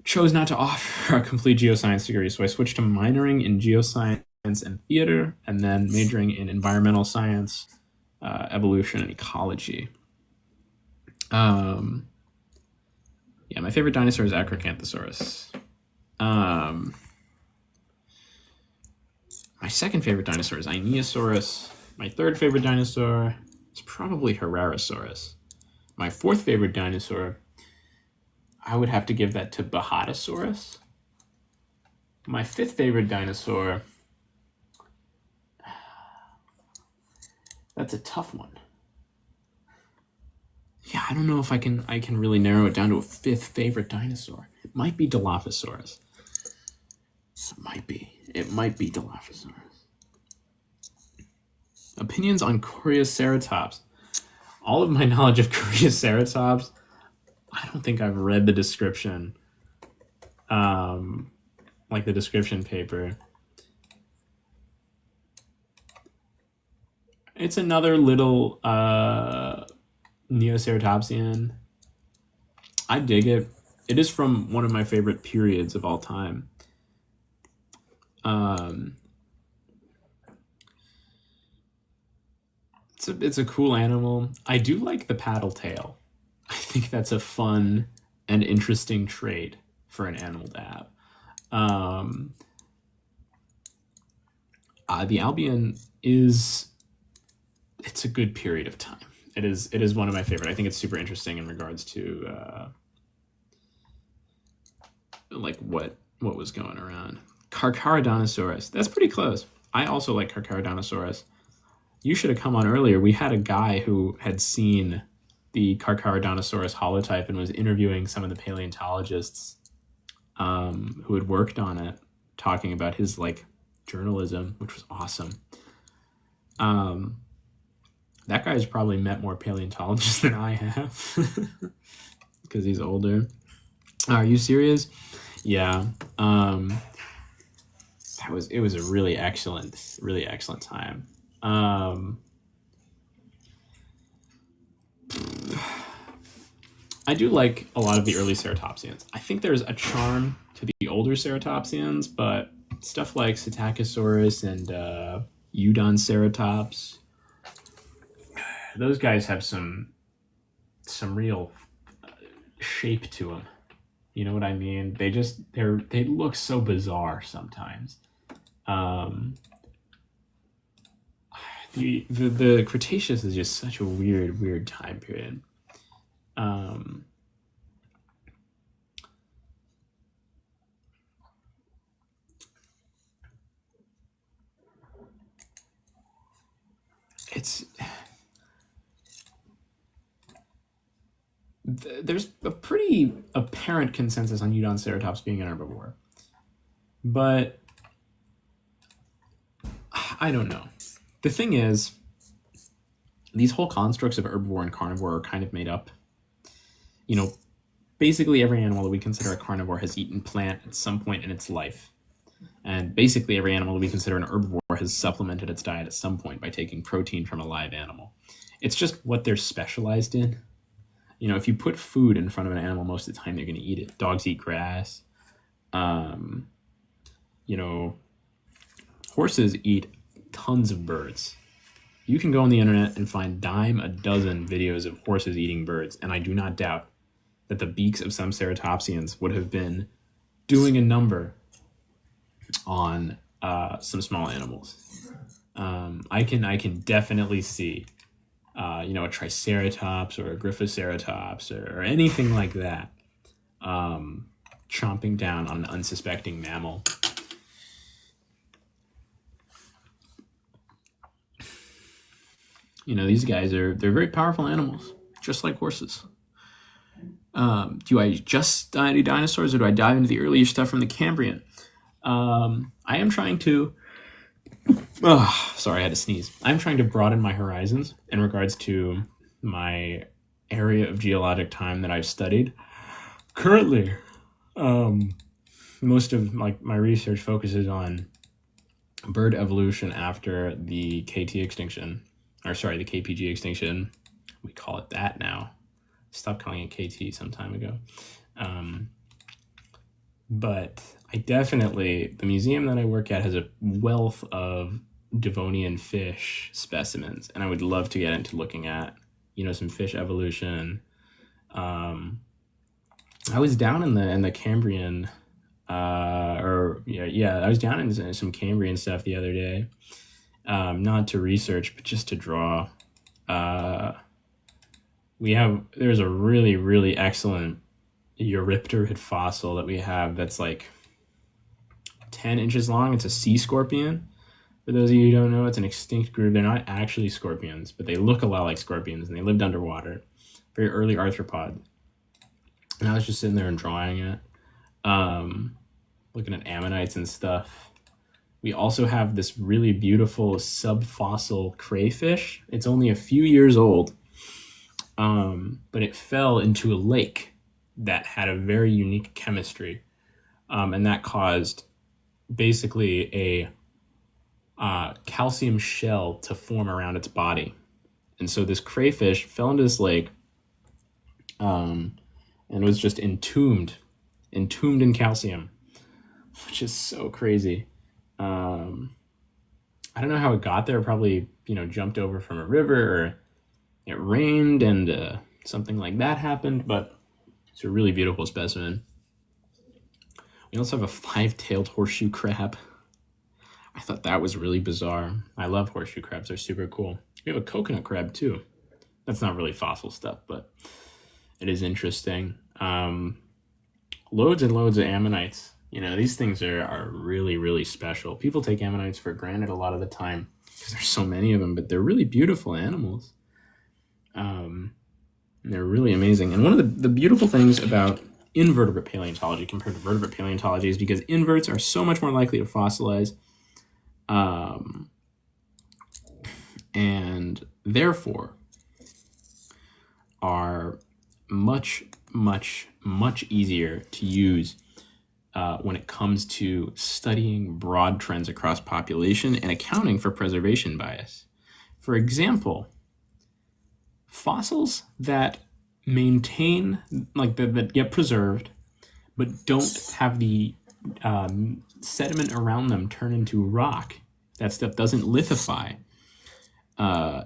chose not to offer a complete geoscience degree, so I switched to minoring in geoscience and theater, and then majoring in environmental science, evolution, and ecology. Yeah, my favorite dinosaur is Acrocanthosaurus. My second favorite dinosaur is Ionosaurus. My third favorite dinosaur is probably Herrerasaurus. My fourth favorite dinosaur, I would have to give that to Bajatosaurus. My fifth favorite dinosaur, that's a tough one. Yeah, I don't know if I can really narrow it down to a fifth favorite dinosaur. It might be Dilophosaurus. It might be Dilophosaurus. Opinions on Coreoceratops. All of my knowledge of Coreoceratops, I don't think I've read the description, like the description paper. It's another little Neoceratopsian. I dig it. It is from one of my favorite periods of all time. It's a cool animal. I do like the paddle tail. I think that's a fun and interesting trait for an animal to have. The Albion it's a good period of time. It is one of my favorite. I think it's super interesting in regards to like what was going around. Carcharodontosaurus. That's pretty close. I also like Carcharodontosaurus. You should have come on earlier. We had a guy who had seen the Carcharodontosaurus holotype and was interviewing some of the paleontologists who had worked on it, talking about his like journalism, which was awesome. That guy's probably met more paleontologists than I have because he's older. Are you serious? Yeah. It was a really excellent time. I do like a lot of the early ceratopsians. I think there's a charm to the older ceratopsians, but stuff like Psittacosaurus and Eudonceratops, those guys have some real shape to them. You know what I mean? They look so bizarre sometimes. The Cretaceous is just such a weird time period. There's a pretty apparent consensus on Eudonceratops being an herbivore, but I don't know. The thing is, these whole constructs of herbivore and carnivore are kind of made up. You know, basically every animal that we consider a carnivore has eaten plant at some point in its life. And basically every animal that we consider an herbivore has supplemented its diet at some point by taking protein from a live animal. It's just what they're specialized in. You know, if you put food in front of an animal, most of the time they're going to eat it. Dogs eat grass. You know, horses eat tons of birds. You can go on the internet and find dime a dozen videos of horses eating birds, and I do not doubt that the beaks of some ceratopsians would have been doing a number on some small animals. I can definitely see you know, a Triceratops or a Gryphoceratops or anything like that chomping down on an unsuspecting mammal. You know, these guys they're very powerful animals, just like horses. Do I just study dinosaurs, or do I dive into the earlier stuff from the Cambrian? I am trying to sorry, I had to sneeze. I'm trying to broaden my horizons in regards to my area of geologic time that I've studied. Currently, most of my research focuses on bird evolution after the KT extinction, or sorry, the KPG extinction. We call it that now. Stopped calling it KT some time ago. But I definitely, the museum that I work at has a wealth of Devonian fish specimens, and I would love to get into looking at, you know, some fish evolution. I was down in the Cambrian, I was down in some Cambrian stuff the other day, not to research, but just to draw. There's a really excellent Eurypterid fossil that we have that's like 10 inches long. It's a sea scorpion. For those of you who don't know, it's an extinct group. They're not actually scorpions, but they look a lot like scorpions, and they lived underwater. Very early arthropod. And I was just sitting there and drawing it, looking at ammonites and stuff. We also have this really beautiful subfossil crayfish. It's only a few years old, but it fell into a lake that had a very unique chemistry, and that caused basically a calcium shell to form around its body. And so this crayfish fell into this lake and was just entombed in calcium, which is so crazy. I don't know how it got there. Probably, you know, jumped over from a river, or it rained and something like that happened, but it's a really beautiful specimen. We also have a 5-tailed horseshoe crab. I thought that was really bizarre. I love horseshoe crabs. They're super cool. We have a coconut crab too. That's not really fossil stuff, but it is interesting. Loads and loads of ammonites. You know, these things are really, really special. People take ammonites for granted a lot of the time because there's so many of them, but they're really beautiful animals. They're really amazing. And one of the beautiful things about invertebrate paleontology compared to vertebrate paleontology is because inverts are so much more likely to fossilize, and therefore are much, much, much easier to use when it comes to studying broad trends across population and accounting for preservation bias. For example, fossils that maintain, like that get preserved, but don't have the sediment around them turn into rock, that stuff doesn't lithify,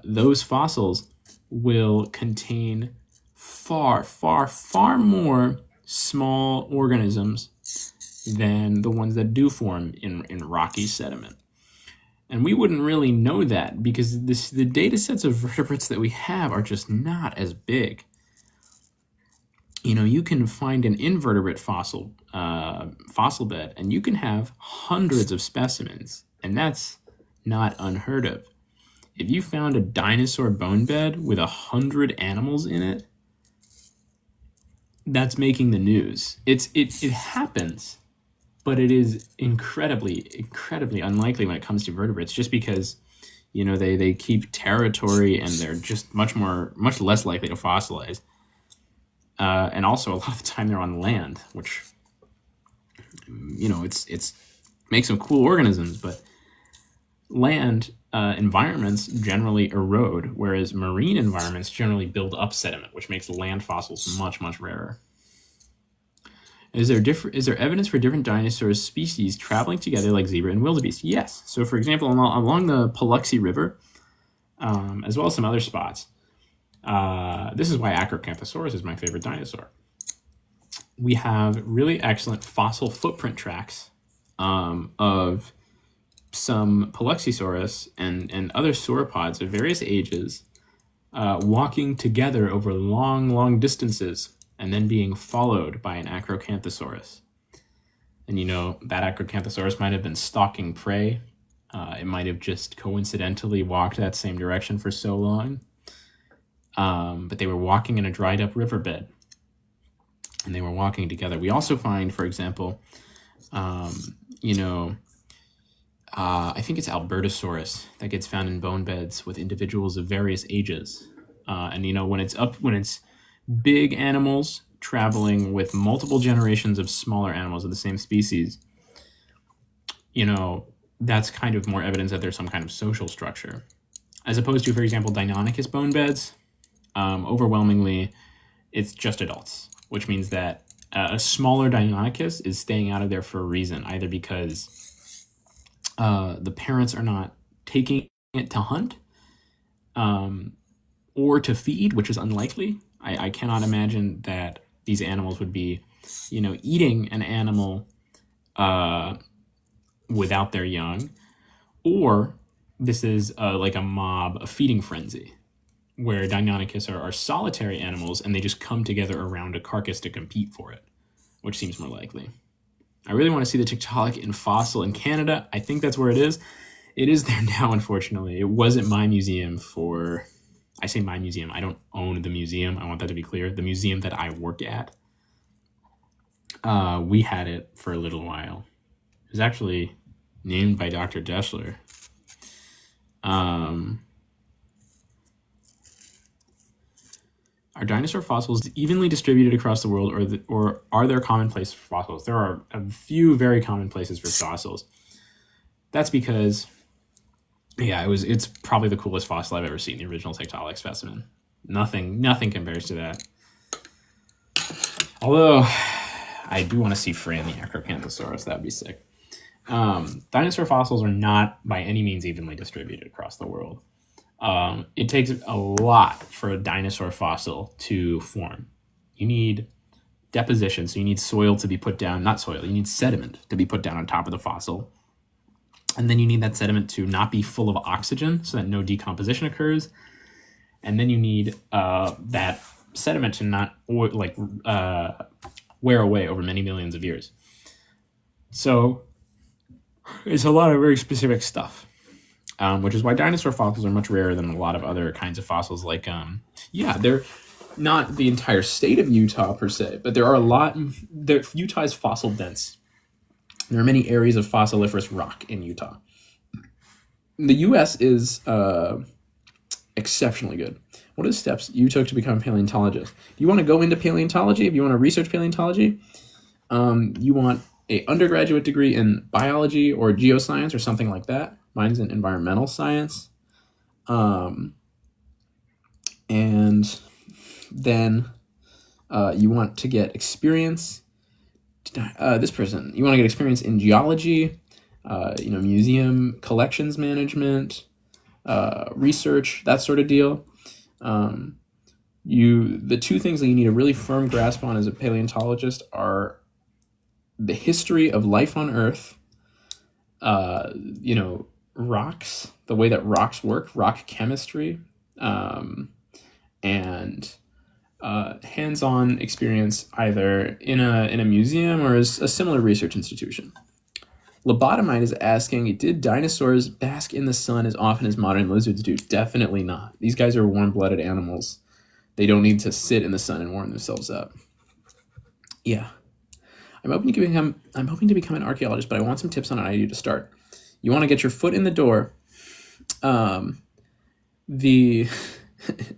those fossils will contain far, far, far more small organisms than the ones that do form in rocky sediment. And we wouldn't really know that because the data sets of vertebrates that we have are just not as big. You know, you can find an invertebrate fossil bed, and you can have hundreds of specimens, and that's not unheard of. If you found a dinosaur bone bed with 100 animals in it, that's making the news. It happens, but it is incredibly, incredibly unlikely when it comes to vertebrates, just because, you know, they keep territory and they're just much less likely to fossilize. And also a lot of the time they're on land, which, you know, it's makes them cool organisms, but land environments generally erode, whereas marine environments generally build up sediment, which makes land fossils much, much rarer. Is there evidence for different dinosaur species traveling together like zebra and wildebeest? Yes. So, for example, along the Paluxy River, as well as some other spots, this is why Acrocanthosaurus is my favorite dinosaur. We have really excellent fossil footprint tracks of some Paluxysaurus and other sauropods of various ages walking together over long, long distances and then being followed by an Acrocanthosaurus. And you know, that Acrocanthosaurus might have been stalking prey. It might have just coincidentally walked that same direction for so long. But they were walking in a dried up riverbed and they were walking together. We also find, for example, you know, I think it's Albertosaurus that gets found in bone beds with individuals of various ages. And you know, when it's big animals traveling with multiple generations of smaller animals of the same species, you know, that's kind of more evidence that there's some kind of social structure. As opposed to, for example, Deinonychus bone beds, overwhelmingly, it's just adults, which means that a smaller Deinonychus is staying out of there for a reason, either because the parents are not taking it to hunt or to feed, which is unlikely. I cannot imagine that these animals would be, you know, eating an animal without their young, or this is like a mob, a feeding frenzy, where Deinonychus are solitary animals and they just come together around a carcass to compete for it, which seems more likely. I really want to see the Tiktaalik in fossil in Canada. I think that's where it is. It is there now, unfortunately. It was at my museum for... I say my museum. I don't own the museum. I want that to be clear. The museum that I work at, we had it for a little while. It was actually named by Dr. Deschler. Are dinosaur fossils evenly distributed across the world, or are there commonplace fossils? There are a few very common places for fossils. That's because, yeah, it's probably the coolest fossil I've ever seen, the original Tiktaalik specimen. Nothing compares to that. Although, I do want to see Fran the Acrocanthosaurus. That'd be sick. Dinosaur fossils are not by any means evenly distributed across the world. It takes a lot for a dinosaur fossil to form. You need deposition, so you need soil to be put down, not soil, you need sediment to be put down on top of the fossil. And then you need that sediment to not be full of oxygen so that no decomposition occurs. And then you need that sediment to not wear away over many millions of years. So it's a lot of very specific stuff, which is why dinosaur fossils are much rarer than a lot of other kinds of fossils. Like, they're not the entire state of Utah per se, but there are a lot. Utah is fossil dense. There are many areas of fossiliferous rock in Utah. The U.S. is exceptionally good. What are the steps you took to become a paleontologist? If you want to go into paleontology, if you want to research paleontology, you want an undergraduate degree in biology or geoscience or something like that. Mine's in environmental science. And then you want to get experience. You want to get experience in geology, museum collections management, research, that sort of deal. The two things that you need a really firm grasp on as a paleontologist are the history of life on Earth, rocks, the way that rocks work, rock chemistry, and hands-on experience either in a museum or as a similar research institution. Lobotomite is asking, did dinosaurs bask in the sun as often as modern lizards do? Definitely not. These guys are warm-blooded animals. They don't need to sit in the sun and warm themselves up. Yeah. I'm hoping to become an archaeologist, but I want some tips on how I do to start. You want to get your foot in the door. No,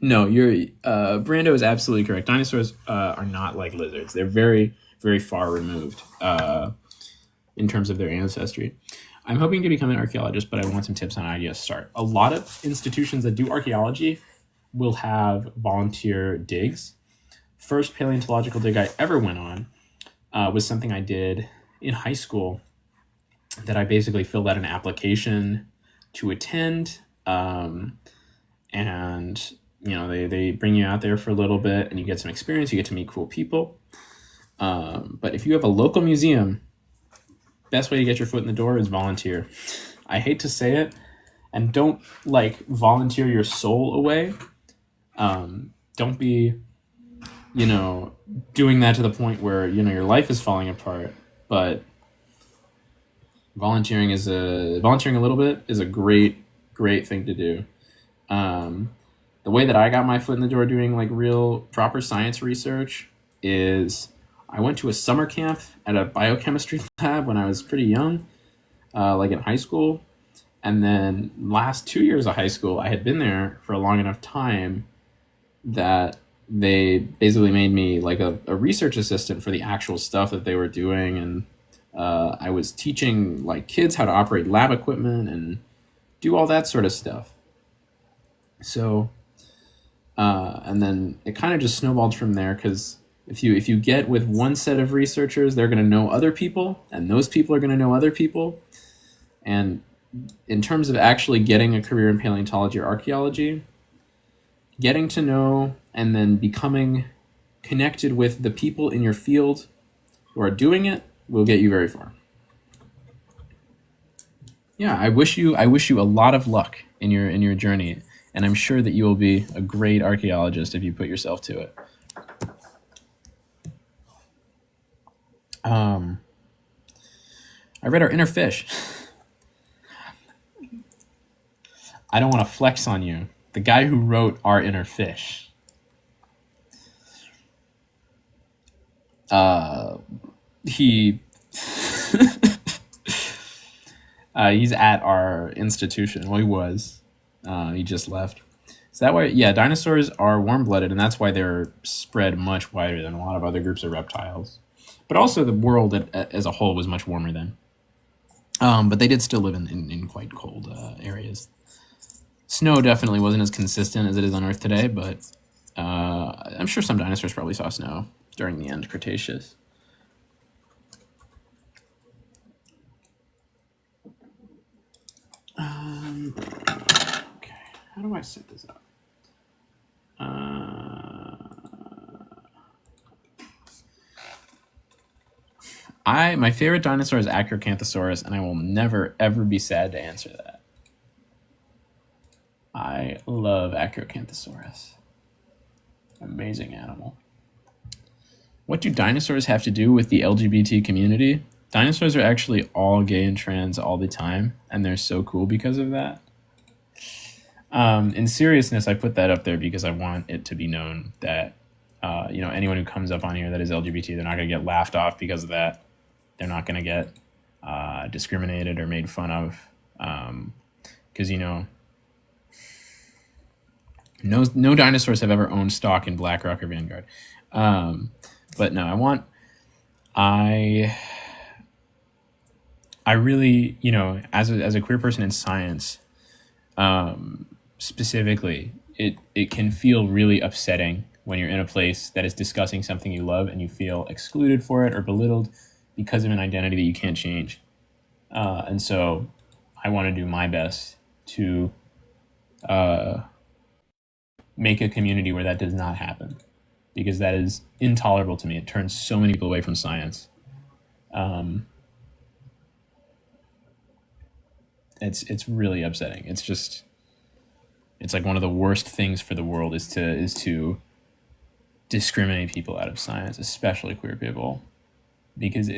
Brando is absolutely correct. Dinosaurs are not like lizards. They're very, very far removed in terms of their ancestry. I'm hoping to become an archaeologist, but I want some tips on how to start. A lot of institutions that do archaeology will have volunteer digs. First paleontological dig I ever went on was something I did in high school that I basically filled out an application to attend. And they bring you out there for a little bit and you get some experience, you get to meet cool people. But if you have a local museum, best way to get your foot in the door is volunteer. I hate to say it, and don't volunteer your soul away. Don't be, doing that to the point where, your life is falling apart, but volunteering a little bit is a great thing to do. The way that I got my foot in the door doing real proper science research is I went to a summer camp at a biochemistry lab when I was pretty young, in high school. And then last 2 years of high school, I had been there for a long enough time that they basically made me a research assistant for the actual stuff that they were doing. And I was teaching kids how to operate lab equipment and do all that sort of stuff. So, and then it kind of just snowballed from there, because if you get with one set of researchers, they're going to know other people, and those people are going to know other people. And in terms of actually getting a career in paleontology or archaeology, getting to know and then becoming connected with the people in your field who are doing it will get you very far. Yeah, I wish you a lot of luck in your journey, and I'm sure that you will be a great archaeologist if you put yourself to it. I read Our Inner Fish. I don't want to flex on you. The guy who wrote Our Inner Fish, he's at our institution. Well, he was. He just left. So that way, yeah, dinosaurs are warm-blooded, and that's why they're spread much wider than a lot of other groups of reptiles. But also the world as a whole was much warmer then. But they did still live in quite cold areas. Snow definitely wasn't as consistent as it is on Earth today, but I'm sure some dinosaurs probably saw snow during the end Cretaceous. Okay. How do I set this up? My favorite dinosaur is Acrocanthosaurus, and I will never ever be sad to answer that. I love Acrocanthosaurus. Amazing animal. What do dinosaurs have to do with the LGBT community? Dinosaurs are actually all gay and trans all the time, and they're so cool because of that. In seriousness, I put that up there because I want it to be known that anyone who comes up on here that is LGBT, they're not going to get laughed off because of that. They're not going to get discriminated or made fun of because no dinosaurs have ever owned stock in BlackRock or Vanguard. But no, I really, as a queer person in science, specifically, it can feel really upsetting when you're in a place that is discussing something you love and you feel excluded for it or belittled because of an identity that you can't change. And so I want to do my best to make a community where that does not happen, because that is intolerable to me. It turns so many people away from science. It's really upsetting. It's like one of the worst things for the world is to discriminate people out of science, especially queer people, because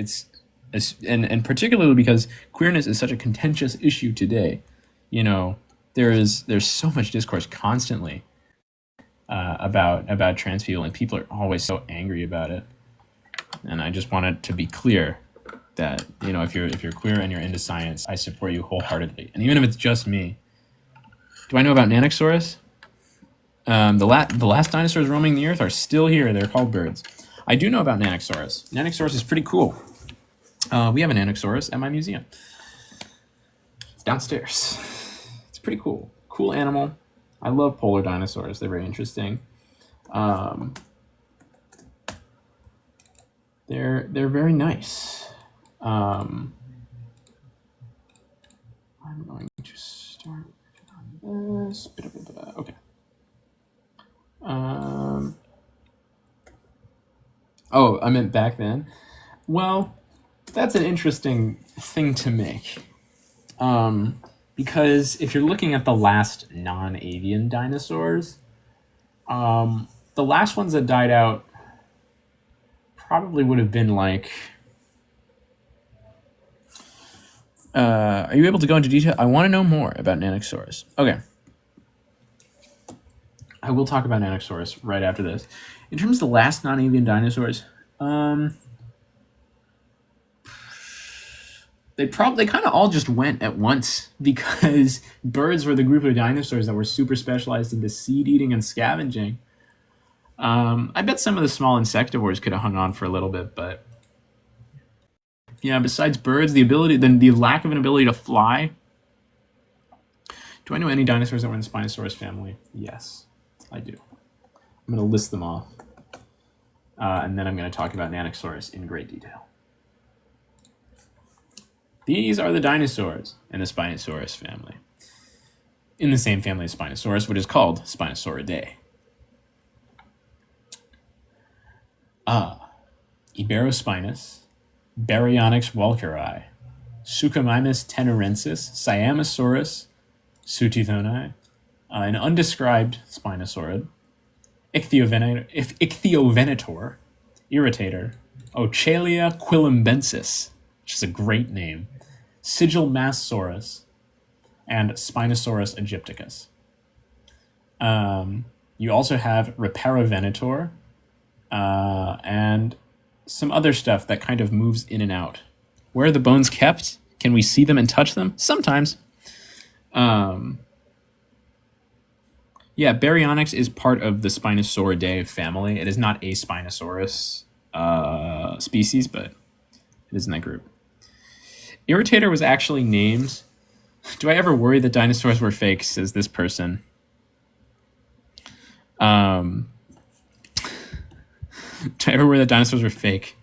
and particularly because queerness is such a contentious issue today. There's so much discourse constantly about trans people, and people are always so angry about it. And I just want it to be clear that if you're queer and you're into science, I support you wholeheartedly. And even if it's just me, do I know about Nanosaurus? The last dinosaurs roaming the earth are still here. They're called birds. I do know about Nanosaurus. Nanosaurus is pretty cool. We have a Nanosaurus at my museum. It's downstairs. It's pretty cool. Cool animal. I love polar dinosaurs. They're very interesting. They're very nice. I'm going to start on this. Okay. I meant back then. Well, that's an interesting thing to make. Because if you're looking at the last non-avian dinosaurs, the last ones that died out probably would have been like... are you able to go into detail? I want to know more about Nanosaurus. Okay. I will talk about Nanosaurus right after this. In terms of the last non-avian dinosaurs, they kind of all just went at once, because birds were the group of dinosaurs that were super specialized into seed eating and scavenging. I bet some of the small insectivores could have hung on for a little bit, but yeah, besides birds, the lack of an ability to fly. Do I know any dinosaurs that were in the Spinosaurus family? Yes, I do. I'm going to list them off. And then I'm going to talk about Nanosaurus in great detail. These are the dinosaurs in the Spinosaurus family. In the same family as Spinosaurus, which is called Spinosauridae. Iberospinus, Baryonyx walkeri, Suchomimus tenerensis, Siamosaurus, Sutithoni, an undescribed Spinosaurid, Ichthyovenator, Irritator, Ochalia quilumbensis, which is a great name, Sigilmassaurus, and Spinosaurus aegypticus. You also have Reparovenator, and some other stuff that kind of moves in and out. Where are the bones kept? Can we see them and touch them? Sometimes. Yeah, Baryonyx is part of the Spinosauridae family. It is not a Spinosaurus species, but it is in that group. Irritator was actually named... Do I ever worry that dinosaurs were fake, says this person. Do I ever worry that dinosaurs were fake?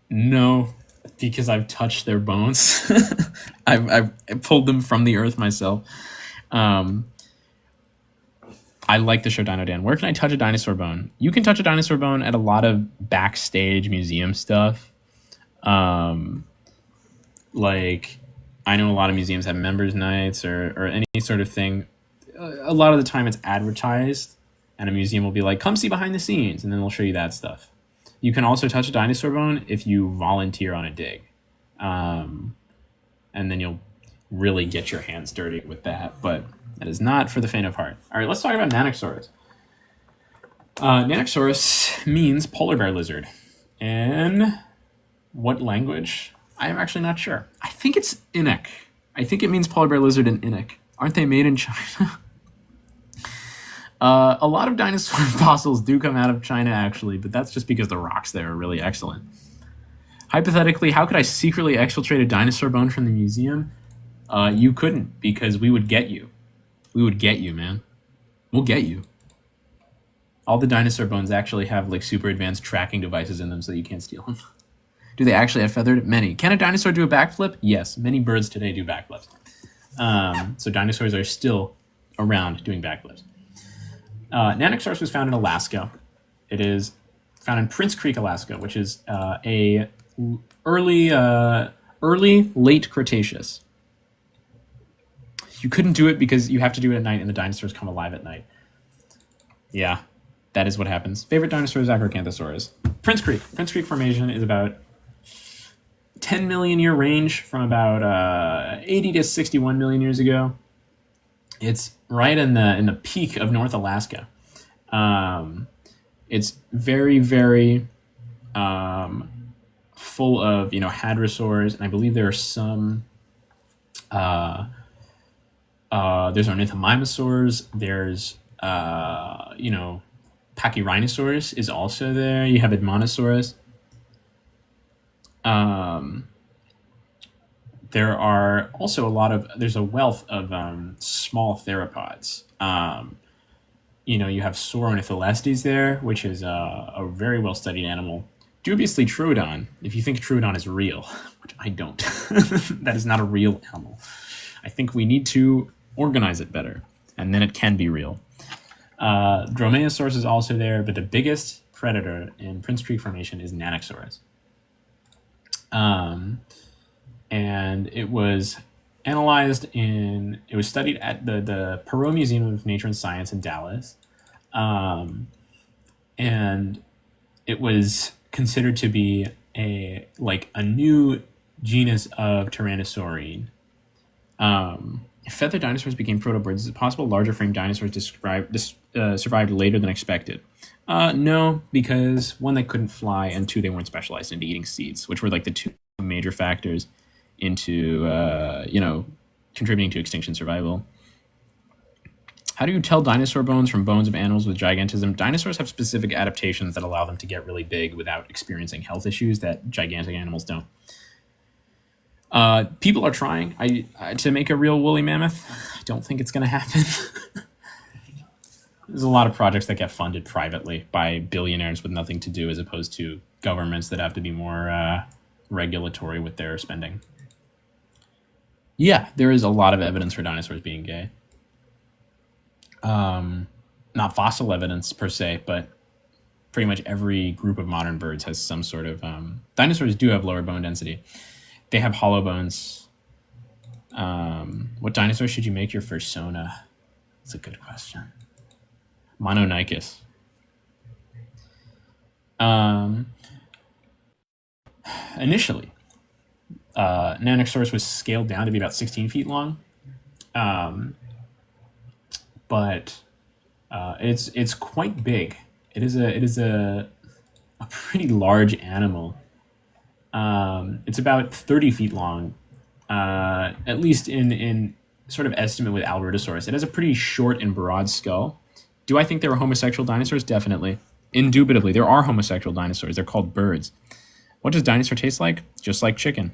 No, because I've touched their bones. I've pulled them from the earth myself. I like the show Dino Dan. Where can I touch a dinosaur bone? You can touch a dinosaur bone at a lot of backstage museum stuff. Like, I know a lot of museums have members nights or any sort of thing. A lot of the time it's advertised, and a museum will be like, come see behind the scenes, and then they'll show you that stuff. You can also touch a dinosaur bone if you volunteer on a dig. And then you'll really get your hands dirty with that, but that is not for the faint of heart. All right, let's talk about Nanosaurus. Nanosaurus means polar bear lizard. In what language? I am actually not sure. I think it's Inuk. I think it means polar bear lizard in Inuk. Aren't they made in China? A lot of dinosaur fossils do come out of China, actually, but that's just because the rocks there are really excellent. Hypothetically, how could I secretly exfiltrate a dinosaur bone from the museum? You couldn't, because we would get you. We would get you, man. We'll get you. All the dinosaur bones actually have like super advanced tracking devices in them so that you can't steal them. Do they actually have feathered? Many. Can a dinosaur do a backflip? Yes. Many birds today do backflips. So dinosaurs are still around doing backflips. Nanosaurus was found in Alaska. It is found in Prince Creek, Alaska, which is a early late Cretaceous. You couldn't do it because you have to do it at night and the dinosaurs come alive at night. Yeah, that is what happens. Favorite dinosaur is Acrocanthosaurus. Prince Creek. Prince Creek Formation is about 10 million year range from about 80 to 61 million years ago. It's right in the peak of North Alaska. It's very, very full of hadrosaurs, and I believe there are some. There's ornithomimosaurs. There's Pachyrhinosaurus is also there. You have Edmontosaurus. There are also there's a wealth of small theropods. You have Sauronitholestes there, which is a very well studied animal. Dubiously Troodon, if you think Troodon is real, which I don't. That is not a real animal. I think we need to organize it better, and then it can be real. Dromaeosaurus is also there, but the biggest predator in Prince Creek Formation is Nanosaurus. And it was studied at the Perot Museum of Nature and Science in Dallas. And it was considered to be a new genus of Tyrannosaurine. If feathered dinosaurs became protobirds, is it possible larger frame dinosaurs survived later than expected? No, because one, they couldn't fly, and two, they weren't specialized into eating seeds, which were like the two major factors into contributing to extinction survival. How do you tell dinosaur bones from bones of animals with gigantism? Dinosaurs have specific adaptations that allow them to get really big without experiencing health issues that gigantic animals don't. People are trying to make a real woolly mammoth. I don't think it's going to happen. There's a lot of projects that get funded privately by billionaires with nothing to do, as opposed to governments that have to be more regulatory with their spending. Yeah, there is a lot of evidence for dinosaurs being gay. Not fossil evidence per se, but pretty much every group of modern birds has some sort of... Dinosaurs do have lower bone density. They have hollow bones. What dinosaur should you make your fursona? That's a good question. Mononychus. Initially, Nanosaurus was scaled down to be about 16 feet long. But it's quite big. It is a pretty large animal. It's about 30 feet long, at least in sort of estimate with Albertosaurus. It has a pretty short and broad skull. Do I think there were homosexual dinosaurs? Definitely. Indubitably, there are homosexual dinosaurs. They're called birds. What does dinosaur taste like? Just like chicken.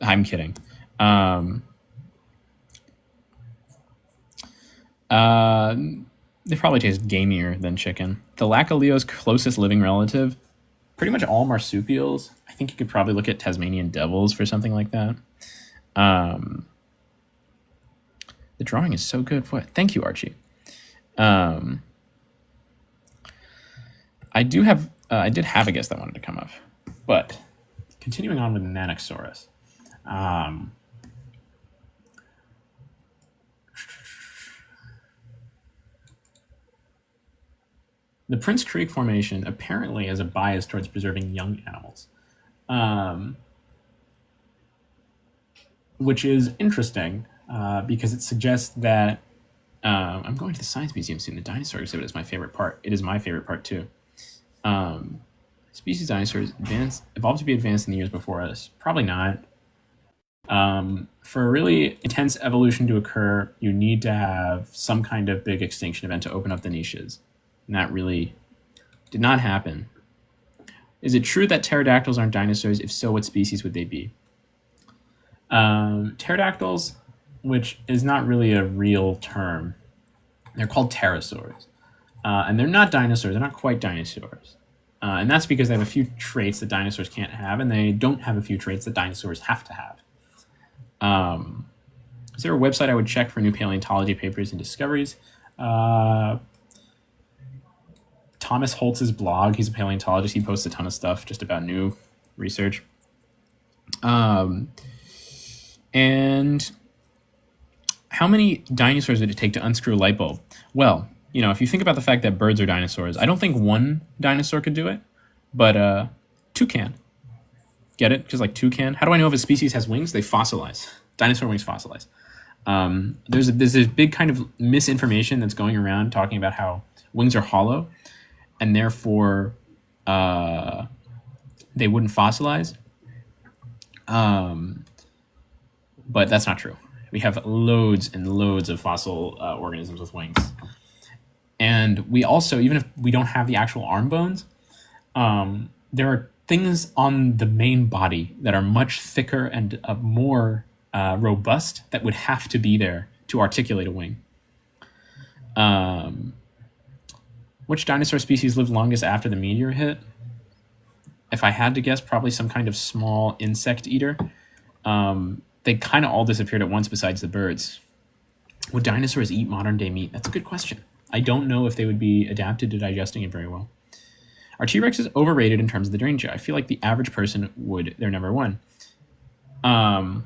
I'm kidding. They probably taste gamier than chicken. The Lacaleo's closest living relative, pretty much all marsupials. I think you could probably look at Tasmanian devils for something like that. The drawing is so good. What? Thank you, Archie. Um, I did have a guest that wanted to come up, but continuing on with Nanosaurus. The Prince Creek Formation apparently has a bias towards preserving young animals, which is interesting because it suggests that I'm going to the Science Museum soon. The dinosaur exhibit is my favorite part. It is my favorite part too. Species dinosaurs evolved to be advanced in the years before us. Probably not. For a really intense evolution to occur, you need to have some kind of big extinction event to open up the niches. And that really did not happen. Is it true that pterodactyls aren't dinosaurs? If so, what species would they be? Pterodactyls, which is not really a real term, they're called pterosaurs. And they're not dinosaurs. They're not quite dinosaurs. And that's because they have a few traits that dinosaurs can't have, and they don't have a few traits that dinosaurs have to have. Is there a website I would check for new paleontology papers and discoveries? Thomas Holtz's blog. He's a paleontologist. He posts a ton of stuff just about new research. And how many dinosaurs did it take to unscrew a light bulb? Well, if you think about the fact that birds are dinosaurs, I don't think one dinosaur could do it, but two can. Get it? Because two can. How do I know if a species has wings? They fossilize. Dinosaur wings fossilize. There's this big kind of misinformation that's going around talking about how wings are hollow, and therefore they wouldn't fossilize. But that's not true. We have loads and loads of fossil organisms with wings. And we also, even if we don't have the actual arm bones, there are things on the main body that are much thicker and more robust that would have to be there to articulate a wing. Which dinosaur species lived longest after the meteor hit? If I had to guess, probably some kind of small insect eater. They kind of all disappeared at once besides the birds. Would dinosaurs eat modern day meat? That's a good question. I don't know if they would be adapted to digesting it very well. Are T-Rexes overrated in terms of the danger? I feel like the average person they're number one. I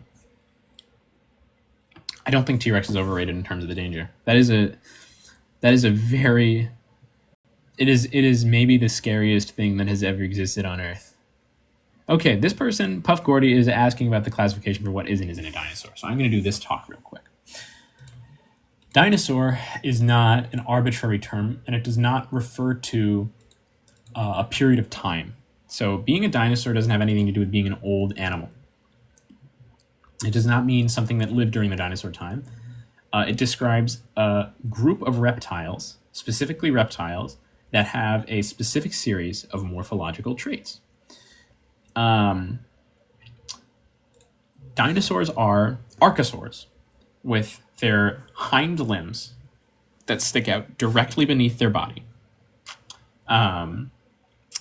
don't think T-Rex is overrated in terms of the danger. It is maybe the scariest thing that has ever existed on Earth. Okay, this person, Puff Gordy, is asking about the classification for what isn't a dinosaur. So I'm going to do this talk real quick. Dinosaur is not an arbitrary term, and it does not refer to a period of time. So being a dinosaur doesn't have anything to do with being an old animal. It does not mean something that lived during the dinosaur time. It describes a group of reptiles, specifically reptiles, that have a specific series of morphological traits. Dinosaurs are archosaurs with their hind limbs that stick out directly beneath their body.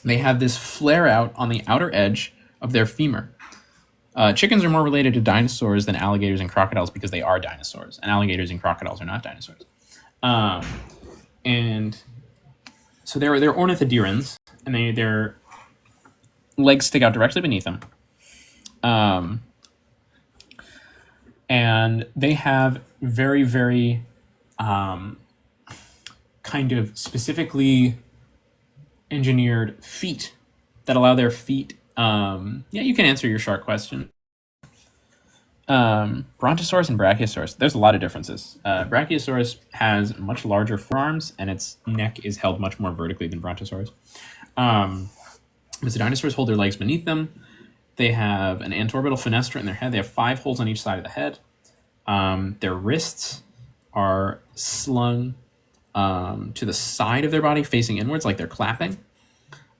They have this flare out on the outer edge of their femur. Chickens are more related to dinosaurs than alligators and crocodiles because they are dinosaurs, and alligators and crocodiles are not dinosaurs. And so they're ornithoderans, and their legs stick out directly beneath them. And they have very, very kind of specifically engineered feet that allow their feet. You can answer your shark question. Brontosaurus and Brachiosaurus, there's a lot of differences. Brachiosaurus has much larger forearms, and its neck is held much more vertically than Brontosaurus. As the dinosaurs hold their legs beneath them, they have an antorbital fenestra in their head. They have 5 holes on each side of the head. Their wrists are slung to the side of their body, facing inwards, like they're clapping.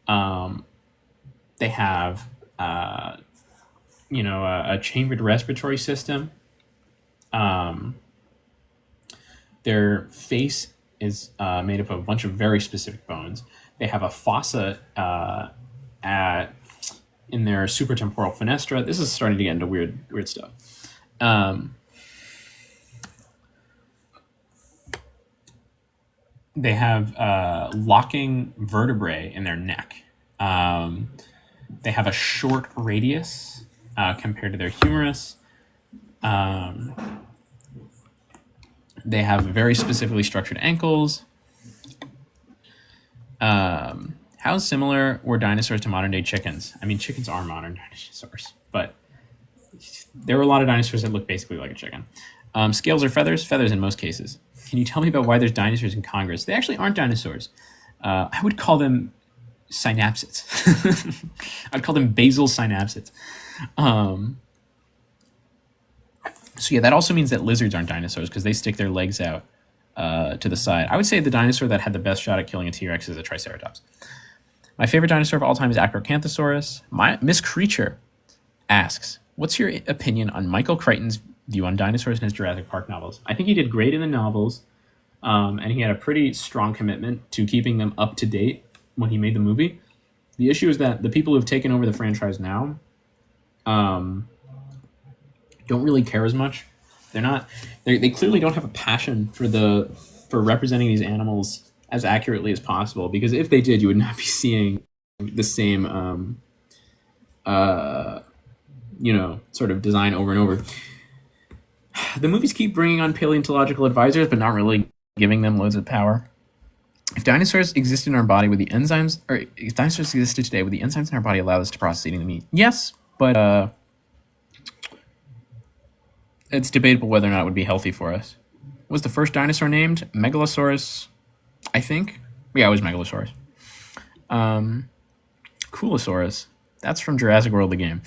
They have, a chambered respiratory system. Their face is made up of a bunch of very specific bones. They have a fossa in their supratemporal fenestra. This is starting to get into weird stuff. they have locking vertebrae in their neck. They have a short radius compared to their humerus. They have very specifically structured ankles. How similar were dinosaurs to modern day chickens? I mean, chickens are modern dinosaurs, but there were a lot of dinosaurs that look basically like a chicken. Scales or feathers? Feathers in most cases. Can you tell me about why there's dinosaurs in Congress? They actually aren't dinosaurs. I would call them synapsids. I'd call them basal synapsids. So yeah, that also means that lizards aren't dinosaurs because they stick their legs out to the side. I would say the dinosaur that had the best shot at killing a T-Rex is a Triceratops. My favorite dinosaur of all time is Acrocanthosaurus. Miss Creature asks, what's your opinion on Michael Crichton's view on dinosaurs in his Jurassic Park novels? I think he did great in the novels, and he had a pretty strong commitment to keeping them up to date when he made the movie. The issue is that the people who have taken over the franchise now don't really care as much. They clearly don't have a passion for representing these animals as accurately as possible, because if they did, you would not be seeing the same sort of design over and over. The movies keep bringing on paleontological advisors, but not really giving them loads of power. If dinosaurs existed in our body, would the enzymes, or if dinosaurs existed today, would the enzymes in our body allow us to process eating the meat? Yes, but it's debatable whether or not it would be healthy for us. Was the first dinosaur named Megalosaurus? I think. Yeah, it was Megalosaurus. Coolosaurus. That's from Jurassic World, the game.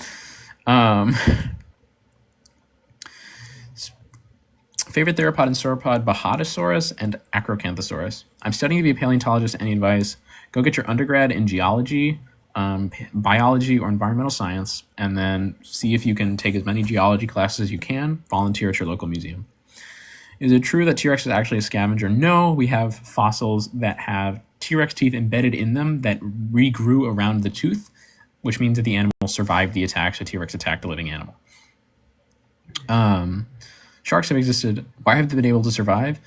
Favorite theropod and sauropod, Bahatosaurus and Acrocanthosaurus. I'm studying to be a paleontologist. Any advice? Go get your undergrad in geology, biology, or environmental science, and then see if you can take as many geology classes as you can. Volunteer at your local museum. Is it true that T-Rex is actually a scavenger? No, we have fossils that have T-Rex teeth embedded in them that regrew around the tooth, which means that the animal survived the attack, so T-Rex attacked a living animal. Sharks have existed. Why have they been able to survive?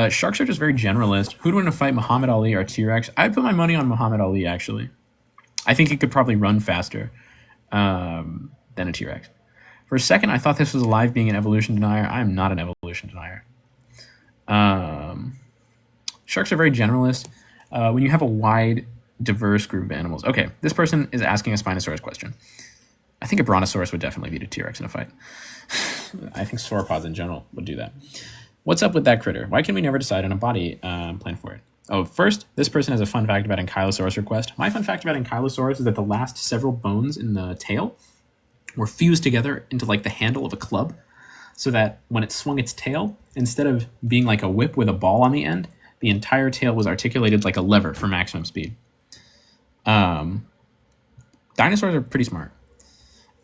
Sharks are just very generalist. Who'd win a fight, Muhammad Ali or T-Rex? I'd put my money on Muhammad Ali, actually. I think he could probably run faster than a T-Rex. For a second, I thought this was alive being an evolution denier. I am not an evolution denier. Sharks are very generalist. When you have a wide, diverse group of animals. Okay, this person is asking a Spinosaurus question. I think a Brontosaurus would definitely beat a T-Rex in a fight. I think sauropods in general would do that. What's up with that critter? Why can we never decide on a body plan for it? Oh, first, this person has a fun fact about Ankylosaurus request. My fun fact about Ankylosaurus is that the last several bones in the tail were fused together into like the handle of a club, so that when it swung its tail, instead of being like a whip with a ball on the end, the entire tail was articulated like a lever for maximum speed. Dinosaurs are pretty smart.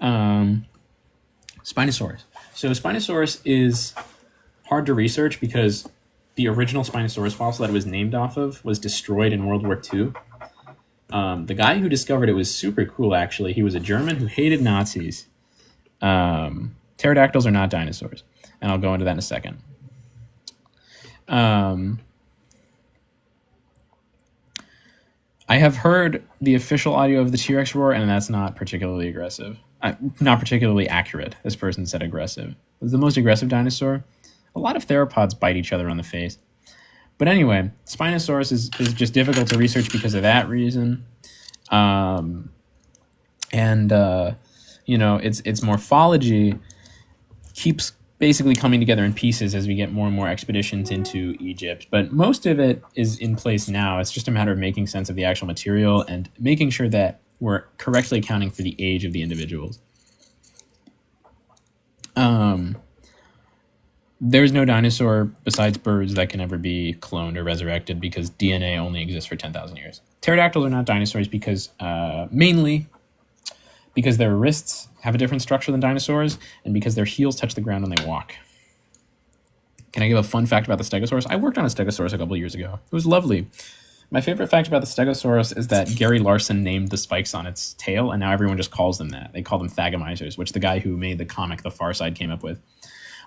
Spinosaurus. So Spinosaurus is hard to research because the original Spinosaurus fossil that it was named off of was destroyed in World War II. The guy who discovered it was super cool, actually. He was a German who hated Nazis. Pterodactyls are not dinosaurs, and I'll go into that in a second. I have heard the official audio of the T-Rex roar, and that's not particularly aggressive. Not particularly accurate. This person said aggressive. It's the most aggressive dinosaur. A lot of theropods bite each other on the face. But anyway, Spinosaurus is just difficult to research because of that reason. Its morphology keeps basically coming together in pieces as we get more and more expeditions into Egypt. But most of it is in place now. It's just a matter of making sense of the actual material and making sure that we're correctly accounting for the age of the individuals. There's no dinosaur besides birds that can ever be cloned or resurrected because DNA only exists for 10,000 years. Pterodactyls are not dinosaurs because mainly because their wrists have a different structure than dinosaurs and because their heels touch the ground when they walk. Can I give a fun fact about the Stegosaurus? I worked on a Stegosaurus a couple years ago. It was lovely. My favorite fact about the Stegosaurus is that Gary Larson named the spikes on its tail, and now everyone just calls them that. They call them thagomizers, which the guy who made the comic The Fireside came up with.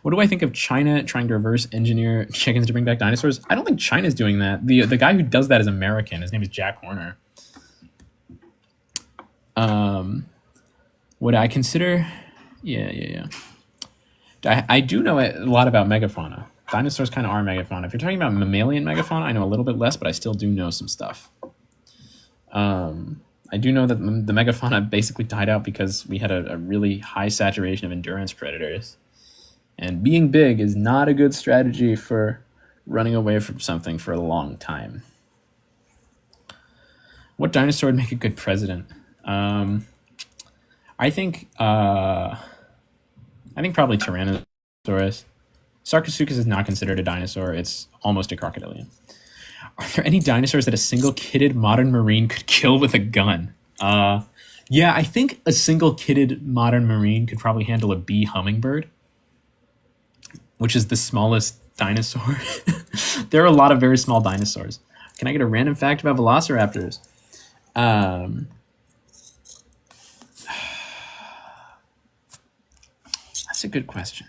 What do I think of China trying to reverse engineer chickens to bring back dinosaurs? I don't think China's doing that. The guy who does that is American. His name is Jack Horner. Would I consider? Yeah. I do know a lot about megafauna. Dinosaurs kind of are megafauna. If you're talking about mammalian megafauna, I know a little bit less, but I still do know some stuff. I do know that the megafauna basically died out because we had a really high saturation of endurance predators. And being big is not a good strategy for running away from something for a long time. What dinosaur would make a good president? I think probably Tyrannosaurus. Sarcosuchus is not considered a dinosaur. It's almost a crocodilian. Are there any dinosaurs that a single kitted modern marine could kill with a gun? Yeah, I think a single kitted modern marine could probably handle a bee hummingbird, which is the smallest dinosaur. There are a lot of very small dinosaurs. Can I get a random fact about velociraptors? That's a good question.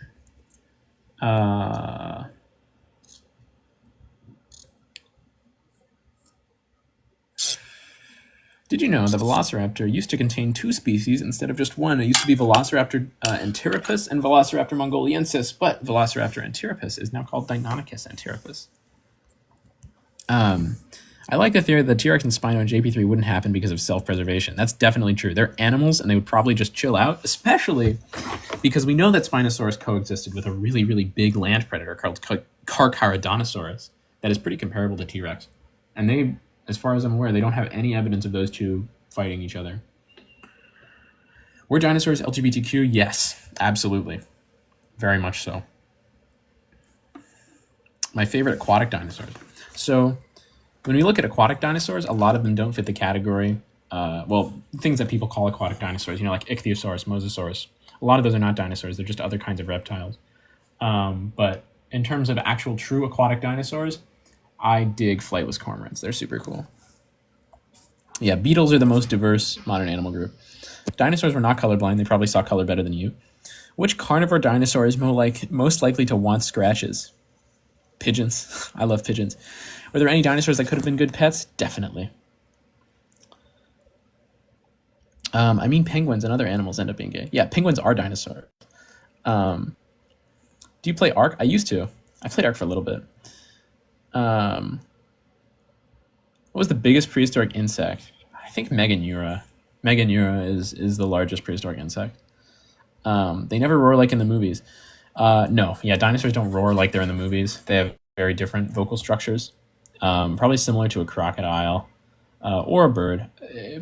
Did you know the Velociraptor used to contain 2 species instead of just one? It used to be Velociraptor antirrhipus and Velociraptor mongoliensis, but Velociraptor antirrhipus is now called Deinonychus antirrhipus. I like the theory that the T-Rex and Spino and JP3 wouldn't happen because of self-preservation. That's definitely true. They're animals, and they would probably just chill out, especially because we know that Spinosaurus coexisted with a really, really big land predator called Carcharodontosaurus that is pretty comparable to T-Rex. And they, as far as I'm aware, they don't have any evidence of those two fighting each other. Were dinosaurs LGBTQ? Yes, absolutely. Very much so. My favorite aquatic dinosaurs. So when we look at aquatic dinosaurs, a lot of them don't fit the category. Things that people call aquatic dinosaurs, like Ichthyosaurus, Mosasaurus. A lot of those are not dinosaurs. They're just other kinds of reptiles. But in terms of actual true aquatic dinosaurs, I dig flightless cormorants. They're super cool. Yeah, beetles are the most diverse modern animal group. Dinosaurs were not colorblind. They probably saw color better than you. Which carnivore dinosaur is most likely to want scratches? Pigeons. I love pigeons. Were there any dinosaurs that could have been good pets? Definitely. Penguins and other animals end up being gay. Yeah, penguins are dinosaurs. Do you play Ark? I used to. I played Ark for a little bit. What was the biggest prehistoric insect? I think Meganeura. Meganeura is the largest prehistoric insect. They never roar like in the movies. No, yeah, dinosaurs don't roar like they're in the movies. They have very different vocal structures. Probably similar to a crocodile or a bird.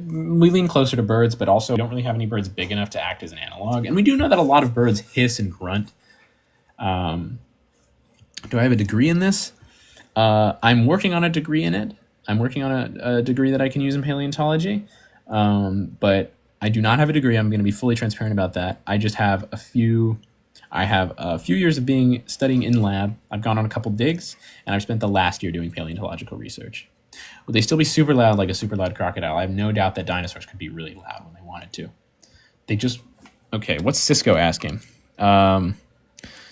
We lean closer to birds, but also we don't really have any birds big enough to act as an analog. And we do know that a lot of birds hiss and grunt. Do I have a degree in this? I'm working on a degree in it. I'm working on a degree that I can use in paleontology. But I do not have a degree. I'm going to be fully transparent about that. I just have a few years of studying in lab. I've gone on a couple digs, and I've spent the last year doing paleontological research. Would they still be super loud like a super loud crocodile? I have no doubt that dinosaurs could be really loud when they wanted to. Okay, what's Cisco asking?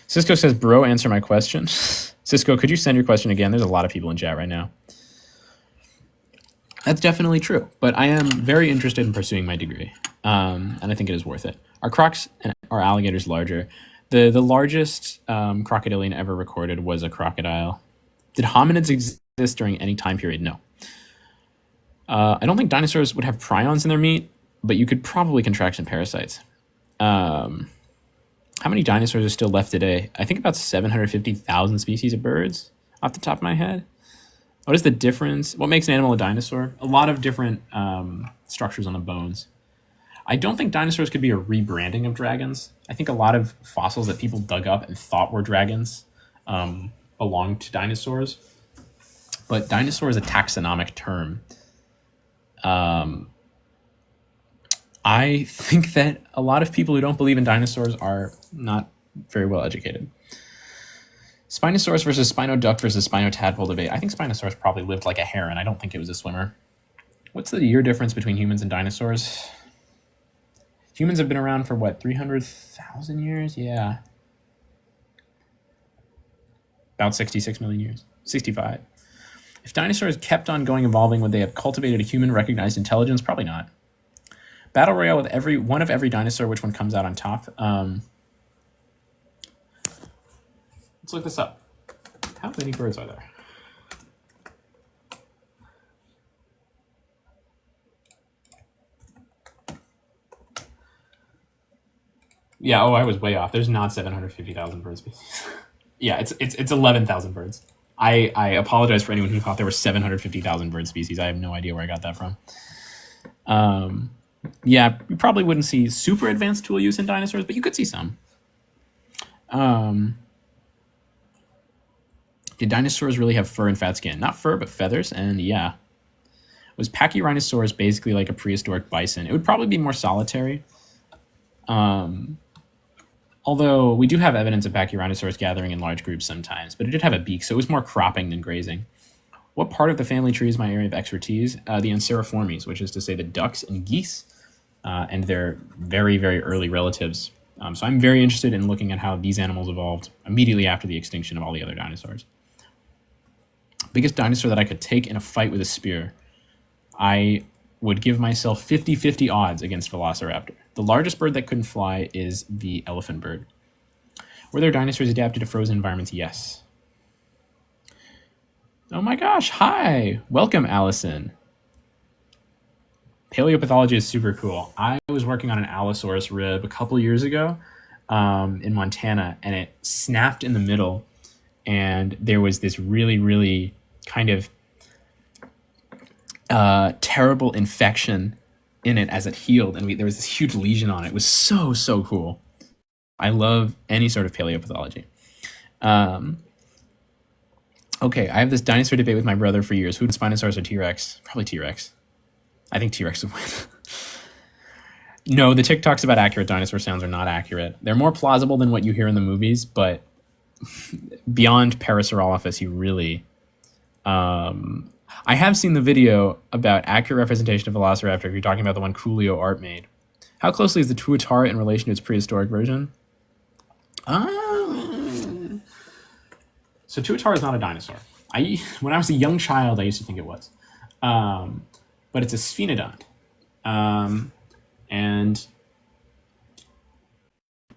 Cisco says, bro, answer my question. Cisco, could you send your question again? There's a lot of people in chat right now. That's definitely true, but I am very interested in pursuing my degree, and I think it is worth it. Are crocs and are alligators larger? The largest crocodilian ever recorded was a crocodile. Did hominids exist during any time period? No. I don't think dinosaurs would have prions in their meat, but you could probably contract some parasites. How many dinosaurs are still left today? I think about 750,000 species of birds off the top of my head. What is the difference? What makes an animal a dinosaur? A lot of different structures on the bones. I don't think dinosaurs could be a rebranding of dragons. I think a lot of fossils that people dug up and thought were dragons belong to dinosaurs. But dinosaur is a taxonomic term. I think that a lot of people who don't believe in dinosaurs are not very well educated. Spinosaurus versus Spinoduck versus Spinotadpole debate. I think Spinosaurus probably lived like a heron. I don't think it was a swimmer. What's the year difference between humans and dinosaurs? Humans have been around for, 300,000 years? Yeah. about 66 million years, 65. If dinosaurs kept on going evolving, would they have cultivated a human-recognized intelligence? Probably not. Battle Royale with every dinosaur, which one comes out on top? Let's look this up. How many birds are there? Yeah, I was way off. There's not 750,000 bird species. Yeah, it's 11,000 birds. I apologize for anyone who thought there were 750,000 bird species. I have no idea where I got that from. Yeah, you probably wouldn't see super advanced tool use in dinosaurs, but you could see some. Did dinosaurs really have fur and fat skin? Not fur, but feathers, and yeah. Was Pachyrhinosaurus basically like a prehistoric bison? It would probably be more solitary. Although we do have evidence of Pachyrhinosaurus gathering in large groups sometimes, but it did have a beak, so it was more cropping than grazing. What part of the family tree is my area of expertise? The Anseriformes, which is to say the ducks and geese, and their very, very early relatives. So I'm very interested in looking at how these animals evolved immediately after the extinction of all the other dinosaurs. Biggest dinosaur that I could take in a fight with a spear. I would give myself 50-50 odds against Velociraptor. The largest bird that couldn't fly is the elephant bird. Were there dinosaurs adapted to frozen environments? Yes. Oh my gosh, hi! Welcome, Allison. Paleopathology is super cool. I was working on an Allosaurus rib a couple years ago in Montana, and it snapped in the middle, and there was this really, really kind of terrible infection in it as it healed, and there was this huge lesion on it. It was so cool. I love any sort of paleopathology. Okay, I have this dinosaur debate with my brother for years. Who, Spinosaurus or T-Rex? Probably T-Rex. I think T-Rex would win. No, the TikToks about accurate dinosaur sounds are not accurate. They're more plausible than what you hear in the movies, but beyond Parasaurolophus, you really... I have seen the video about accurate representation of Velociraptor if you're talking about the one Coolio Art made. How closely is the Tuatara in relation to its prehistoric version? So Tuatara is not a dinosaur. When I was a young child, I used to think it was. But it's a sphenodont. And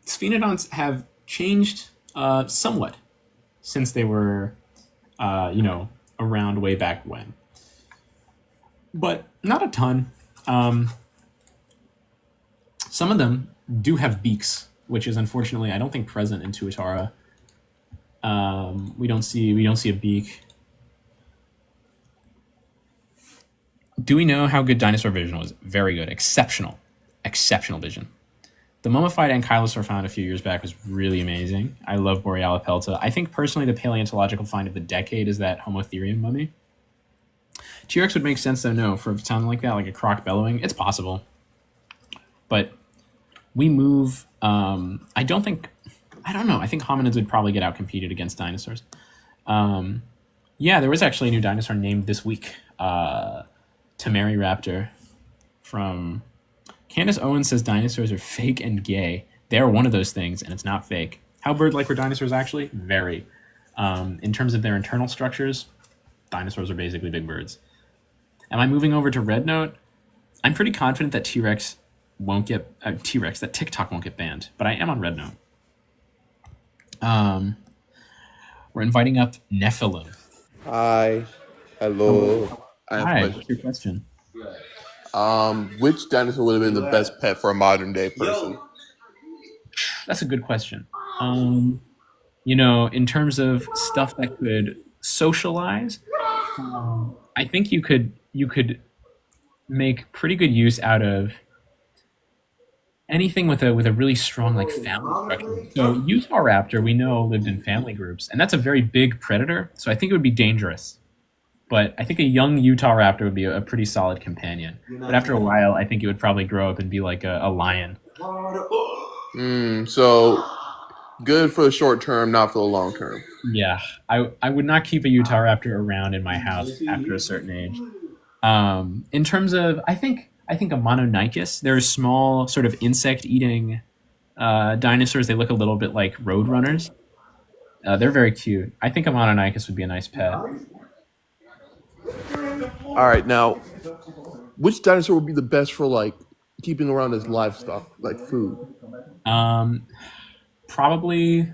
sphenodonts have changed somewhat since they were, around way back when. But not a ton. Some of them do have beaks, which is unfortunately, I don't think, present in Tuatara. We don't see a beak. Do we know how good dinosaur vision was? Very good. Exceptional vision. The mummified ankylosaur found a few years back was really amazing. I love Borealopelta. I think personally the paleontological find of the decade is that Homotherium mummy. T-Rex would make sense though, no, for something like that, like a croc bellowing. It's possible. But we move, I don't know. I think hominids would probably get outcompeted against dinosaurs. Yeah, there was actually a new dinosaur named this week. Tamaryraptor from... Candace Owens says dinosaurs are fake and gay. They're one of those things, and it's not fake. How bird-like were dinosaurs actually? Very. In terms of their internal structures, dinosaurs are basically big birds. Am I moving over to Red Note? I'm pretty confident that T-Rex won't get... that TikTok won't get banned, but I am on Red Note. We're inviting up Nephilim. Hi. Hello. I have Hi, a what's your question? Which dinosaur would have been the best pet for a modern day person? That's a good question. In terms of stuff that could socialize, I think you could make pretty good use out of anything with a really strong family structure. So Utahraptor, we know, lived in family groups, and that's a very big predator. So I think it would be dangerous. But I think a young Utahraptor would be a pretty solid companion. But after a while, I think it would probably grow up and be like a lion. So good for the short term, not for the long term. Yeah, I would not keep a Utahraptor around in my house after a certain age. In terms of, I think a Mononychus. They're small, sort of insect-eating dinosaurs. They look a little bit like roadrunners. They're very cute. I think a Mononychus would be a nice pet. All right, now, which dinosaur would be the best for like keeping around as livestock, like food? Probably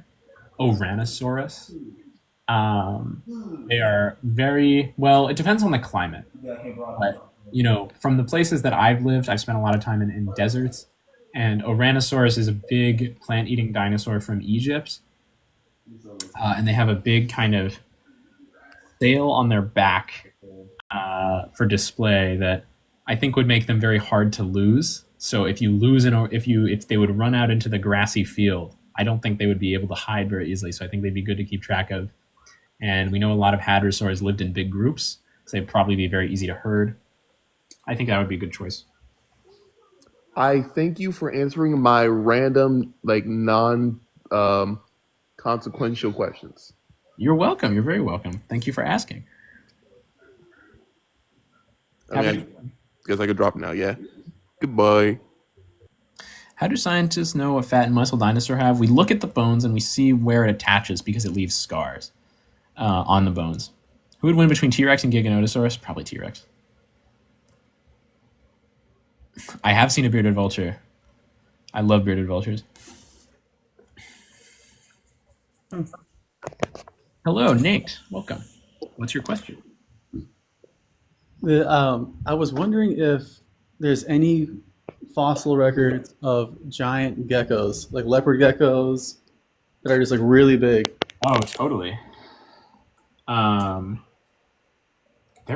Ouranosaurus. They are very well. It depends on the climate, but from the places that I've lived, I've spent a lot of time in deserts, and Ouranosaurus is a big plant-eating dinosaur from Egypt, and they have a big kind of sail on their back for display that I think would make them very hard to lose. So if you lose if they would run out into the grassy field, I don't think they would be able to hide very easily. So I think they'd be good to keep track of. And we know a lot of hadrosaurs lived in big groups, so they'd probably be very easy to herd. I think that would be a good choice. I thank you for answering my random, like non consequential questions. You're welcome. You're very welcome. Thank you for asking. I guess I could drop now. Yeah. Goodbye. How do scientists know what fat and muscle dinosaur have? We look at the bones and we see where it attaches because it leaves scars on the bones. Who would win between T-Rex and Giganotosaurus? Probably T-Rex. I have seen a bearded vulture. I love bearded vultures. Hello, Nate. Welcome. What's your question? I was wondering if there's any fossil records of giant geckos, like leopard geckos, that are just like really big. Oh, totally. There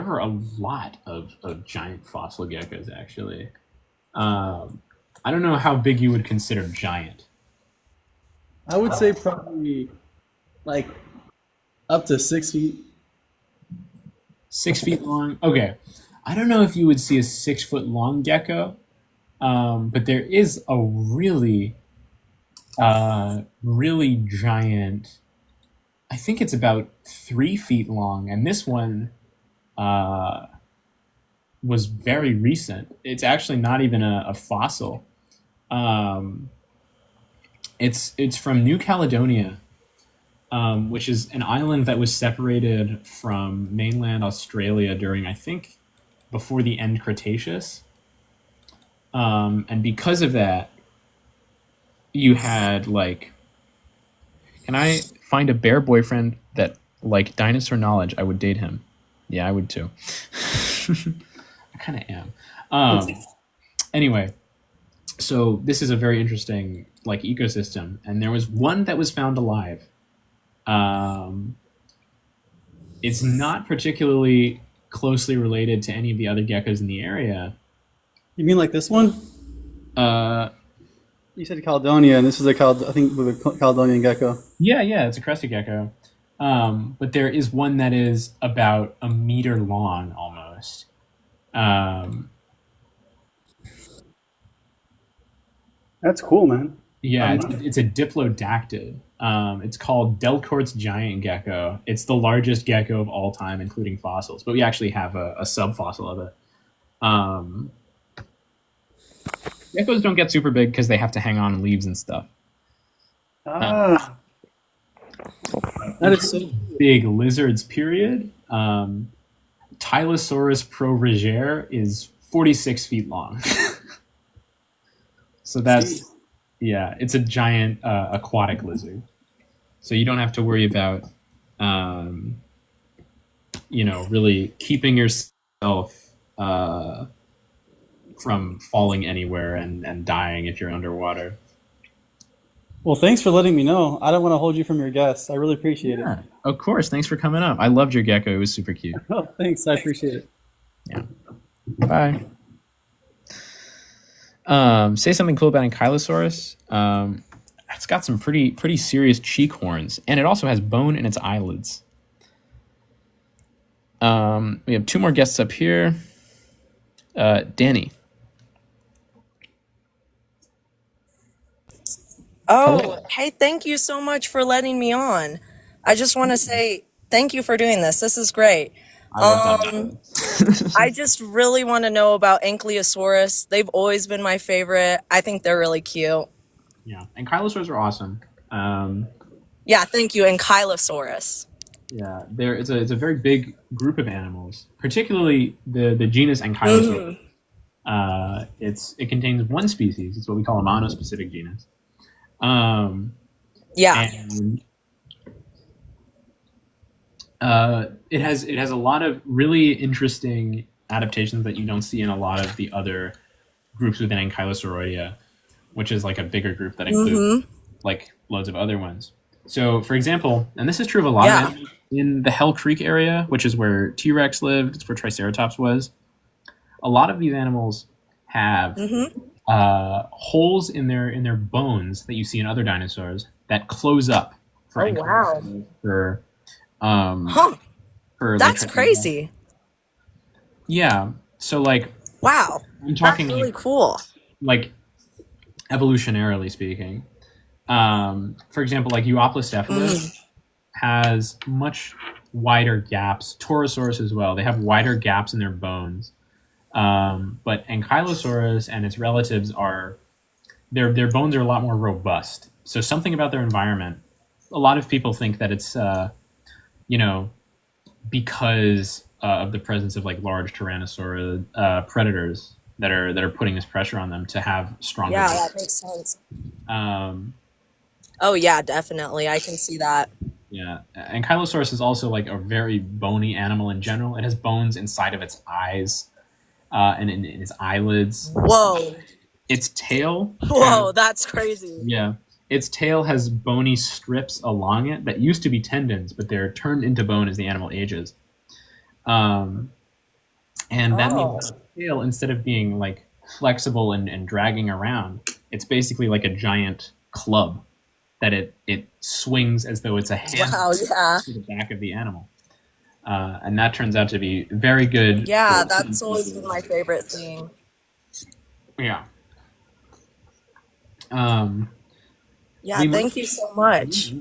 are a lot of giant fossil geckos, actually. I don't know how big you would consider giant. I would say probably like up to 6 feet. 6 feet long? Okay. I don't know if you would see a 6 foot long gecko, but there is a really giant, I think it's about 3 feet long, and this one was very recent. It's actually not even a fossil. It's from New Caledonia, which is an island that was separated from mainland Australia during, I think, before the end Cretaceous. And because of that, you had like, can I find a bear boyfriend that like dinosaur knowledge? I would date him. Yeah, I would too. I kind of am. Anyway, so this is a very interesting like ecosystem, and there was one that was found alive. It's not particularly closely related to any of the other geckos in the area. You mean like this one? You said Caledonia, and this is I think with a Caledonian gecko. Yeah, it's a crested gecko. But there is one that is about a meter long almost. That's cool, man. Yeah, it's a diplodactyd. It's called Delcourt's giant gecko. It's the largest gecko of all time, including fossils. But we actually have a subfossil of it. Geckos don't get super big because they have to hang on leaves and stuff. That is so big lizards, period. Tylosaurus provrigere is 46 feet long. So that's, yeah, it's a giant aquatic lizard. So you don't have to worry about, really keeping yourself from falling anywhere and dying if you're underwater. Well, thanks for letting me know. I don't want to hold you from your guests. I really appreciate it. Of course. Thanks for coming up. I loved your gecko. It was super cute. Oh, thanks. I appreciate it. Yeah. Bye. Say something cool about Ankylosaurus. It's got some pretty serious cheek horns, and it also has bone in its eyelids. We have 2 more guests up here. Danny. Oh, Hello. hey, thank you so much for letting me on. I just want to say thank you for doing this. This is great. I just really want to know about Ankylosaurus. They've always been my favorite. I think they're really cute. Yeah, Ankylosaurs are awesome. Yeah, thank you. Ankylosaurus. Yeah, it's a very big group of animals, particularly the genus Ankylosaurus. It contains one species. It's what we call a monospecific genus. Yeah. And it has a lot of really interesting adaptations that you don't see in a lot of the other groups within Ankylosauroidea, which is like a bigger group that includes like loads of other ones. So, for example, and this is true of a lot of animals in the Hell Creek area, which is where T-Rex lived, it's where Triceratops was. A lot of these animals have holes in their bones that you see in other dinosaurs that close up for for That's crazy. Yeah. So like wow. I'm talking That's really like, cool. Like evolutionarily speaking. For example, like Euoplocephalus has much wider gaps. Torosaurus as well. They have wider gaps in their bones. But Ankylosaurus and its relatives are their bones are a lot more robust. So something about their environment. A lot of people think that it's because of the presence of like large tyrannosaurid predators that are putting this pressure on them to have stronger. Yeah, that makes sense. Oh yeah, definitely. I can see that. Yeah, Ankylosaurus is also like a very bony animal in general. It has bones inside of its eyes and in its eyelids. Whoa. Its tail. Whoa, that's crazy. Yeah. Its tail has bony strips along it that used to be tendons, but they're turned into bone as the animal ages. And that means the tail, instead of being like flexible and dragging around, it's basically like a giant club that it swings as though it's a hand to the back of the animal. And that turns out to be very good. Yeah, that's always been my favorite thing. Yeah. Yeah, thank you so much.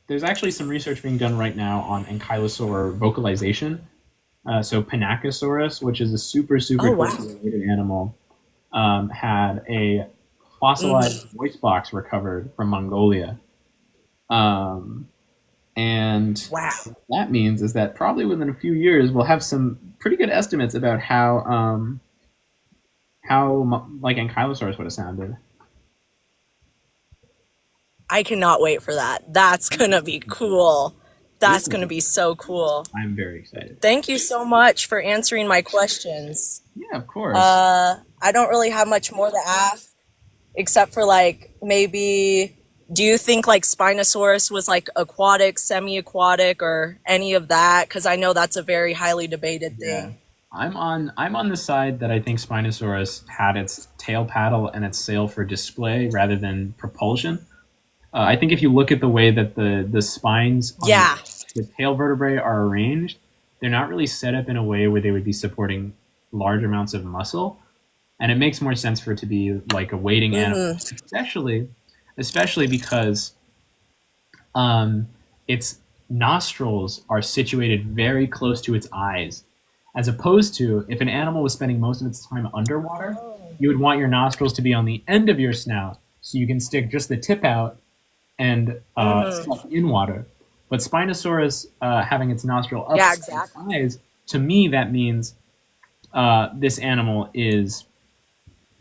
There's actually some research being done right now on ankylosaur vocalization. So Panachosaurus, which is a super related animal, had a fossilized voice box recovered from Mongolia. And what that means is that probably within a few years we'll have some pretty good estimates about how like Ankylosaurus would have sounded. I cannot wait for that. That's gonna be cool. That's gonna be so cool. I'm very excited. Thank you so much for answering my questions. Yeah, of course. I don't really have much more to ask, except for like maybe, do you think like Spinosaurus was like aquatic, semi-aquatic, or any of that? Because I know that's a very highly debated thing. I'm on the side that I think Spinosaurus had its tail paddle and its sail for display rather than propulsion. I think if you look at the way that the spines on the tail vertebrae are arranged, they're not really set up in a way where they would be supporting large amounts of muscle. And it makes more sense for it to be like a wading animal, especially because its nostrils are situated very close to its eyes. As opposed to, if an animal was spending most of its time underwater, you would want your nostrils to be on the end of your snout so you can stick just the tip out and suck in water. But Spinosaurus having its nostril up its eyes, to me that means this animal is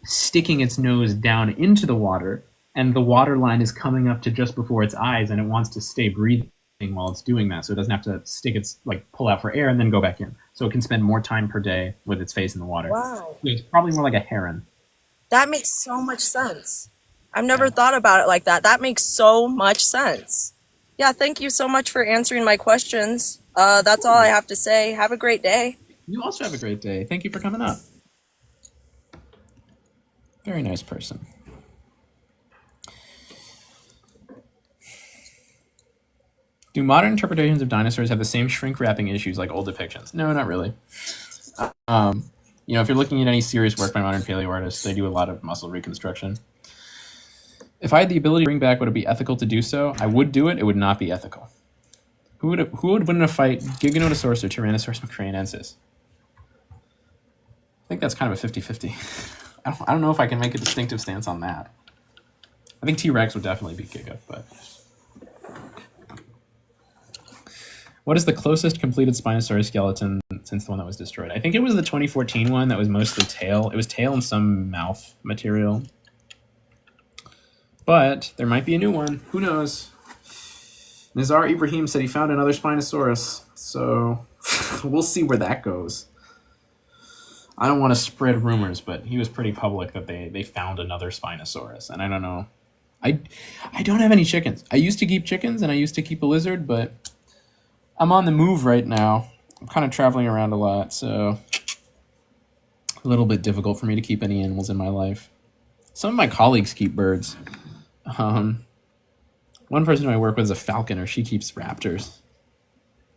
sticking its nose down into the water, and the water line is coming up to just before its eyes, and it wants to stay breathing while it's doing that, so it doesn't have to pull out for air and then go back in. So it can spend more time per day with its face in the water. Wow. It's probably more like a heron. That makes so much sense. I've never thought about it like that. That makes so much sense. Yeah, thank you so much for answering my questions. That's all I have to say. Have a great day. You also have a great day. Thank you for coming up. Very nice person. Do modern interpretations of dinosaurs have the same shrink wrapping issues like old depictions? No, not really. If you're looking at any serious work by modern paleo artists, they do a lot of muscle reconstruction. If I had the ability to bring back, would it be ethical to do so? I would do it. It would not be ethical. Who would win in a fight, Giganotosaurus or Tyrannosaurus macraensis? I think that's kind of a 50-50. I don't know if I can make a distinctive stance on that. I think T-Rex would definitely beat Giga, but What is the closest completed Spinosaurus skeleton since the one that was destroyed? I think it was the 2014 one that was mostly tail. It was tail and some mouth material. But there might be a new one. Who knows? Nizar Ibrahim said he found another Spinosaurus. So we'll see where that goes. I don't want to spread rumors, but he was pretty public that they found another Spinosaurus. And I don't know. I don't have any chickens. I used to keep chickens and I used to keep a lizard, but I'm on the move right now. I'm kind of traveling around a lot, so a little bit difficult for me to keep any animals in my life. Some of my colleagues keep birds. One person who I work with is a falconer. She keeps raptors.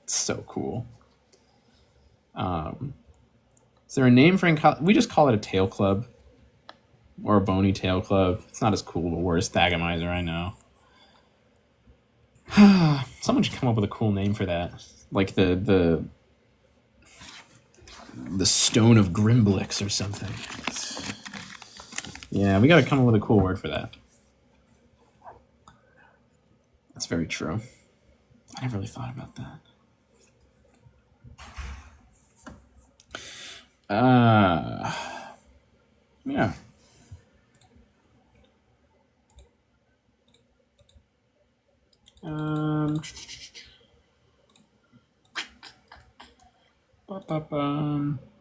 It's so cool. Is there a name for we just call it a tail club or a bony tail club. It's not as cool, but worse. Thagomizer, I know. Someone should come up with a cool name for that, like the Stone of Grimblix or something. Yeah, we got to come up with a cool word for that. That's very true. I never really thought about that. Yeah.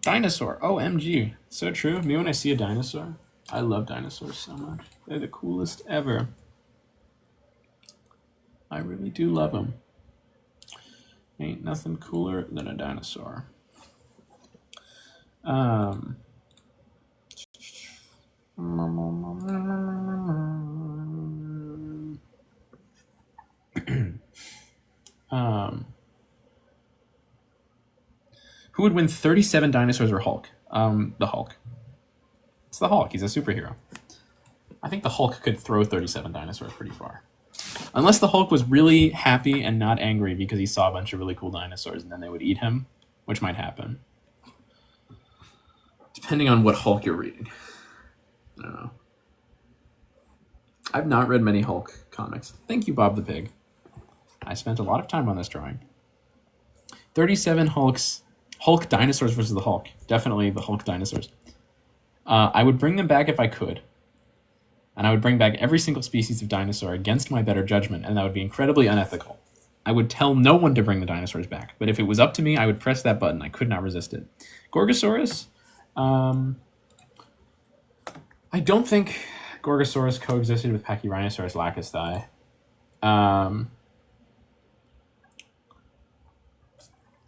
Dinosaur. OMG. So true. Me when I see a dinosaur. I love dinosaurs so much. They're the coolest ever. I really do love them. Ain't nothing cooler than a dinosaur. Who would win 37 dinosaurs or Hulk? The Hulk. It's the Hulk. He's a superhero. I think the Hulk could throw 37 dinosaurs pretty far. Unless the Hulk was really happy and not angry because he saw a bunch of really cool dinosaurs and then they would eat him, which might happen. Depending on what Hulk you're reading. I don't know. I've not read many Hulk comics. Thank you, Bob the Pig. I spent a lot of time on this drawing. 37 Hulk dinosaurs versus the Hulk. Definitely the Hulk dinosaurs. I would bring them back if I could. And I would bring back every single species of dinosaur against my better judgment, and that would be incredibly unethical. I would tell no one to bring the dinosaurs back, but if it was up to me, I would press that button. I could not resist it. Gorgosaurus? I don't think Gorgosaurus coexisted with Pachyrhinosaurus lacustae.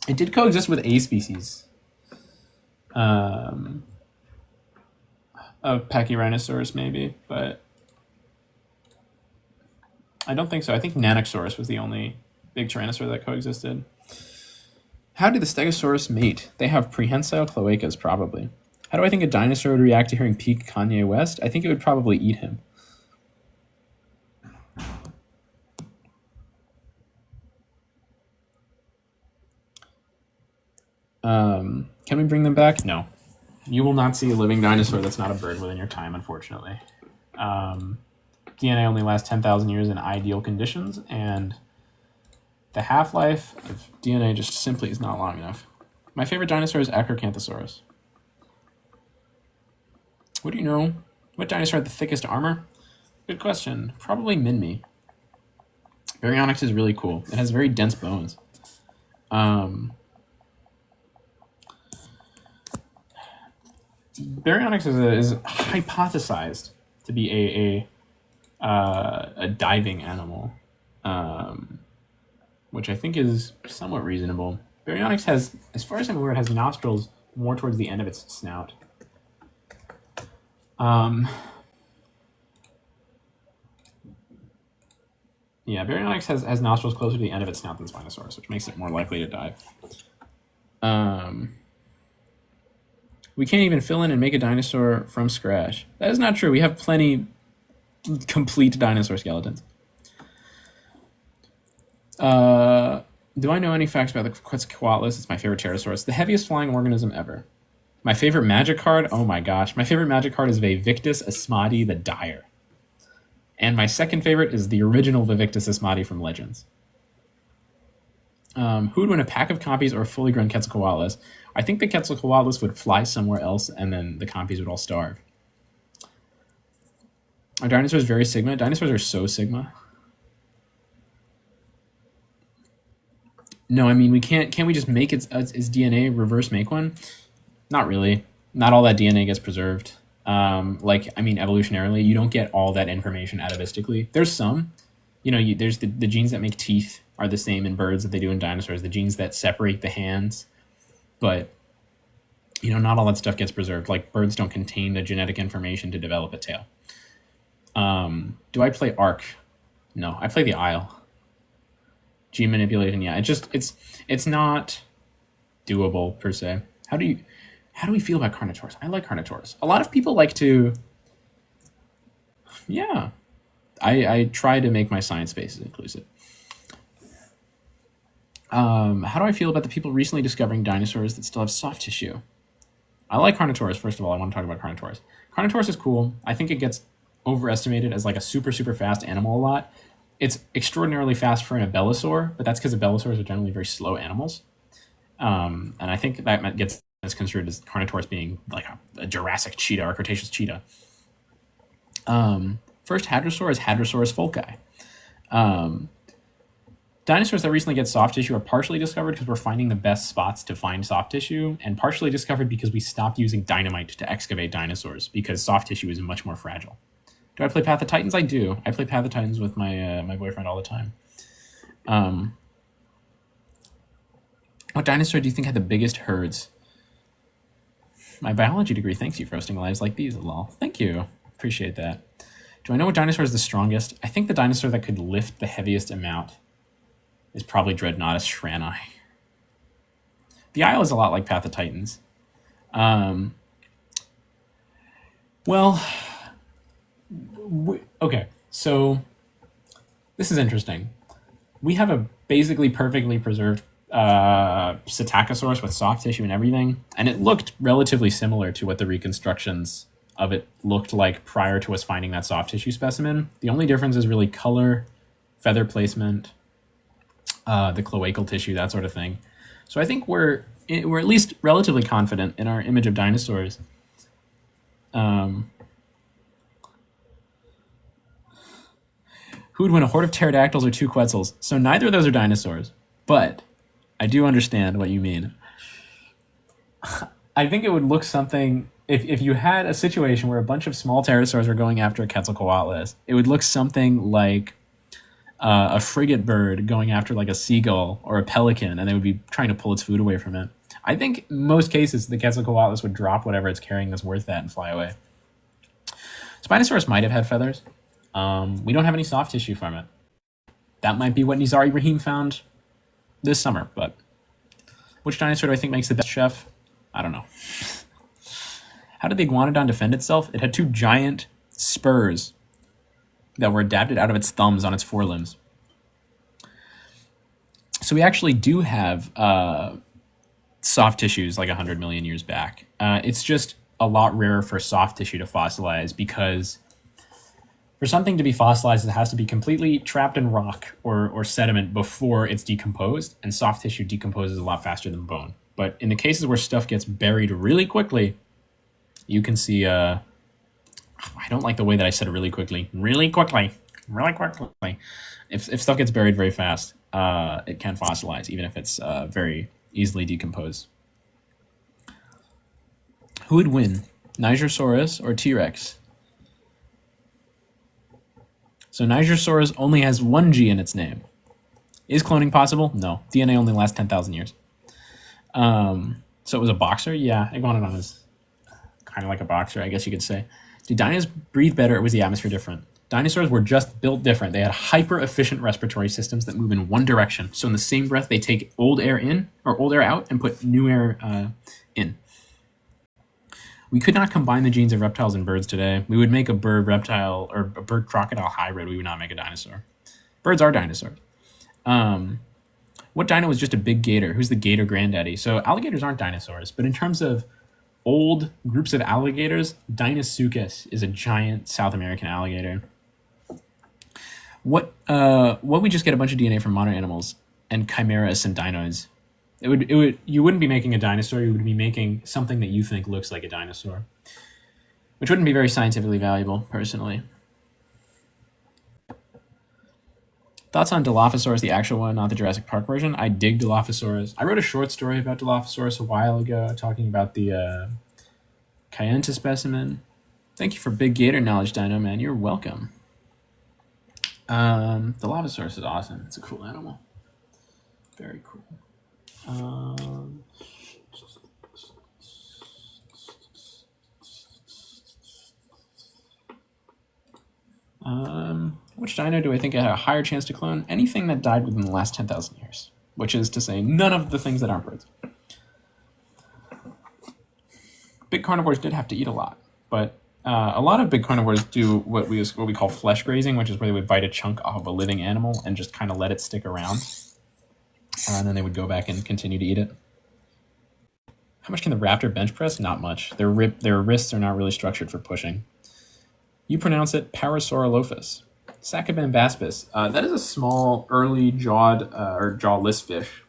It did coexist with a species of Pachyrhinosaurus, maybe, but I don't think so. I think Nanoxaurus was the only big tyrannosaur that coexisted. How did the Stegosaurus mate? They have prehensile cloacas, probably. How do I think a dinosaur would react to hearing Peak Kanye West? I think it would probably eat him. Can we bring them back? No. You will not see a living dinosaur that's not a bird within your time, unfortunately. DNA only lasts 10,000 years in ideal conditions, and the half-life of DNA just simply is not long enough. My favorite dinosaur is Acrocanthosaurus. What do you know? What dinosaur had the thickest armor? Good question. Probably Minmi. Baryonyx is really cool. It has very dense bones. Baryonyx is hypothesized to be a diving animal, which I think is somewhat reasonable. Baryonyx has, as far as I'm aware, it has nostrils more towards the end of its snout. Yeah, Baryonyx has nostrils closer to the end of its snout than Spinosaurus, which makes it more likely to dive. We can't even fill in and make a dinosaur from scratch. That is not true. We have plenty complete dinosaur skeletons. Do I know any facts about the Quetzalcoatlus? It's my favorite pterosaurus. The heaviest flying organism ever. My favorite magic card? Oh my gosh. My favorite magic card is Vivictus Asmadi the Dire. And my second favorite is the original Vivictus Asmadi from Legends. Who would win, a pack of compies or fully grown Quetzalcoatlus? I think the Quetzalcoatlus would fly somewhere else, and then the compies would all starve. Are dinosaurs very Sigma? Dinosaurs are so Sigma. No, I mean, we can't we just make its DNA, reverse make one? Not really. Not all that DNA gets preserved. Like, I mean, evolutionarily, you don't get all that information atavistically. There's some. You know, there's the genes that make teeth are the same in birds that they do in dinosaurs. The genes that separate the hands. But, you know, not all that stuff gets preserved. Like, birds don't contain the genetic information to develop a tail. Do I play Ark? No, I play the Isle. Gene manipulation, yeah. It's not doable per se. How do we feel about Carnotaurus? I like Carnotaurus. A lot of people like to, yeah. I try to make my science spaces inclusive. How do I feel about the people recently discovering dinosaurs that still have soft tissue? I like Carnotaurus. First of all, I want to talk about Carnotaurus. Carnotaurus is cool. I think it gets overestimated as like a super, super fast animal a lot. It's extraordinarily fast for an abelisaur, but that's because abelisaurs are generally very slow animals. And I think that gets misconstrued as Carnotaurus being like a Jurassic cheetah or Cretaceous cheetah. First hadrosaur is Hadrosaurus folki. Dinosaurs that recently get soft tissue are partially discovered because we're finding the best spots to find soft tissue, and partially discovered because we stopped using dynamite to excavate dinosaurs because soft tissue is much more fragile. Do I play Path of Titans? I do. I play Path of Titans with my my boyfriend all the time. What dinosaur do you think had the biggest herds? My biology degree thanks you for hosting lives like these, lol. Thank you. Appreciate that. Do I know what dinosaur is the strongest? I think the dinosaur that could lift the heaviest amount is probably Dreadnoughtus shrani. The Isle is a lot like Path of Titans. Well, okay, so this is interesting. We have a basically perfectly preserved Psittacosaurus with soft tissue and everything, and it looked relatively similar to what the reconstructions of it looked like prior to us finding that soft tissue specimen. The only difference is really color, feather placement, the cloacal tissue, that sort of thing. So I think we're at least relatively confident in our image of dinosaurs. Who would win, a horde of pterodactyls or two Quetzals? So neither of those are dinosaurs, but I do understand what you mean. I think it would look something, if you had a situation where a bunch of small pterosaurs were going after a Quetzalcoatlus, it would look something like a frigate bird going after like a seagull or a pelican, and they would be trying to pull its food away from it. I think in most cases the Quetzalcoatlus would drop whatever it's carrying that's worth that and fly away. Spinosaurus might have had feathers. We don't have any soft tissue from it. That might be what Nizar Ibrahim found this summer, but which dinosaur do I think makes the best chef? I don't know. How did the iguanodon defend itself? It had two giant spurs that were adapted out of its thumbs on its forelimbs. So we actually do have soft tissues like 100 million years back. It's just a lot rarer for soft tissue to fossilize because for something to be fossilized, it has to be completely trapped in rock or sediment before it's decomposed, and soft tissue decomposes a lot faster than bone. But in the cases where stuff gets buried really quickly, you can see... I don't like the way that I said it really quickly. Really quickly. If stuff gets buried very fast, it can fossilize, even if it's very easily decomposed. Who would win, Nigersaurus or T-Rex? So Nigersaurus only has one G in its name. Is cloning possible? No. DNA only lasts 10,000 years. So it was a boxer? Yeah, Iguanodon is kind of like a boxer, I guess you could say. Did dinos breathe better, or was the atmosphere different? Dinosaurs were just built different. They had hyper-efficient respiratory systems that move in one direction. So in the same breath, they take old air in, or old air out, and put new air in. We could not combine the genes of reptiles and birds today. We would make a bird reptile or a bird crocodile hybrid. We would not make a dinosaur. Birds are dinosaurs. What dino was just a big gator? Who's the gator granddaddy? So alligators aren't dinosaurs, but in terms of old groups of alligators, Deinosuchus is a giant South American alligator. What we just get a bunch of DNA from modern animals? and chimeras and dinoids. You wouldn't be making a dinosaur. You would be making something that you think looks like a dinosaur, which wouldn't be very scientifically valuable, personally. Thoughts on Dilophosaurus, the actual one, not the Jurassic Park version? I dig Dilophosaurus. I wrote a short story about Dilophosaurus a while ago, talking about the Kayenta specimen. Thank you for big gator knowledge, Dino Man. You're welcome. Dilophosaurus is awesome. It's a cool animal. Very cool. Which dino do I think had a higher chance to clone? Anything that died within the last 10,000 years, which is to say none of the things that aren't birds. Big carnivores did have to eat a lot, but a lot of big carnivores do what we call flesh grazing, which is where they would bite a chunk off of a living animal and just kind of let it stick around, and then they would go back and continue to eat it. How much can the raptor bench press? Not much. Their wrists are not really structured for pushing. You pronounce it Parasaurolophus. Sacabambaspis. That is a small, early jawed or jawless fish.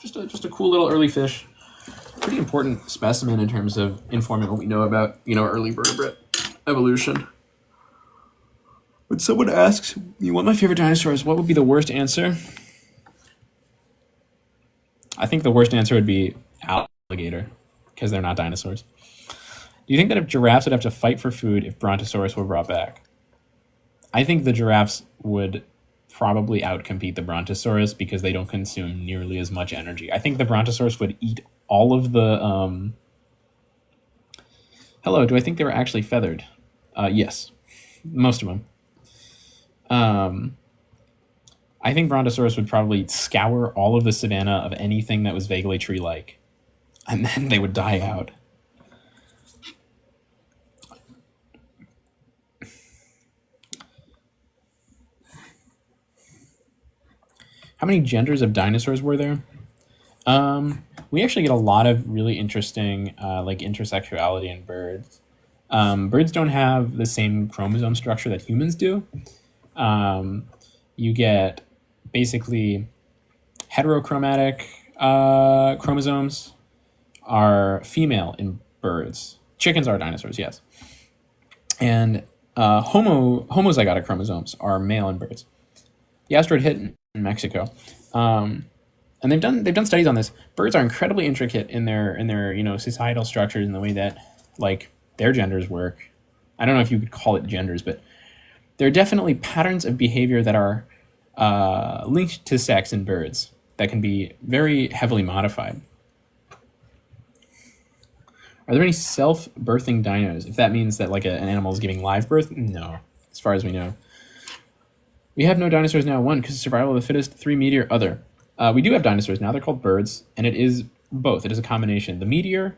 Just a cool little early fish. Pretty important specimen in terms of informing what we know about early vertebrate evolution. When someone asks me what my favorite dinosaur is, what would be the worst answer? I think the worst answer would be alligator, because they're not dinosaurs. Do you think that if giraffes would have to fight for food if Brontosaurus were brought back? I think the giraffes would probably outcompete the Brontosaurus because they don't consume nearly as much energy. I think the Brontosaurus would eat all of the... Hello, do I think they were actually feathered? Yes, most of them. I think Brontosaurus would probably scour all of the savanna of anything that was vaguely tree-like, and then they would die out. How many genders of dinosaurs were there? We actually get a lot of really interesting like intersexuality in birds. Birds don't have the same chromosome structure that humans do. You get basically heterochromatic chromosomes are female in birds. Chickens are dinosaurs, yes. And homozygotic chromosomes are male in birds. The asteroid hit in Mexico, and they've done studies on this. Birds are incredibly intricate in their societal structures and the way that like their genders work. I don't know if you could call it genders, but there are definitely patterns of behavior that are linked to sex in birds that can be very heavily modified. Are there any self-birthing dinos? If that means that like an animal is giving live birth, no, as far as we know. We have no dinosaurs now. 1, because survival of the fittest. 3, meteor. Other. We do have dinosaurs now. They're called birds, and it is both. It is a combination. The meteor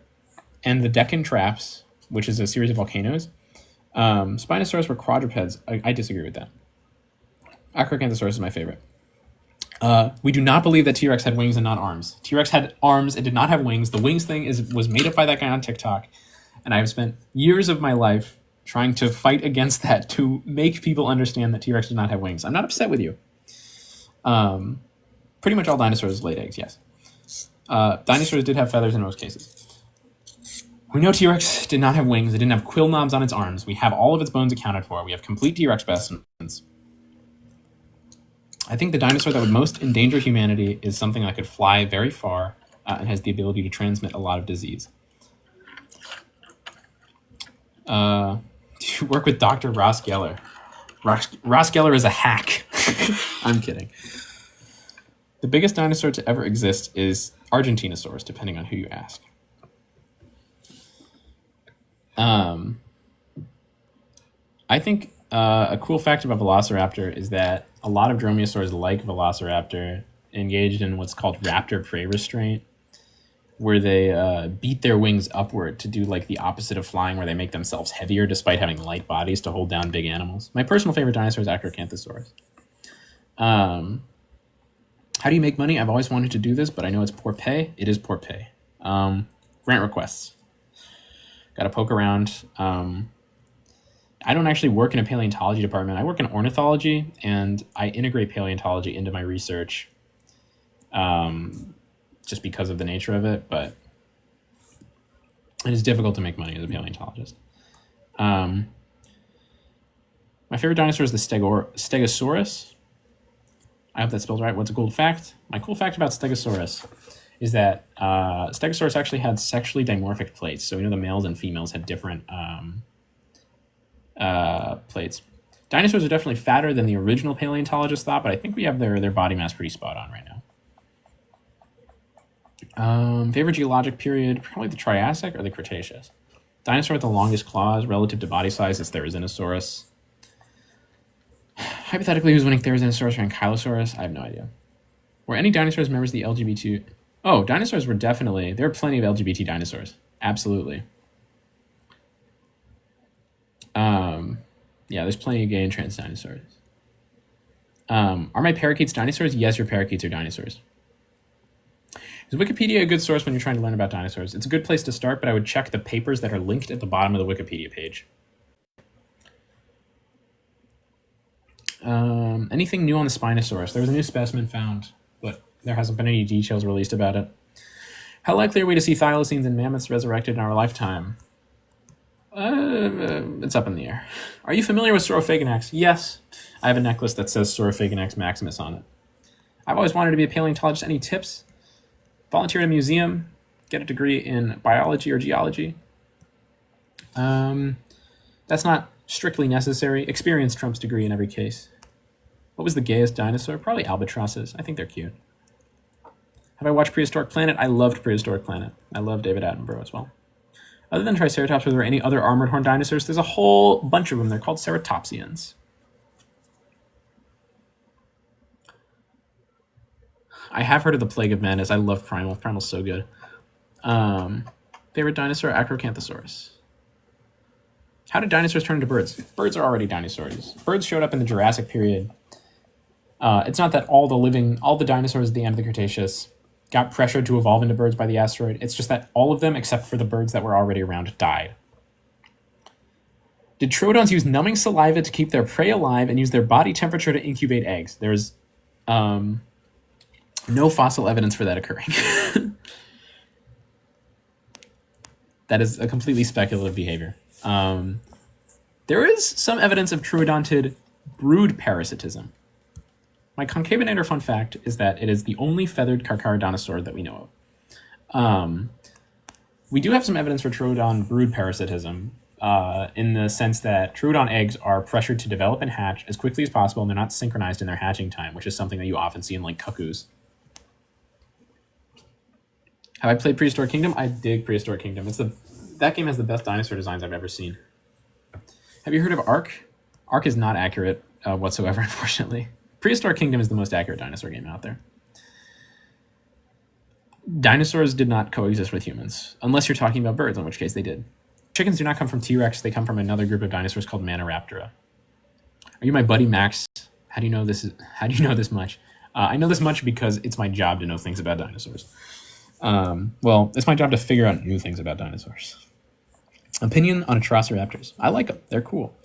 and the Deccan Traps, which is a series of volcanoes. Spinosaurus were quadrupeds. I disagree with that. Acrocanthosaurus is my favorite. We do not believe that T-Rex had wings and not arms. T-Rex had arms. It did not have wings. The wings thing was made up by that guy on TikTok, and I've spent years of my life trying to fight against that to make people understand that T-Rex did not have wings. I'm not upset with you. Pretty much all dinosaurs laid eggs, yes. Dinosaurs did have feathers in most cases. We know T-Rex did not have wings. It didn't have quill knobs on its arms. We have all of its bones accounted for. We have complete T-Rex specimens. I think the dinosaur that would most endanger humanity is something that could fly very far and has the ability to transmit a lot of disease. To work with Dr. Ross Geller. Ross Geller is a hack. I'm kidding. The biggest dinosaur to ever exist is Argentinosaurus, depending on who you ask. I think a cool fact about Velociraptor is that a lot of dromaeosaurs like Velociraptor engaged in what's called raptor prey restraint, where they beat their wings upward to do like the opposite of flying, where they make themselves heavier despite having light bodies to hold down big animals. My personal favorite dinosaur is Acrocanthosaurus. How do you make money? I've always wanted to do this, but I know it's poor pay. It is poor pay. Grant requests. Got to poke around. I don't actually work in a paleontology department. I work in ornithology, and I integrate paleontology into my research just because of the nature of it, but it is difficult to make money as a paleontologist. My favorite dinosaur is the Stegosaurus. I hope that spelled right. What's a cool fact? My cool fact about Stegosaurus is that Stegosaurus actually had sexually dimorphic plates. So we know the males and females had different plates. Dinosaurs are definitely fatter than the original paleontologists thought, but I think we have their body mass pretty spot on right now. Favorite geologic period? Probably the Triassic or the Cretaceous. Dinosaur with the longest claws relative to body size is Therizinosaurus. Hypothetically, who's winning Therizinosaurus or Ankylosaurus? I have no idea. Were any dinosaurs members of the LGBT? Oh, dinosaurs were definitely... There are plenty of LGBT dinosaurs. Absolutely. Yeah, there's plenty of gay and trans dinosaurs. Are my parakeets dinosaurs? Yes, your parakeets are dinosaurs. Is Wikipedia a good source when you're trying to learn about dinosaurs? It's a good place to start, but I would check the papers that are linked at the bottom of the Wikipedia page. Anything new on the Spinosaurus? There was a new specimen found, but there hasn't been any details released about it. How likely are we to see thylacines and mammoths resurrected in our lifetime? It's up in the air. Are you familiar with Saurophaganax? Yes. I have a necklace that says Saurophaganax maximus on it. I've always wanted to be a paleontologist. Any tips? Volunteer at a museum. Get a degree in biology or geology. That's not strictly necessary. Experience trumps degree in every case. What was the gayest dinosaur? Probably albatrosses. I think they're cute. Have I watched Prehistoric Planet? I loved Prehistoric Planet. I love David Attenborough as well. Other than Triceratops, were there any other armored horn dinosaurs? There's a whole bunch of them. They're called ceratopsians. I have heard of the Plague of Madness. I love Primal. Primal's so good. Favorite dinosaur? Acrocanthosaurus. How did dinosaurs turn into birds? Birds are already dinosaurs. Birds showed up in the Jurassic period. It's not that all the dinosaurs at the end of the Cretaceous got pressured to evolve into birds by the asteroid. It's just that all of them, except for the birds that were already around, died. Did troodons use numbing saliva to keep their prey alive and use their body temperature to incubate eggs? There's no fossil evidence for that occurring. That is a completely speculative behavior. There is some evidence of troodontid brood parasitism. My concavenator fun fact is that it is the only feathered carcharodontosaur that we know of. We do have some evidence for troodon brood parasitism in the sense that troodon eggs are pressured to develop and hatch as quickly as possible, and they're not synchronized in their hatching time, which is something that you often see in like cuckoos. Have I played Prehistoric Kingdom? I dig Prehistoric Kingdom. That game has the best dinosaur designs I've ever seen. Have you heard of Ark? Ark is not accurate whatsoever, unfortunately. Prehistoric Kingdom is the most accurate dinosaur game out there. Dinosaurs did not coexist with humans, unless you're talking about birds, in which case they did. Chickens do not come from T-Rex, they come from another group of dinosaurs called Maniraptora. Are you my buddy Max? How do you know this much? I know this much because it's my job to know things about dinosaurs. Well, it's my job to figure out new things about dinosaurs. Opinion on Atrociraptors. I like them. They're cool.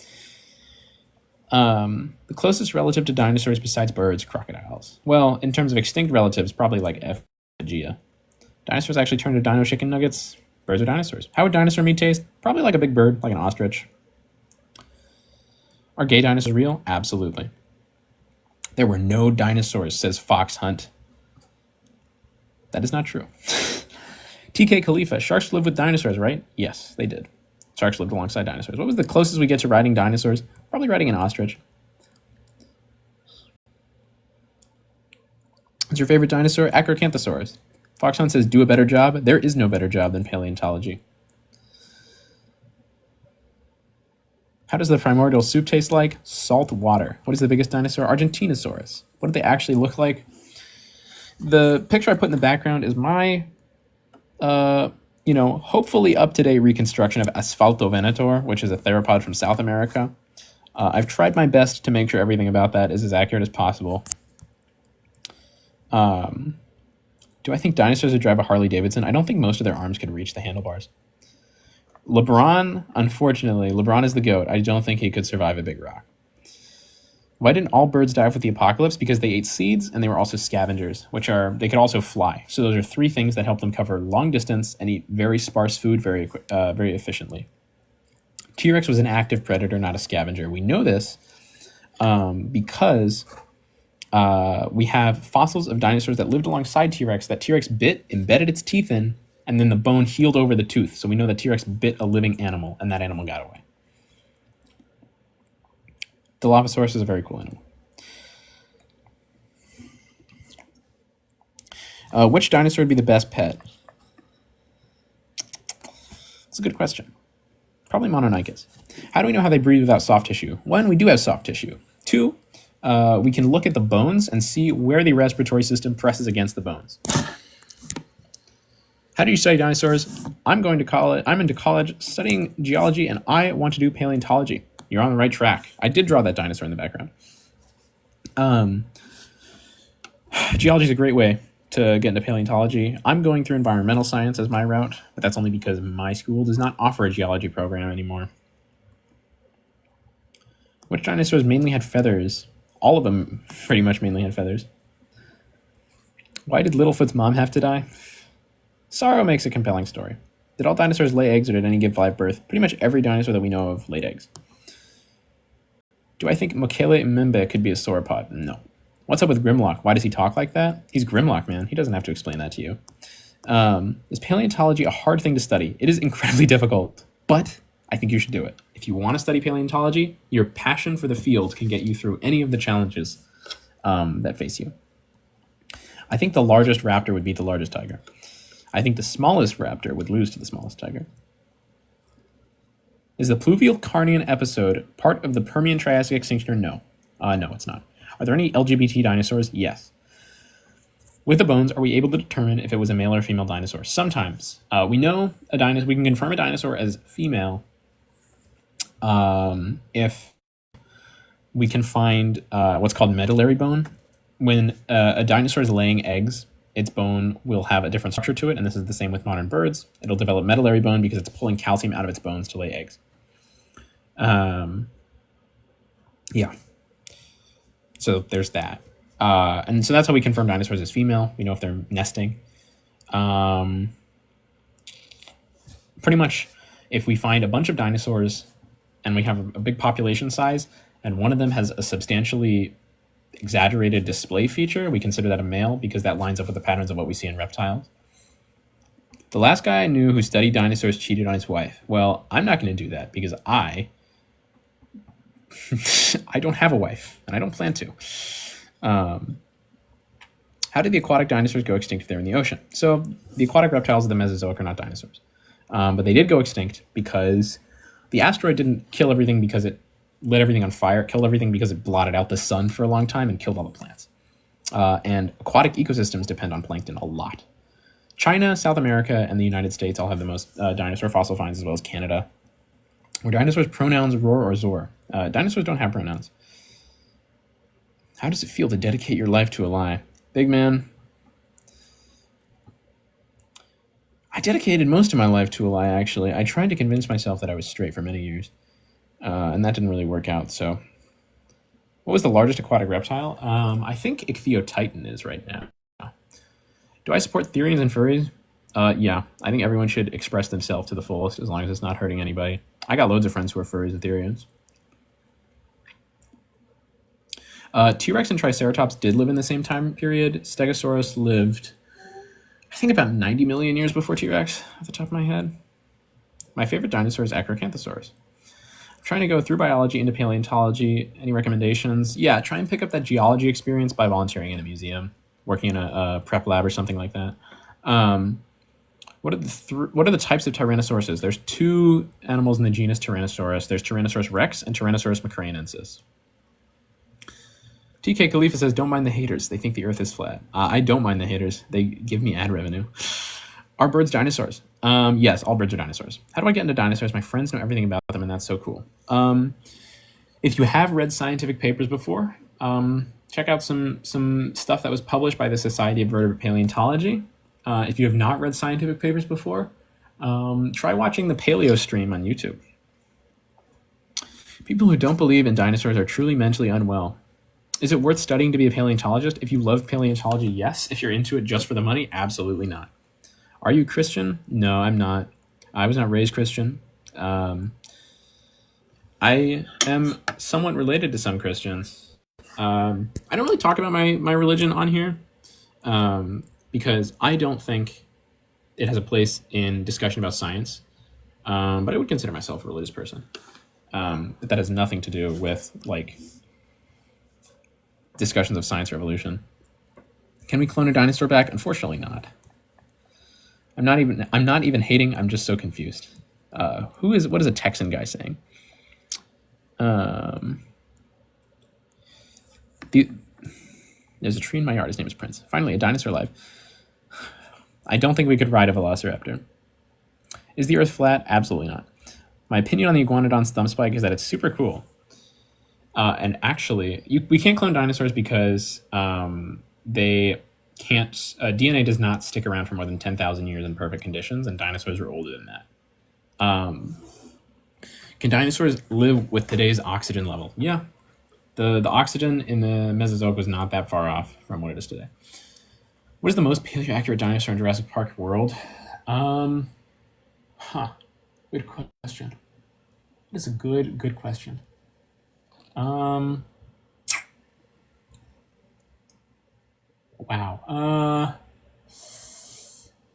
The closest relative to dinosaurs besides birds, crocodiles. Well, in terms of extinct relatives, probably like Epiphagia. Dinosaurs actually turned to dino chicken nuggets. Birds are dinosaurs. How would dinosaur meat taste? Probably like a big bird, like an ostrich. Are gay dinosaurs real? Absolutely. There were no dinosaurs, says Fox Hunt. That is not true. TK Khalifa. Sharks lived with dinosaurs, right? Yes, they did. Sharks lived alongside dinosaurs. What was the closest we get to riding dinosaurs? Probably riding an ostrich. What's your favorite dinosaur? Acrocanthosaurus. Fox Hunt says, do a better job. There is no better job than paleontology. How does the primordial soup taste like? Salt water. What is the biggest dinosaur? Argentinosaurus. What do they actually look like? The picture I put in the background is my, hopefully up-to-date reconstruction of Asphaltovenator, which is a theropod from South America. I've tried my best to make sure everything about that is as accurate as possible. Do I think dinosaurs would drive a Harley Davidson? I don't think most of their arms could reach the handlebars. LeBron, unfortunately, LeBron is the GOAT. I don't think he could survive a big rock. Why didn't all birds die with the apocalypse? Because they ate seeds and they were also scavengers, they could also fly. So those are three things that help them cover long distance and eat very sparse food very efficiently. T-Rex was an active predator, not a scavenger. We know this because we have fossils of dinosaurs that lived alongside T-Rex that T-Rex bit, embedded its teeth in, and then the bone healed over the tooth. So we know that T-Rex bit a living animal, and that animal got away. Dilophosaurus is a very cool animal. Which dinosaur would be the best pet? That's a good question. Probably Mononychus. How do we know how they breathe without soft tissue? One, we do have soft tissue. Two, we can look at the bones and see where the respiratory system presses against the bones. How do you study dinosaurs? I'm into college studying geology, and I want to do paleontology. You're on the right track. I did draw that dinosaur in the background. Geology is a great way to get into paleontology. I'm going through environmental science as my route, but that's only because my school does not offer a geology program anymore. Which dinosaurs mainly had feathers? All of them pretty much mainly had feathers. Why did Littlefoot's mom have to die? Sorrow makes a compelling story. Did all dinosaurs lay eggs, or did any give live birth? Pretty much every dinosaur that we know of laid eggs. Do I think Mokele Mbembe could be a sauropod? No. What's up with Grimlock? Why does he talk like that? He's Grimlock, man. He doesn't have to explain that to you. Is paleontology a hard thing to study? It is incredibly difficult, but I think you should do it. If you want to study paleontology, your passion for the field can get you through any of the challenges that face you. I think the largest raptor would beat the largest tiger. I think the smallest raptor would lose to the smallest tiger. Is the pluvial Carnian episode part of the Permian-Triassic extinction or no? No, it's not. Are there any LGBT dinosaurs? Yes. With the bones, are we able to determine if it was a male or female dinosaur? Sometimes. We know a dinosaur. We can confirm a dinosaur as female if we can find what's called medullary bone. When a dinosaur is laying eggs, its bone will have a different structure to it, and this is the same with modern birds. It'll develop medullary bone because it's pulling calcium out of its bones to lay eggs. Yeah. So there's that. And so that's how we confirm dinosaurs as female. We know if they're nesting. Pretty much, if we find a bunch of dinosaurs and we have a big population size, and one of them has a substantially exaggerated display feature, we consider that a male because that lines up with the patterns of what we see in reptiles. The last guy I knew who studied dinosaurs cheated on his wife. Well, I'm not going to do that because I don't have a wife, and I don't plan to. How did the aquatic dinosaurs go extinct if they're in the ocean? So the aquatic reptiles of the Mesozoic are not dinosaurs. But they did go extinct because the asteroid didn't kill everything because it lit everything on fire. It killed everything because it blotted out the sun for a long time and killed all the plants. And aquatic ecosystems depend on plankton a lot. China, South America, and the United States all have the most dinosaur fossil finds, as well as Canada. Were dinosaurs' pronouns roar or zor? Dinosaurs don't have pronouns. How does it feel to dedicate your life to a lie? Big man, I dedicated most of my life to a lie, actually. I tried to convince myself that I was straight for many years, and that didn't really work out, so... What was the largest aquatic reptile? I think Ichthyotitan is right now. Do I support Therians and furries? Yeah, I think everyone should express themselves to the fullest as long as it's not hurting anybody. I got loads of friends who are furries and Therians. T-Rex and Triceratops did live in the same time period. Stegosaurus lived, I think, about 90 million years before T-Rex, off the top of my head. My favorite dinosaur is Acrocanthosaurus. I'm trying to go through biology into paleontology. Any recommendations? Yeah, try and pick up that geology experience by volunteering in a museum, working in a prep lab or something like that. What are the types of Tyrannosauruses? There's two animals in the genus Tyrannosaurus. There's Tyrannosaurus rex and Tyrannosaurus macraensis. TK Khalifa says, don't mind the haters. They think the earth is flat. I don't mind the haters. They give me ad revenue. Are birds dinosaurs? Yes, all birds are dinosaurs. How do I get into dinosaurs? My friends know everything about them, and that's so cool. If you have read scientific papers before, check out some stuff that was published by the Society of Vertebrate Paleontology. If you have not read scientific papers before, Try watching the Paleo stream on YouTube. People who don't believe in dinosaurs are truly mentally unwell. Is it worth studying to be a paleontologist? If you love paleontology, yes. If you're into it just for the money, absolutely not. Are you Christian? No, I'm not. I was not raised Christian. I am somewhat related to some Christians. I don't really talk about my religion on here because I don't think it has a place in discussion about science. But I would consider myself a religious person. But that has nothing to do with like discussions of science or evolution. Can we clone a dinosaur back? Unfortunately not. I'm not even hating, I'm just so confused. What is a Texan guy saying? There's a tree in my yard, his name is Prince. Finally, a dinosaur alive. I don't think we could ride a velociraptor. Is the earth flat? Absolutely not. My opinion on the iguanodon's thumb spike is that it's super cool. And actually, we can't clone dinosaurs because they can't. DNA does not stick around for more than 10,000 years in perfect conditions, and dinosaurs are older than that. Can dinosaurs live with today's oxygen level? Yeah. The oxygen in the Mesozoic was not that far off from what it is today. What is the most paleo-accurate dinosaur in Jurassic Park world? Good question. That is a good question. Wow.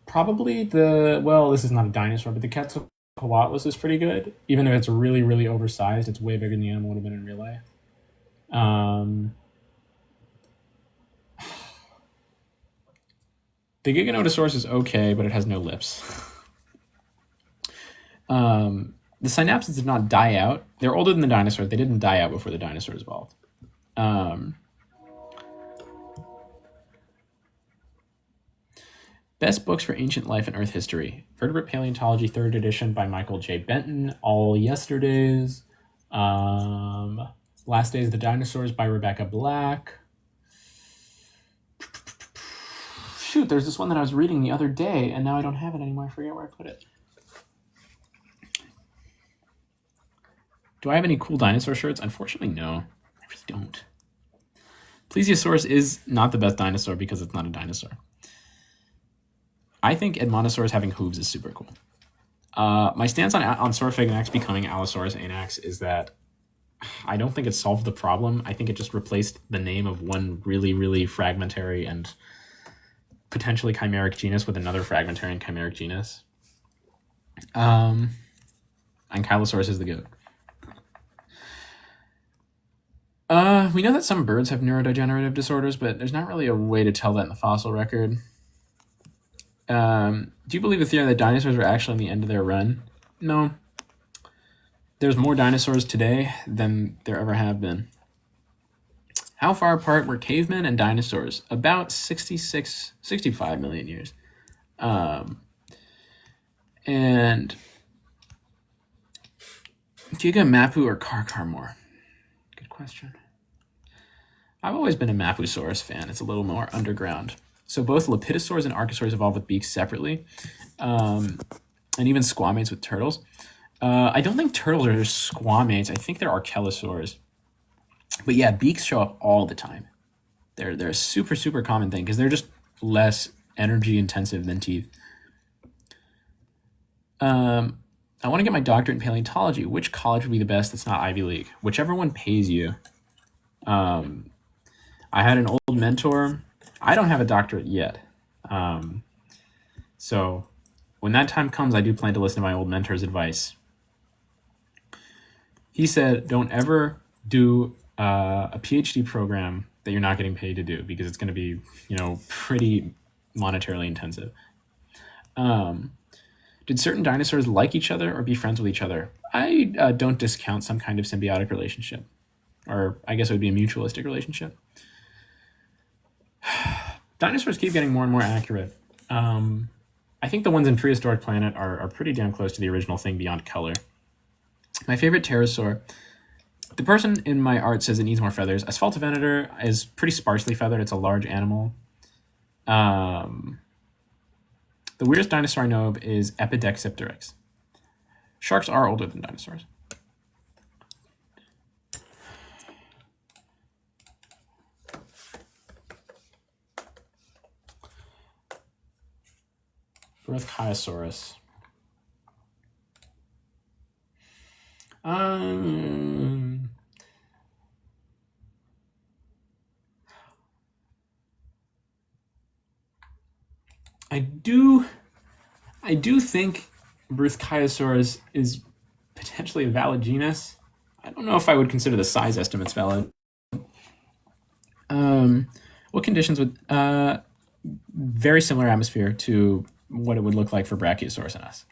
Probably this is not a dinosaur, but the Quetzalcoatlus is pretty good. Even though it's really, really oversized, it's way bigger than the animal would have been in real life. The Giganotosaurus is okay, but it has no lips. The synapses did not die out. They're older than the dinosaurs. They didn't die out before the dinosaurs evolved. Best books for ancient life and Earth history. Vertebrate Paleontology, 3rd edition by Michael J. Benton. All Yesterdays. Last Days of the Dinosaurs by Rebecca Black. Shoot, there's this one that I was reading the other day, and now I don't have it anymore. I forget where I put it. Do I have any cool dinosaur shirts? Unfortunately, no. I really don't. Plesiosaurus is not the best dinosaur because it's not a dinosaur. I think Edmontosaurus having hooves is super cool. My stance on Saurophagonax becoming Allosaurus anax is that I don't think it solved the problem. I think it just replaced the name of one really, really fragmentary and potentially chimeric genus with another fragmentary and chimeric genus. Ankylosaurus is the goat. We know that some birds have neurodegenerative disorders, but there's not really a way to tell that in the fossil record. Do you believe the theory that dinosaurs are actually on the end of their run? No. There's more dinosaurs today than there ever have been. How far apart were cavemen and dinosaurs? About 65 million years. And Giga, Mapu, or Karkar more? Good question. I've always been a Mapusaurus fan. It's a little more underground. So both Lepidosaurs and Archosaurs evolved with beaks separately, and even squamates with turtles. I don't think turtles are squamates. I think they're Archelosaurs. But yeah, beaks show up all the time. They're a super, super common thing because they're just less energy intensive than teeth. I want to get my doctorate in paleontology. Which college would be the best that's not Ivy League? Whichever one pays you. I had an old mentor. I don't have a doctorate yet. So when that time comes, I do plan to listen to my old mentor's advice. He said, don't ever do a PhD program that you're not getting paid to do because it's going to be, pretty monetarily intensive. Did certain dinosaurs like each other or be friends with each other? I don't discount some kind of symbiotic relationship, or I guess it would be a mutualistic relationship. Dinosaurs keep getting more and more accurate. I think the ones in Prehistoric Planet are pretty damn close to the original thing beyond color. My favorite pterosaur, the person in my art says it needs more feathers. Asphaltovenator is pretty sparsely feathered. It's a large animal. The weirdest dinosaur I know of is Epidexipteryx. Sharks are older than dinosaurs. Driptosaurus. I do think Breuthchaeosaurus is potentially a valid genus. I don't know if I would consider the size estimates valid. What conditions would very similar atmosphere to what it would look like for Brachiosaurus and us.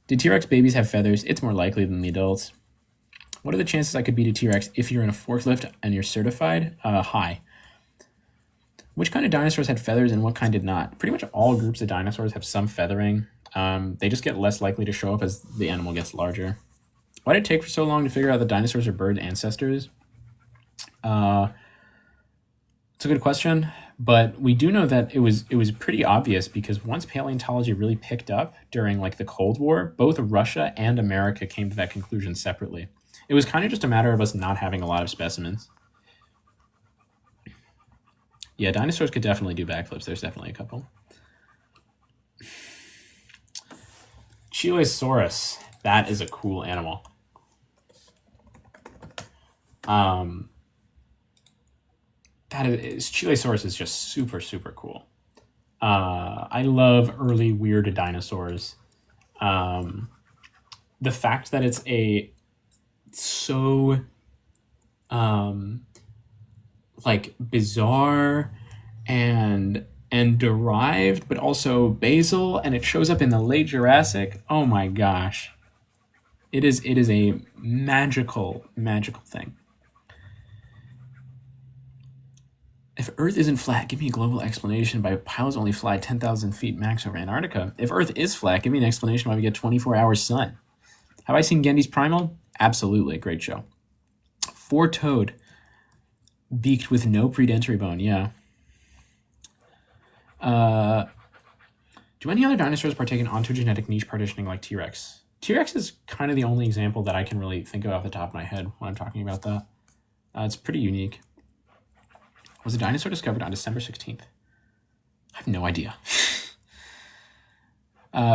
Did T-Rex babies have feathers? It's more likely than the adults. What are the chances I could beat a T-Rex if you're in a forklift and you're certified? High. Which kind of dinosaurs had feathers and what kind did not? Pretty much all groups of dinosaurs have some feathering. They just get less likely to show up as the animal gets larger. Why did it take for so long to figure out that dinosaurs are bird ancestors? It's a good question, but we do know that it was pretty obvious because once paleontology really picked up during like the Cold War, both Russia and America came to that conclusion separately. It was kind of just a matter of us not having a lot of specimens. Yeah, dinosaurs could definitely do backflips. There's definitely a couple. Chilosaurus. That is a cool animal. Chilosaurus is just super, super cool. I love early weird dinosaurs. The fact that it's so like bizarre and derived, but also basal, and it shows up in the late Jurassic. Oh my gosh. It is a magical thing. If Earth isn't flat, give me a global explanation why pilots only fly 10,000 feet max over Antarctica. If Earth is flat, give me an explanation why we get 24 hours sun. Have I seen Gendy's Primal? Absolutely, great show. Four-toed, beaked with no predentary bone, yeah. Do any other dinosaurs partake in ontogenetic niche partitioning like T-Rex? T-Rex is kind of the only example that I can really think of off the top of my head when I'm talking about that. It's pretty unique. Was a dinosaur discovered on December 16th? I have no idea.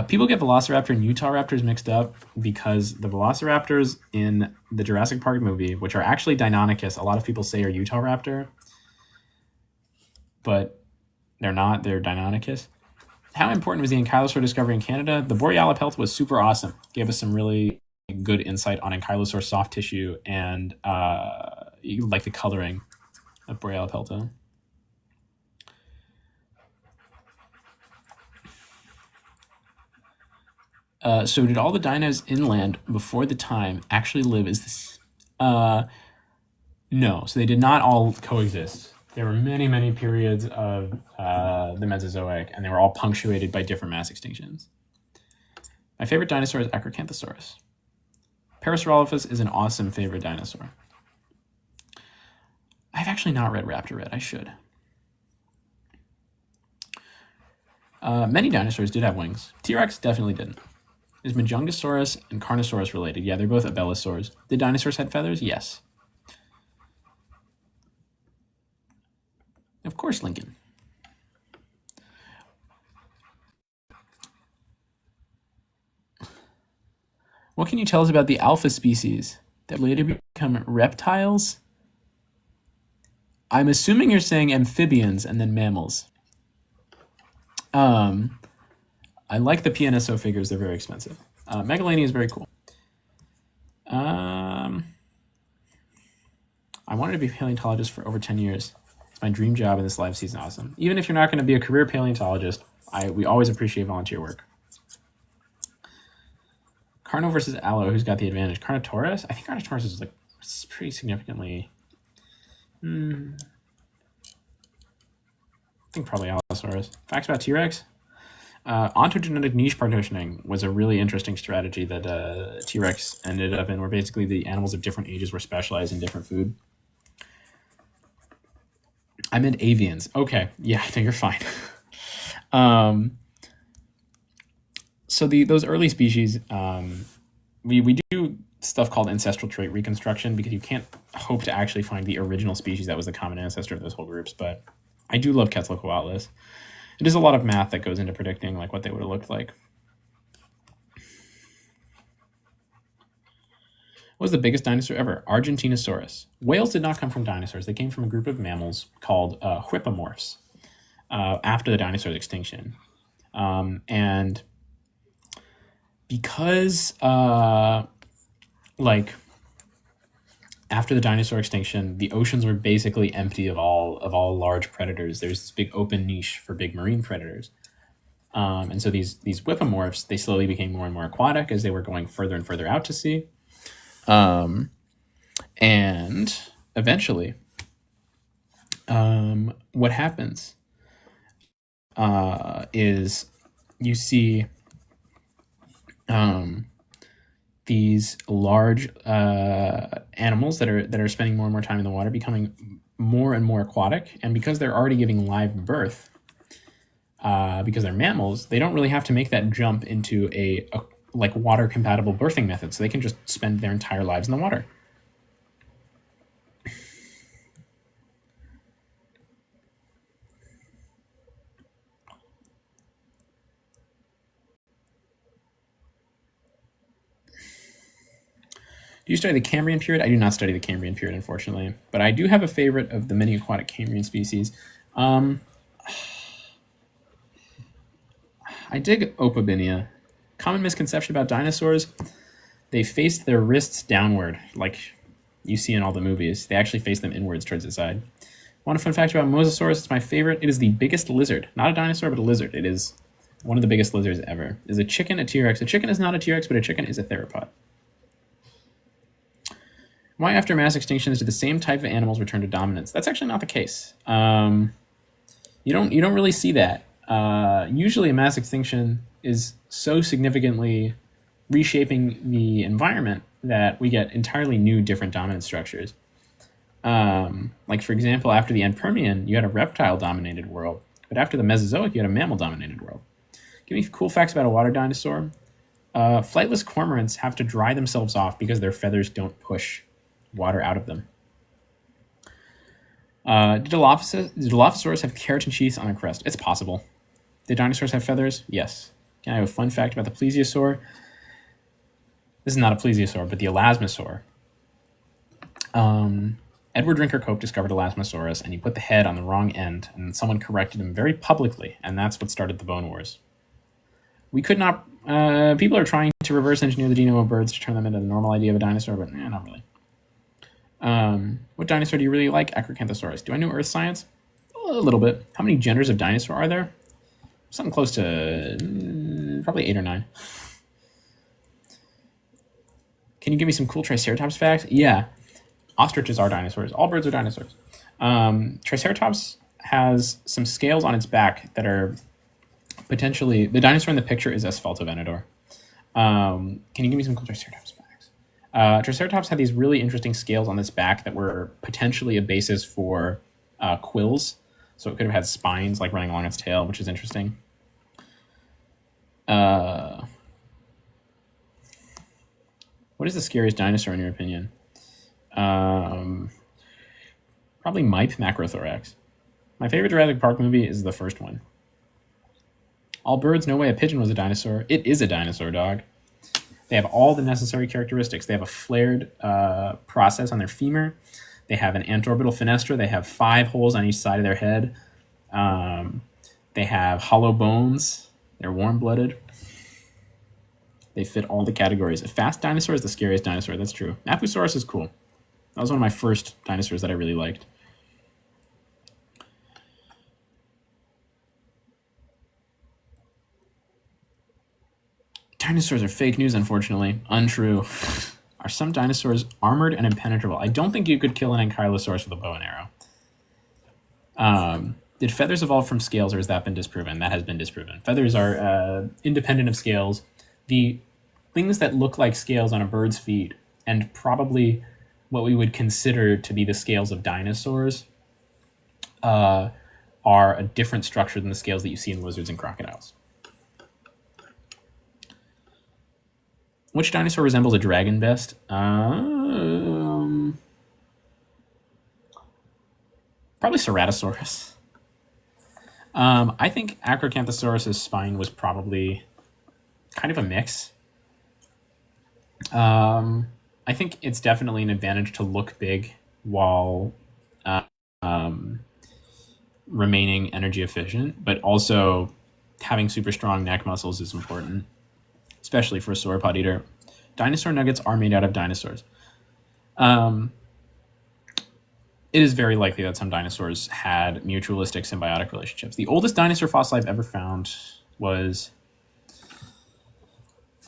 People get Velociraptor and Utah Raptors mixed up because the Velociraptors in the Jurassic Park movie, which are actually Deinonychus, a lot of people say are Utah Raptor, but they're not. They're Deinonychus. How important was the Ankylosaur discovery in Canada? The Borealopelta was super awesome. Gave us some really good insight on Ankylosaur soft tissue and like the coloring of Borealopelta. So did all the dinos inland before the time actually live as this? No, so they did not all coexist. There were many periods of the Mesozoic, and they were all punctuated by different mass extinctions. My favorite dinosaur is Acrocanthosaurus. Parasaurolophus is an awesome favorite dinosaur. I've actually not read Raptor Red. I should. Many dinosaurs did have wings. T-Rex definitely didn't. Is Majungasaurus and Carnosaurus related? Yeah, they're both abelisaurs. Did dinosaurs have feathers? Yes. Of course, Lincoln. What can you tell us about the alpha species that later become reptiles? I'm assuming you're saying amphibians and then mammals. I like the PNSO figures. They're very expensive. Megalania is very cool. I wanted to be a paleontologist for over 10 years. It's my dream job, and this live season awesome. Even if you're not going to be a career paleontologist, we always appreciate volunteer work. Carno versus Allo, who's got the advantage? Carnotaurus? I think Carnotaurus is like pretty significantly... I think probably Allosaurus. Facts about T-Rex? Ontogenetic niche partitioning was a really interesting strategy that T-Rex ended up in, where basically the animals of different ages were specialized in different food. I meant avians. Okay, yeah, I think you're fine. So those early species, we do stuff called ancestral trait reconstruction because you can't hope to actually find the original species that was the common ancestor of those whole groups. But I do love Quetzalcoatlus. It is a lot of math that goes into predicting like what they would have looked like. What was the biggest dinosaur ever? Argentinosaurus. Whales did not come from dinosaurs. They came from a group of mammals called whippomorphs after the dinosaurs' extinction. And because like after the dinosaur extinction, the oceans were basically empty of all large predators. There's this big open niche for big marine predators. And so these whippomorphs, they slowly became more and more aquatic as they were going further and further out to sea. And eventually, what happens is you see these large animals that are spending more and more time in the water becoming more and more aquatic, and because they're already giving live birth, because they're mammals, they don't really have to make that jump into a like water compatible birthing method, so they can just spend their entire lives in the water. Do you study the Cambrian period? I do not study the Cambrian period, unfortunately, but I do have a favorite of the many aquatic Cambrian species. I dig Opabinia. Common misconception about dinosaurs: they faced their wrists downward, like you see in all the movies. They actually face them inwards towards the side. Want a fun fact about Mosasaurus? It's my favorite. It is the biggest lizard. Not a dinosaur, but a lizard. It is one of the biggest lizards ever. Is a chicken a T-Rex? A chicken is not a T-Rex, but a chicken is a theropod. Why after mass extinctions did the same type of animals return to dominance? That's actually not the case. You don't really see that. Usually a mass extinction is so significantly reshaping the environment that we get entirely new, different dominant structures. Like, for example, after the end Permian, you had a reptile-dominated world. But after the Mesozoic, you had a mammal-dominated world. Give me cool facts about a water dinosaur. Flightless cormorants have to dry themselves off because their feathers don't push water out of them. Did Dilophosaurus have keratin sheaths on their crest? It's possible. Did dinosaurs have feathers? Yes. Can I have a fun fact about the plesiosaur? This is not a plesiosaur, but the elasmosaur. Edward Drinker Cope discovered Elasmosaurus, and he put the head on the wrong end, and someone corrected him very publicly, and that's what started the Bone Wars. We could not... people are trying to reverse engineer the genome of birds to turn them into the normal idea of a dinosaur, but not really. What dinosaur do you really like? Acrocanthosaurus. Do I know earth science? A little bit. How many genders of dinosaur are there? Something close to probably 8 or 9. Can you give me some cool Triceratops facts? Yeah. Ostriches are dinosaurs. All birds are dinosaurs. Triceratops has some scales on its back that are potentially... The dinosaur in the picture is Asphaltovenador. Can you give me some cool Triceratops facts? Triceratops had these really interesting scales on its back that were potentially a basis for quills. So it could have had spines like running along its tail, which is interesting. What is the scariest dinosaur in your opinion? Probably Mipe Macrothorax. My favorite Jurassic Park movie is the first one. All birds, no way a pigeon was a dinosaur. It is a dinosaur, dog. They have all the necessary characteristics. They have a flared process on their femur. They have an antorbital fenestra. They have 5 holes on each side of their head. They have hollow bones. They're warm-blooded. They fit all the categories. A fast dinosaur is the scariest dinosaur. That's true. Apatosaurus is cool. That was one of my first dinosaurs that I really liked. Dinosaurs are fake news, unfortunately. Untrue. Are some dinosaurs armored and impenetrable? I don't think you could kill an ankylosaurus with a bow and arrow. Did feathers evolve from scales, or has that been disproven? That has been disproven. Feathers are independent of scales. The things that look like scales on a bird's feet, and probably what we would consider to be the scales of dinosaurs, are a different structure than the scales that you see in lizards and crocodiles. Which dinosaur resembles a dragon best? Probably Ceratosaurus. I think Acrocanthosaurus's spine was probably kind of a mix. I think it's definitely an advantage to look big while remaining energy efficient, but also having super strong neck muscles is important, especially for a sauropod eater. Dinosaur nuggets are made out of dinosaurs. It is very likely that some dinosaurs had mutualistic symbiotic relationships. The oldest dinosaur fossil I've ever found was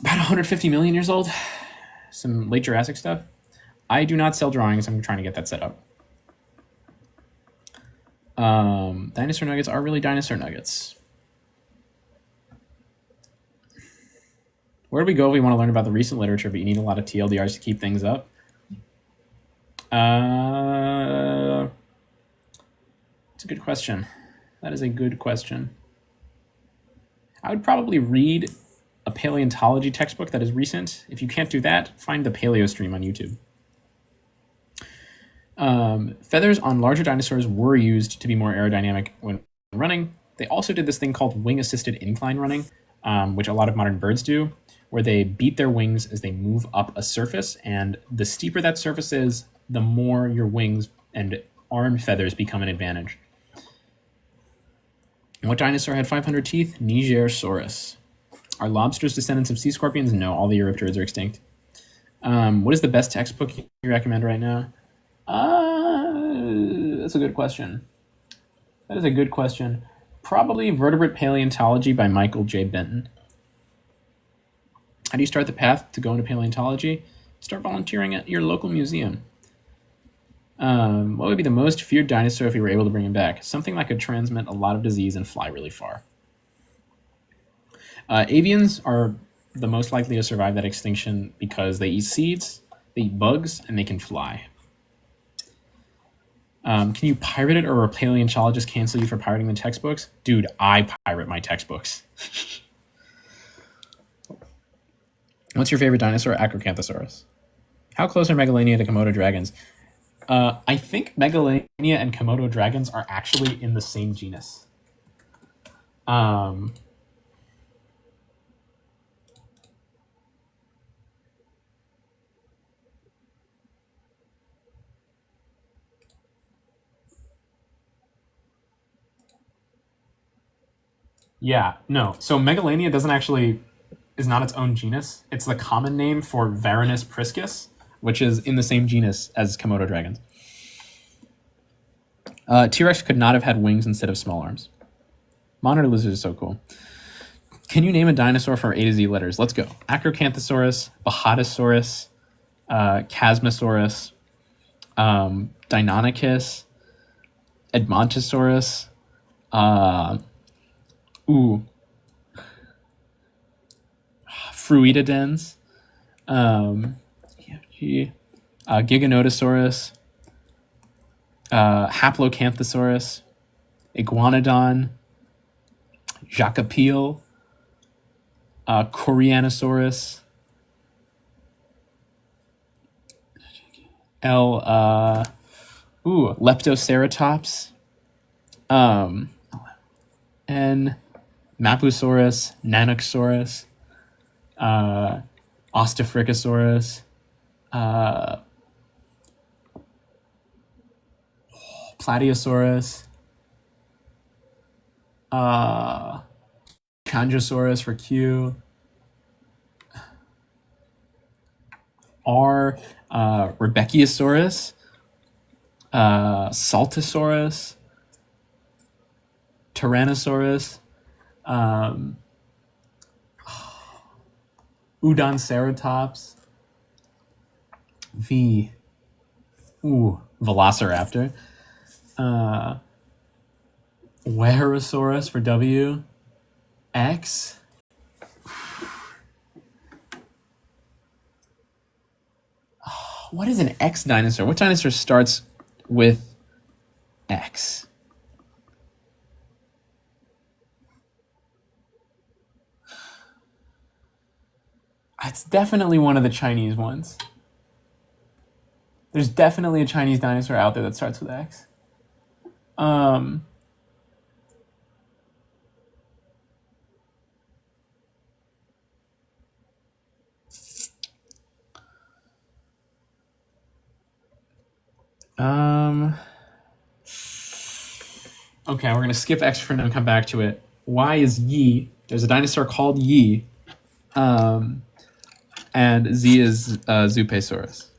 about 150 million years old. Some late Jurassic stuff. I do not sell drawings. I'm trying to get that set up. Dinosaur nuggets are really dinosaur nuggets. Where do we go if we want to learn about the recent literature, but you need a lot of TLDRs to keep things up? It's a good question. That is a good question. I would probably read a paleontology textbook that is recent. If you can't do that, find the Paleo stream on YouTube. Feathers on larger dinosaurs were used to be more aerodynamic when running. They also did this thing called wing-assisted incline running, which a lot of modern birds do, where they beat their wings as they move up a surface, and the steeper that surface is, the more your wings and arm feathers become an advantage. What dinosaur had 500 teeth? Nigersaurus. Are lobsters descendants of sea scorpions? No, all the eurypterids are extinct. What is the best textbook you recommend right now? That's a good question. That is a good question. Probably Vertebrate Paleontology by Michael J. Benton. How do you start the path to go into paleontology? Start volunteering at your local museum. What would be the most feared dinosaur if you were able to bring him back? Something that could transmit a lot of disease and fly really far. Avians are the most likely to survive that extinction because they eat seeds, they eat bugs, and they can fly. Can you pirate it, or will a paleontologist cancel you for pirating the textbooks? Dude, I pirate my textbooks. What's your favorite dinosaur? Acrocanthosaurus. How close are Megalania to Komodo dragons? I think Megalania and Komodo dragons are actually in the same genus. Yeah, no. So Megalania is not its own genus. It's the common name for Varanus priscus, which is in the same genus as Komodo dragons. T-Rex could not have had wings instead of small arms. Monitor lizard is so cool. Can you name a dinosaur for A to Z letters? Let's go. Acrocanthosaurus, Bahatosaurus, Chasmosaurus, Deinonychus, Edmontosaurus, Fruitidens, Giganotosaurus, Haplocanthosaurus, Iguanodon, Jacopele, Corianosaurus, Leptoceratops, and Mapusaurus, Nanoxaurus, Ostafricosaurus, Platyosaurus, Chondrosaurus for Q, R, Rebecchiosaurus, Saltosaurus, Tyrannosaurus, Udonceratops, Velociraptor, Weherosaurus for W, X, what is an X dinosaur? What dinosaur starts with X? It's definitely one of the Chinese ones. There's definitely a Chinese dinosaur out there that starts with X. Um, um, okay, we're going to skip X for now and come back to it. Y is Yi. There's a dinosaur called Yi. And Z is Zupesaurus.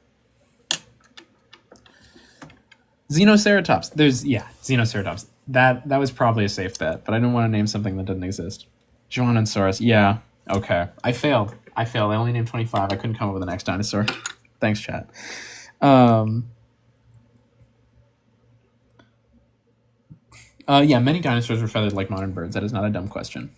Xenoceratops. Xenoceratops. That was probably a safe bet, but I didn't want to name something that doesn't exist. Joannosaurus. Yeah. Okay. I failed. I only named 25. I couldn't come up with the next dinosaur. Thanks, chat. Yeah, many dinosaurs were feathered like modern birds. That is not a dumb question.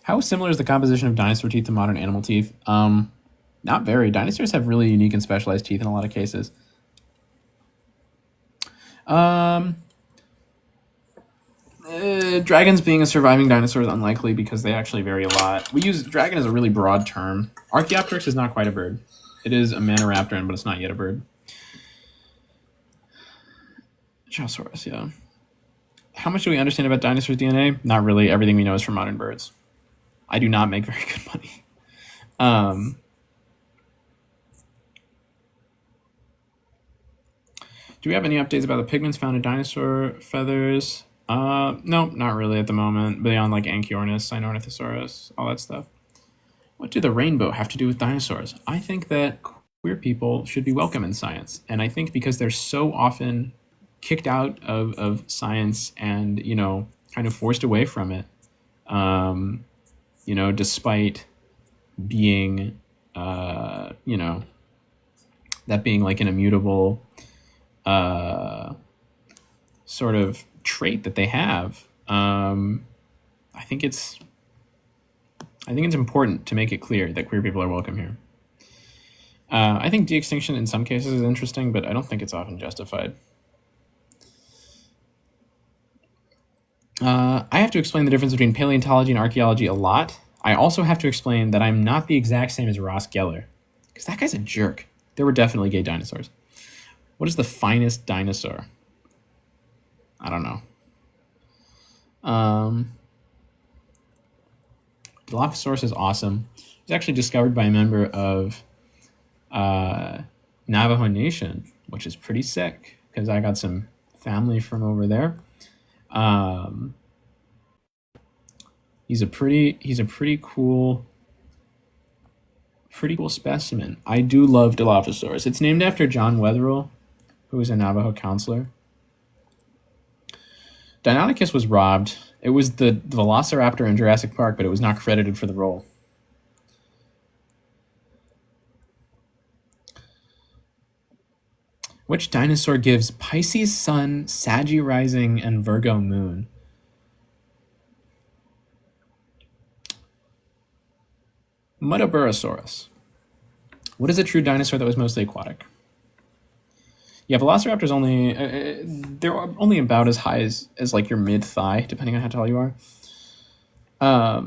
How similar is the composition of dinosaur teeth to modern animal teeth? Not very. Dinosaurs have really unique and specialized teeth in a lot of cases. Dragons being a surviving dinosaur is unlikely because they actually vary a lot. We use dragon as a really broad term. Archaeopteryx is not quite a bird. It is a Maniraptoran, but it's not yet a bird. Chosaurus, yeah. How much do we understand about dinosaurs' DNA? Not really. Everything we know is from modern birds. I do not make very good money. Do we have any updates about the pigments found in dinosaur feathers? No, not really at the moment. Beyond like Anchiornis, Sinornithosaurus, all that stuff. What do the rainbow have to do with dinosaurs? I think that queer people should be welcome in science. And I think because they're so often kicked out of science and, kind of forced away from it, despite being, that being like an immutable sort of trait that they have. I think it's important to make it clear that queer people are welcome here. I think de-extinction in some cases is interesting, but I don't think it's often justified. I have to explain the difference between paleontology and archaeology a lot. I also have to explain that I'm not the exact same as Ross Geller, because that guy's a jerk. There were definitely gay dinosaurs. What is the finest dinosaur? I don't know. Dilophosaurus is awesome. It was actually discovered by a member of Navajo Nation, which is pretty sick because I got some family from over there. He's a pretty cool specimen. I do love Dilophosaurus. It's named after John Wetherill, who was a Navajo counselor. Deinonychus was robbed. It was the Velociraptor in Jurassic Park, but it was not credited for the role. Which dinosaur gives Pisces sun, Saggy rising, and Virgo moon? Muttaburrasaurus. What is a true dinosaur that was mostly aquatic? Yeah, Velociraptors only they're only about as high as like your mid thigh, depending on how tall you are. I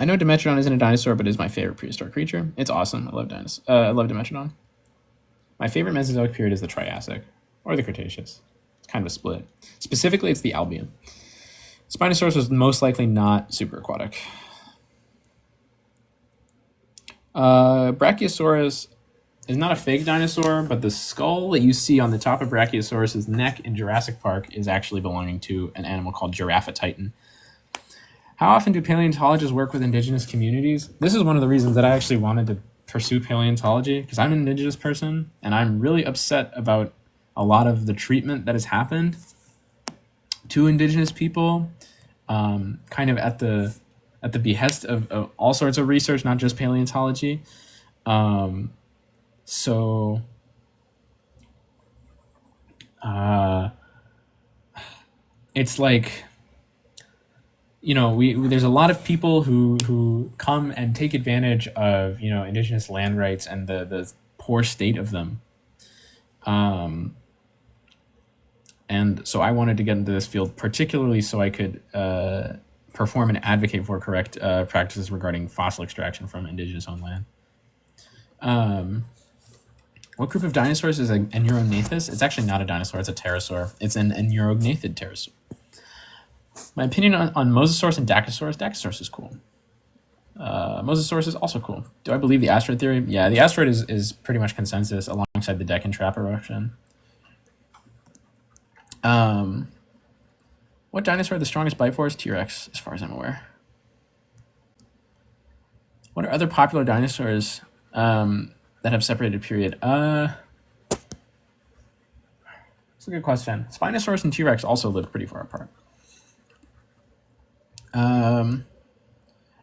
know Dimetrodon isn't a dinosaur, but is my favorite prehistoric creature. It's awesome. I love Dimetrodon. My favorite Mesozoic period is the Triassic or the Cretaceous. It's kind of a split. Specifically, it's the Albian. Spinosaurus was most likely not super aquatic. Brachiosaurus is not a fake dinosaur, but the skull that you see on the top of Brachiosaurus's neck in Jurassic Park is actually belonging to an animal called Giraffatitan. How often do paleontologists work with indigenous communities? This is one of the reasons that I actually wanted to pursue paleontology, because I'm an indigenous person, and I'm really upset about a lot of the treatment that has happened to indigenous people, kind of at the behest of all sorts of research, not just paleontology. It's like, there's a lot of people who come and take advantage of, indigenous land rights and the poor state of them. And so I wanted to get into this field, particularly so I could perform and advocate for correct practices regarding fossil extraction from indigenous owned land. What group of dinosaurs is an Enurognathus? It's actually not a dinosaur, it's a pterosaur. It's an Enurognathid pterosaur. My opinion on Mosasaurus and Dacosaurus. Dacosaurus is cool. Mosasaurus is also cool. Do I believe the asteroid theory? Yeah, the asteroid is pretty much consensus alongside the Deccan Trap eruption. What dinosaur had the strongest bite force? T-Rex, as far as I'm aware. What are other popular dinosaurs that have separated period? That's a good question. Spinosaurus and T-Rex also lived pretty far apart.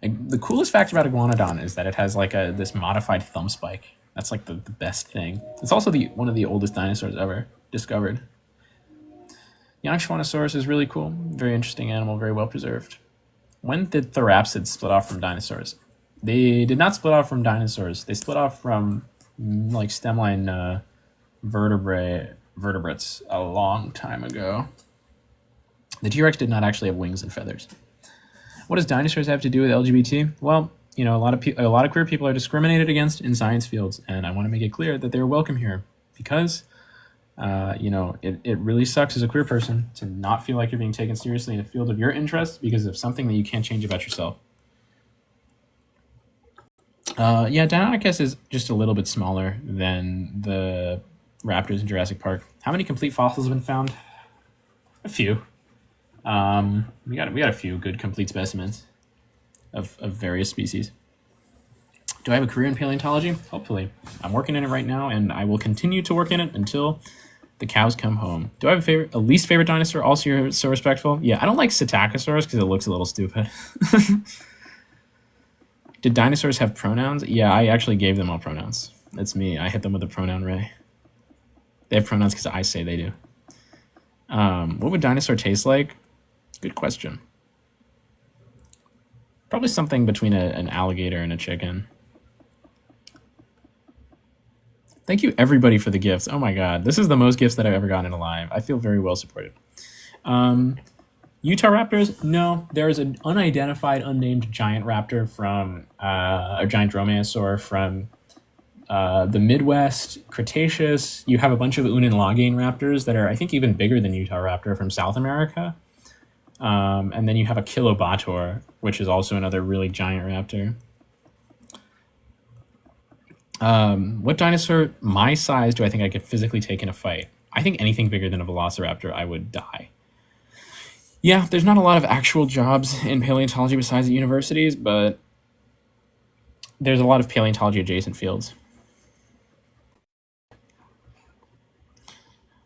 The coolest fact about Iguanodon is that it has like this modified thumb spike. That's like the best thing. It's also one of the oldest dinosaurs ever discovered. Yangtzemosaurus is really cool. Very interesting animal, very well preserved. When did therapsids split off from dinosaurs? They did not split off from dinosaurs. They split off from like stemline vertebrates a long time ago. The T-Rex did not actually have wings and feathers. What does dinosaurs have to do with LGBT? Well, you know, a lot of queer people are discriminated against in science fields, and I want to make it clear that they're welcome here because, you know, it really sucks as a queer person to not feel like you're being taken seriously in a field of your interest because of something that you can't change about yourself. Yeah, Deinonychus is just a little bit smaller than the raptors in Jurassic Park. How many complete fossils have been found? A few. We got a few good complete specimens of various species. Do I have a career in paleontology? Hopefully. I'm working in it right now, and I will continue to work in it until the cows come home. Do I have a least favorite dinosaur? Also, you're so respectful. Yeah, I don't like Psittacosaurus because it looks a little stupid. Did dinosaurs have pronouns? Yeah, I actually gave them all pronouns. That's me. I hit them with a pronoun ray. They have pronouns because I say they do. What would dinosaur taste like? Good question. Probably something between an alligator and a chicken. Thank you, everybody, for the gifts. Oh my god, this is the most gifts that I've ever gotten in a live. I feel very well supported. Utah raptors? No, there is an unidentified, unnamed giant raptor from a giant dromaeosaur from the Midwest, Cretaceous. You have a bunch of Unenlagane raptors that are, I think, even bigger than Utah raptor from South America. And then you have a Kilobator, which is also another really giant raptor. What dinosaur my size do I think I could physically take in a fight? I think anything bigger than a velociraptor, I would die. Yeah, there's not a lot of actual jobs in paleontology besides at universities, but there's a lot of paleontology adjacent fields.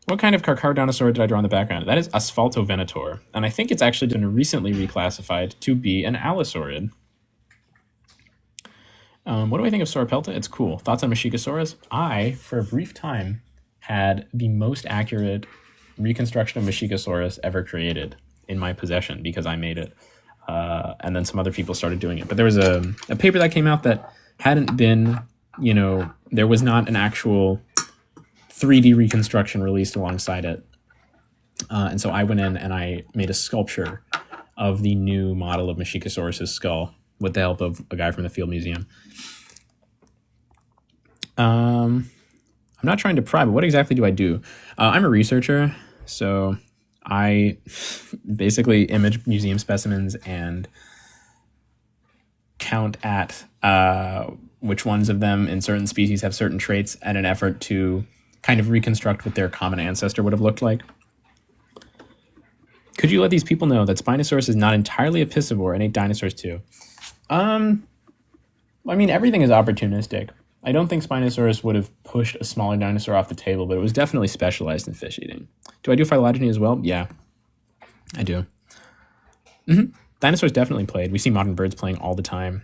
What kind of Carcharodontosaur did I draw in the background? That is Asphaltovenator, and I think it's actually been recently reclassified to be an Allosaurid. What do I think of Sauropelta? It's cool. Thoughts on Machikosaurus? I, for a brief time, had the most accurate reconstruction of Machikosaurus ever created in my possession because I made it. And then some other people started doing it. But there was a paper that came out that hadn't been, you know, there was not an actual 3D reconstruction released alongside it. And so I went in and I made a sculpture of the new model of Machikosaurus' skull with the help of a guy from the Field Museum. I'm not trying to pry, but what exactly do I do? I'm a researcher, so I basically image museum specimens and count at which ones of them in certain species have certain traits in an effort to kind of reconstruct what their common ancestor would have looked like. Could you let these people know that Spinosaurus is not entirely a piscivore and ate dinosaurs too? I mean, everything is opportunistic. I don't think Spinosaurus would have pushed a smaller dinosaur off the table, but it was definitely specialized in fish eating. Do I do phylogeny as well? Yeah, I do. Dinosaurs definitely played. We see modern birds playing all the time.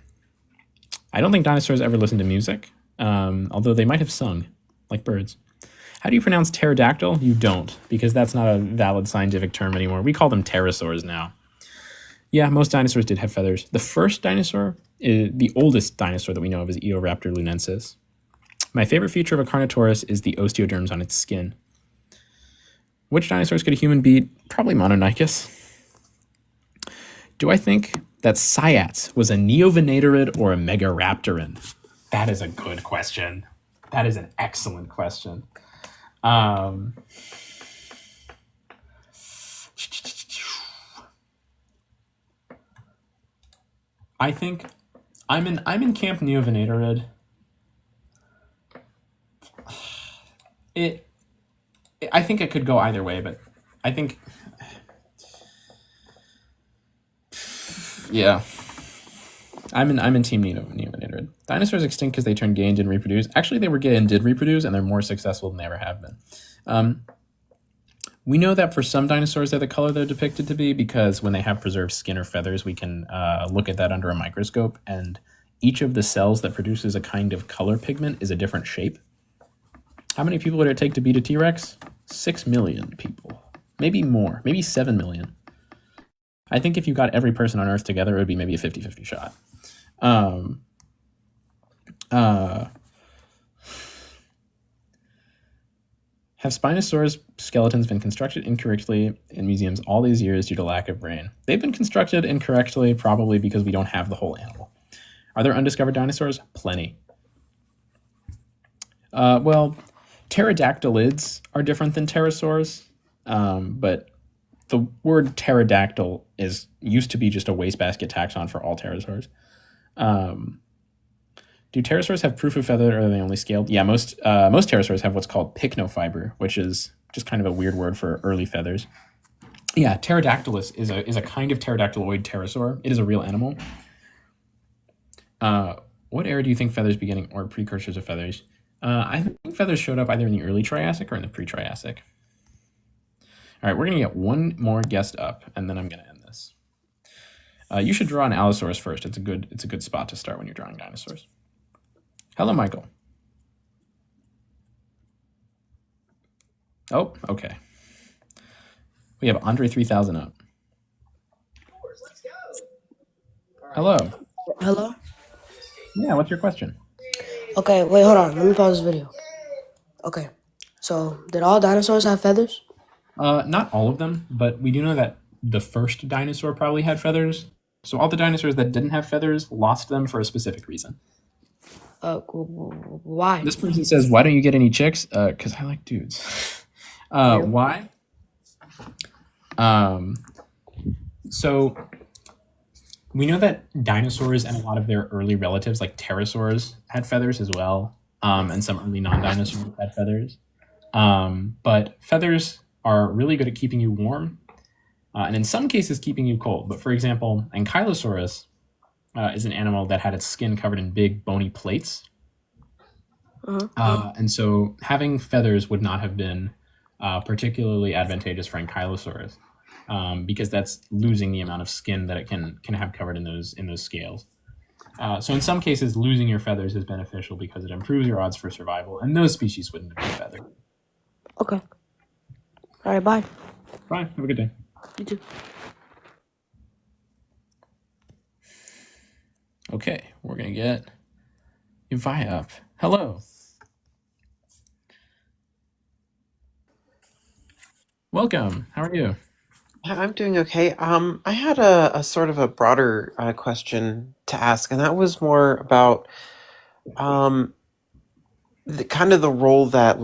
I don't think dinosaurs ever listened to music, although they might have sung, like birds. How do you pronounce pterodactyl? You don't, because that's not a valid scientific term anymore. We call them pterosaurs now. Yeah, most dinosaurs did have feathers. The first dinosaur, the oldest dinosaur that we know of, is Eoraptor lunensis. My favorite feature of a Carnotaurus is the osteoderms on its skin. Which dinosaurs could a human beat? Probably Mononychus. Do I think that Cyats was a neovenatorid or a megaraptoran? That is a good question. That is an excellent question. I think I'm in camp neovenatorid. I think it could go either way, but I think, yeah, I'm in team neovenatorid. Dinosaurs extinct because they turned gay and didn't reproduce. Actually, they were gay and did reproduce, and they're more successful than they ever have been. We know that for some dinosaurs, they're the color they're depicted to be because when they have preserved skin or feathers, we can look at that under a microscope, and each of the cells that produces a kind of color pigment is a different shape. How many people would it take to beat a T-Rex? 6 million people. Maybe more. Maybe 7 million. I think if you got every person on Earth together, it would be maybe a 50-50 shot. Have Spinosaurus skeletons been constructed incorrectly in museums all these years due to lack of brain? They've been constructed incorrectly probably because we don't have the whole animal. Are there undiscovered dinosaurs? Plenty. Well, pterodactylids are different than pterosaurs, but the word pterodactyl used to be just a wastebasket taxon for all pterosaurs. Do pterosaurs have proof of feather, or are they only scaled? Yeah, most pterosaurs have what's called pycnofiber, which is just kind of a weird word for early feathers. Yeah, Pterodactylus is a kind of pterodactyloid pterosaur. It is a real animal. What era do you think feathers beginning or precursors of feathers? I think feathers showed up either in the early Triassic or in the pre-Triassic. All right, we're going to get one more guest up, and then I'm going to end this. You should draw an Allosaurus first. It's a good spot to start when you're drawing dinosaurs. Hello, Michael. Oh, okay. We have Andre 3000 up. Hello. Hello? Yeah, what's your question? Okay, wait, hold on. Let me pause this video. Okay, so did all dinosaurs have feathers? Not all of them, but we do know that the first dinosaur probably had feathers. So all the dinosaurs that didn't have feathers lost them for a specific reason. Why? This person says, why don't you get any chicks? Because I like dudes. Why? So we know that dinosaurs and a lot of their early relatives, like pterosaurs, had feathers as well, and some early non-dinosaurs had feathers. But feathers are really good at keeping you warm, and in some cases keeping you cold. But for example, Ankylosaurus is an animal that had its skin covered in big bony plates. And so having feathers would not have been particularly advantageous for Ankylosaurus, because that's losing the amount of skin that it can have covered in those scales. So in some cases, losing your feathers is beneficial because it improves your odds for survival, and those species wouldn't have been feathered. Okay. All right, bye. Bye. Have a good day. You too. Okay, we're going to get Ivaya up. Hello. Welcome. How are you? I'm doing okay. I had a sort of a broader question to ask, and that was more about the kind of the role that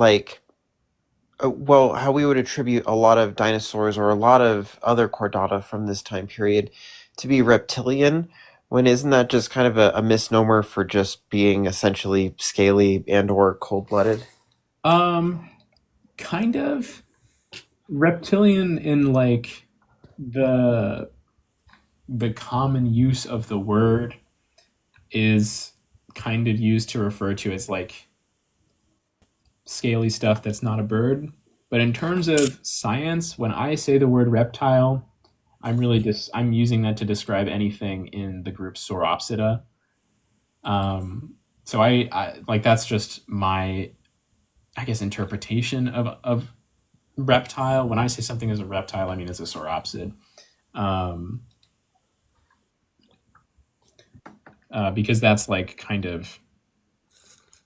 how we would attribute a lot of dinosaurs or a lot of other chordata from this time period to be reptilian, when isn't that just kind of a misnomer for just being essentially scaly and or cold-blooded? Kind of. Reptilian in like the common use of the word is kind of used to refer to as like scaly stuff that's not a bird. But in terms of science, when I say the word reptile, I'm using that to describe anything in the group Sauropsida. So I like, that's just my, I guess, interpretation of reptile. When I say something is a reptile, I mean it's a sauropsid, because that's like kind of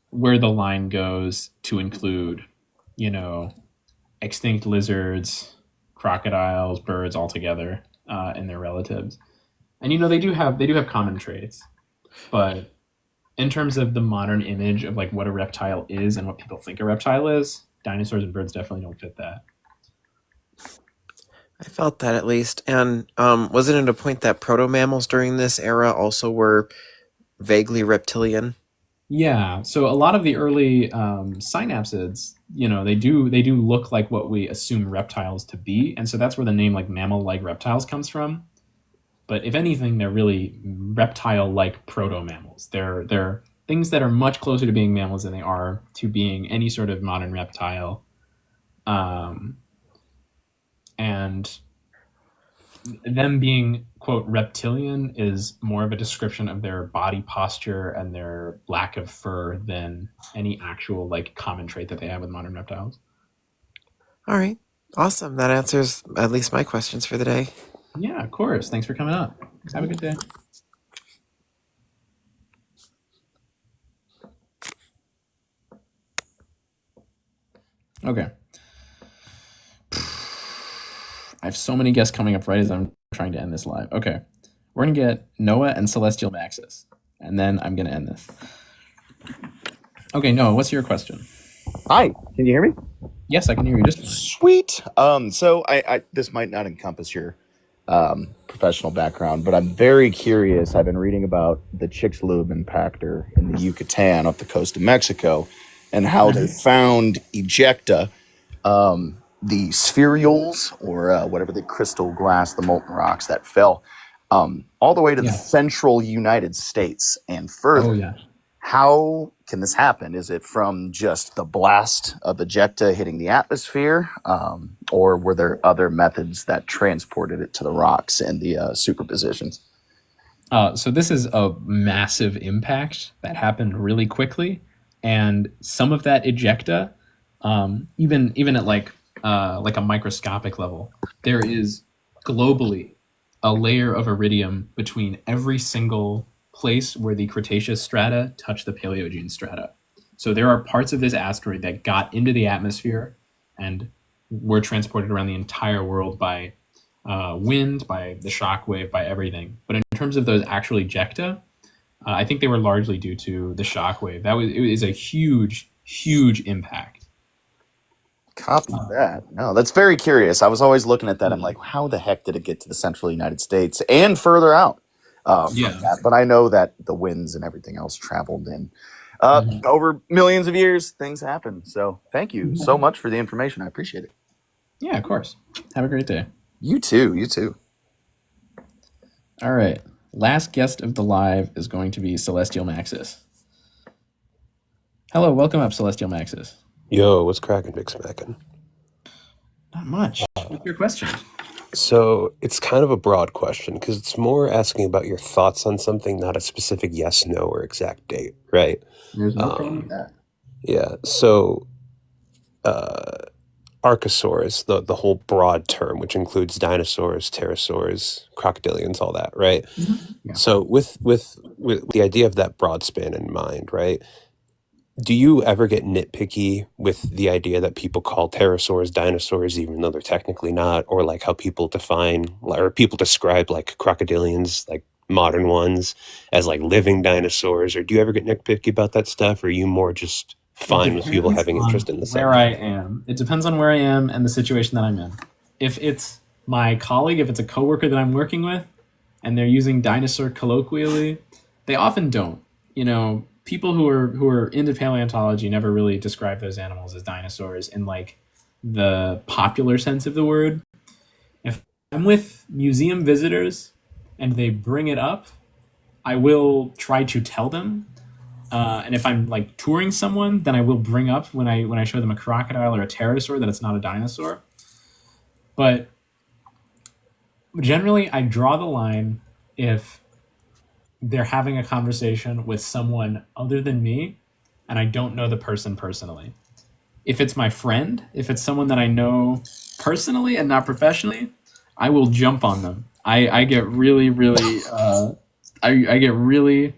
where the line goes to include, extinct lizards, crocodiles, birds all together, and their relatives. And they do have common traits, but in terms of the modern image of like what a reptile is and what people think a reptile is, dinosaurs and birds definitely don't fit that. I felt that at least. And wasn't it a point that proto-mammals during this era also were vaguely reptilian? Yeah, so a lot of the early synapsids, they do look like what we assume reptiles to be, and so that's where the name like mammal-like reptiles comes from. But if anything, they're really reptile-like proto-mammals. They're things that are much closer to being mammals than they are to being any sort of modern reptile. And them being, quote, reptilian is more of a description of their body posture and their lack of fur than any actual like common trait that they have with modern reptiles. All right. Awesome. That answers at least my questions for the day. Yeah, of course. Thanks for coming up. Have a good day. Okay. I have so many guests coming up right as I'm trying to end this live. Okay. We're going to get Noah and Celestial Maxis, and then I'm going to end this. Okay, Noah, what's your question? Hi, can you hear me? Yes, I can hear you just fine. Sweet. So I this might not encompass your professional background, but I'm very curious. I've been reading about the Chicxulub impactor in the Yucatan off the coast of Mexico and how they found ejecta, the spherules or whatever the crystal glass, the molten rocks that fell all the way to the central United States and further. Oh, yeah. How can this happen? Is it from just the blast of ejecta hitting the atmosphere, or were there other methods that transported it to the rocks and the superpositions? So this is a massive impact that happened really quickly, and some of that ejecta, even at like a microscopic level, there is globally a layer of iridium between every single place where the Cretaceous strata touch the Paleogene strata. So there are parts of this asteroid that got into the atmosphere and were transported around the entire world by wind, by the shock wave, by everything. But in terms of those actual ejecta, I think they were largely due to the shock wave. It was a huge, huge impact. Copy that. No, that's very curious. I was always looking at that. I'm like, how the heck did it get to the central United States and further out? From that. But I know that the winds and everything else traveled in. Over millions of years, things happen. So thank you so much for the information. I appreciate it. Yeah, of course. Have a great day. You too. You too. All right. Last guest of the live is going to be Celestial Maxis. Hello, welcome up, Celestial Maxis. Yo, what's cracking, Big Smackin'? Not much. What's your question? So it's kind of a broad question because it's more asking about your thoughts on something, not a specific yes, no, or exact date, right? There's no problem with that. Yeah. So Archosaurus, the whole broad term, which includes dinosaurs, pterosaurs, crocodilians, all that, right? Mm-hmm. Yeah. So with the idea of that broad span in mind, right? Do you ever get nitpicky with the idea that people call pterosaurs dinosaurs, even though they're technically not, or like how people define or people describe like crocodilians, like modern ones, as like living dinosaurs? Or do you ever get nitpicky about that stuff? Or are you more just fine with people having interest in the subject? Where I am. It depends on where I am and the situation that I'm in. If it's my colleague, if it's a coworker that I'm working with, and they're using dinosaur colloquially, they often don't. People who are into paleontology never really describe those animals as dinosaurs in like the popular sense of the word. If I'm with museum visitors and they bring it up, I will try to tell them. And if I'm like touring someone, then I will bring up when I show them a crocodile or a pterosaur that it's not a dinosaur. But generally, I draw the line if they're having a conversation with someone other than me and I don't know the person personally. If it's my friend, if it's someone that I know personally and not professionally, I will jump on them. I get really, really, I get really,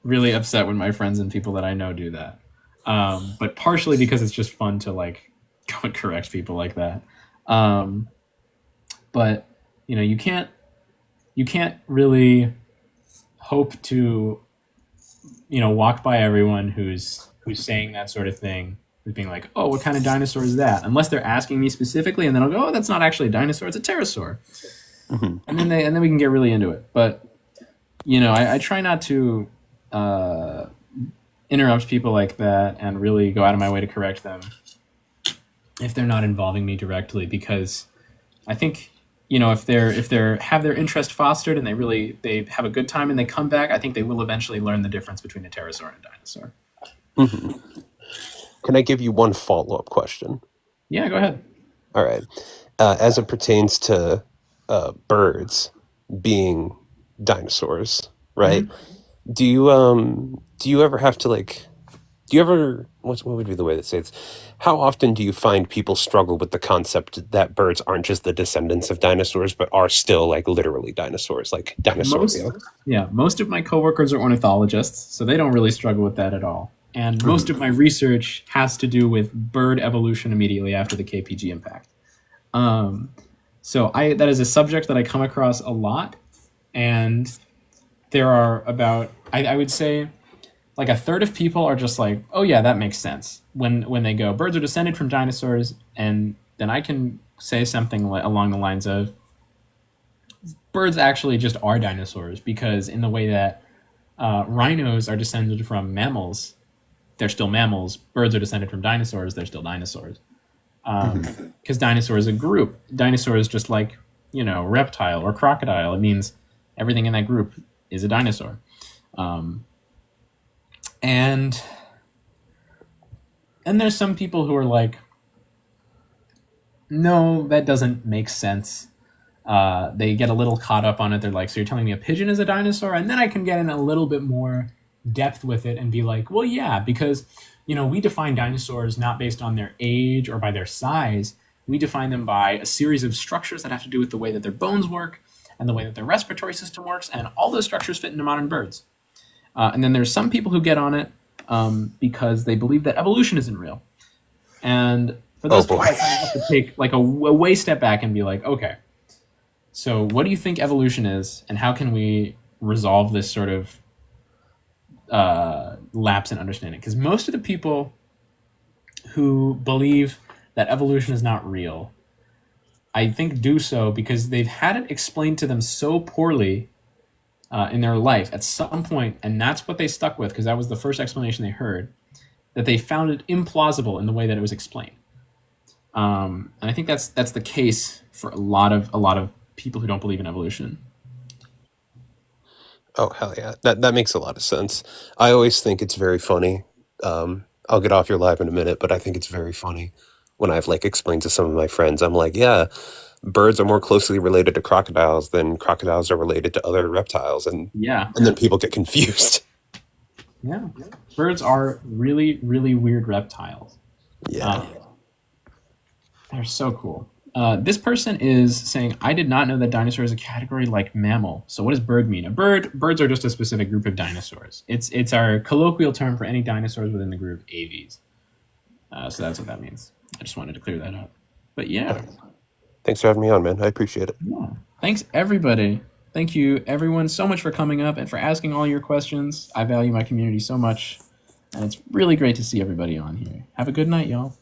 really upset when my friends and people that I know do that. But partially because it's just fun to like go and correct people like that. But you can't really hope to walk by everyone who's saying that sort of thing, who's being like, oh, what kind of dinosaur is that, unless they're asking me specifically, and then I'll go, oh, that's not actually a dinosaur, it's a pterosaur. And then we can get really into it. But I try not to interrupt people like that and really go out of my way to correct them if they're not involving me directly, because I think if they're have their interest fostered and they have a good time and they come back, I think they will eventually learn the difference between a pterosaur and a dinosaur. Can I give you one follow-up question? Yeah, go ahead. All right. As it pertains to birds being dinosaurs, right? Do you ever have to what would be the way to say this? How often do you find people struggle with the concept that birds aren't just the descendants of dinosaurs, but are still literally dinosaurs, like Dinosauria? Most of my coworkers are ornithologists, so they don't really struggle with that at all. And most of my research has to do with bird evolution immediately after the KPG impact. So that is a subject that I come across a lot, and there are about, I would say, a third of people are just like, oh yeah, that makes sense. When they go, birds are descended from dinosaurs, and then I can say something along the lines of, birds actually just are dinosaurs, because in the way that rhinos are descended from mammals, they're still mammals. Birds are descended from dinosaurs, they're still dinosaurs. Because dinosaur is a group. Dinosaur is just like, reptile or crocodile. It means everything in that group is a dinosaur. And there's some people who are like, no, that doesn't make sense. They get a little caught up on it. They're like, so you're telling me a pigeon is a dinosaur? And then I can get in a little bit more depth with it and be like, well, yeah, because, we define dinosaurs not based on their age or by their size. We define them by a series of structures that have to do with the way that their bones work and the way that their respiratory system works, and all those structures fit into modern birds. And then there's some people who get on it because they believe that evolution isn't real. And for those people, I have to take a way step back and be like, okay, so what do you think evolution is, and how can we resolve this sort of lapse in understanding? Because most of the people who believe that evolution is not real, I think do so because they've had it explained to them so poorly in their life at some point, and that's what they stuck with because that was the first explanation they heard, that they found it implausible in the way that it was explained. And I think that's the case for a lot of people who don't believe in evolution. Oh, hell yeah. That makes a lot of sense. I always think it's very funny. I'll get off your live in a minute, but I think it's very funny when I've explained to some of my friends, I'm like, yeah, birds are more closely related to crocodiles than crocodiles are related to other reptiles. And then people get confused. Yeah. Birds are really, really weird reptiles. Yeah. They're so cool. This person is saying, I did not know that dinosaur is a category like mammal. So what does bird mean? Birds are just a specific group of dinosaurs. It's our colloquial term for any dinosaurs within the group aves. So that's what that means. I just wanted to clear that up. But yeah. Thanks for having me on, man. I appreciate it. Yeah. Thanks, everybody. Thank you, everyone, so much for coming up and for asking all your questions. I value my community so much, and it's really great to see everybody on here. Have a good night, y'all.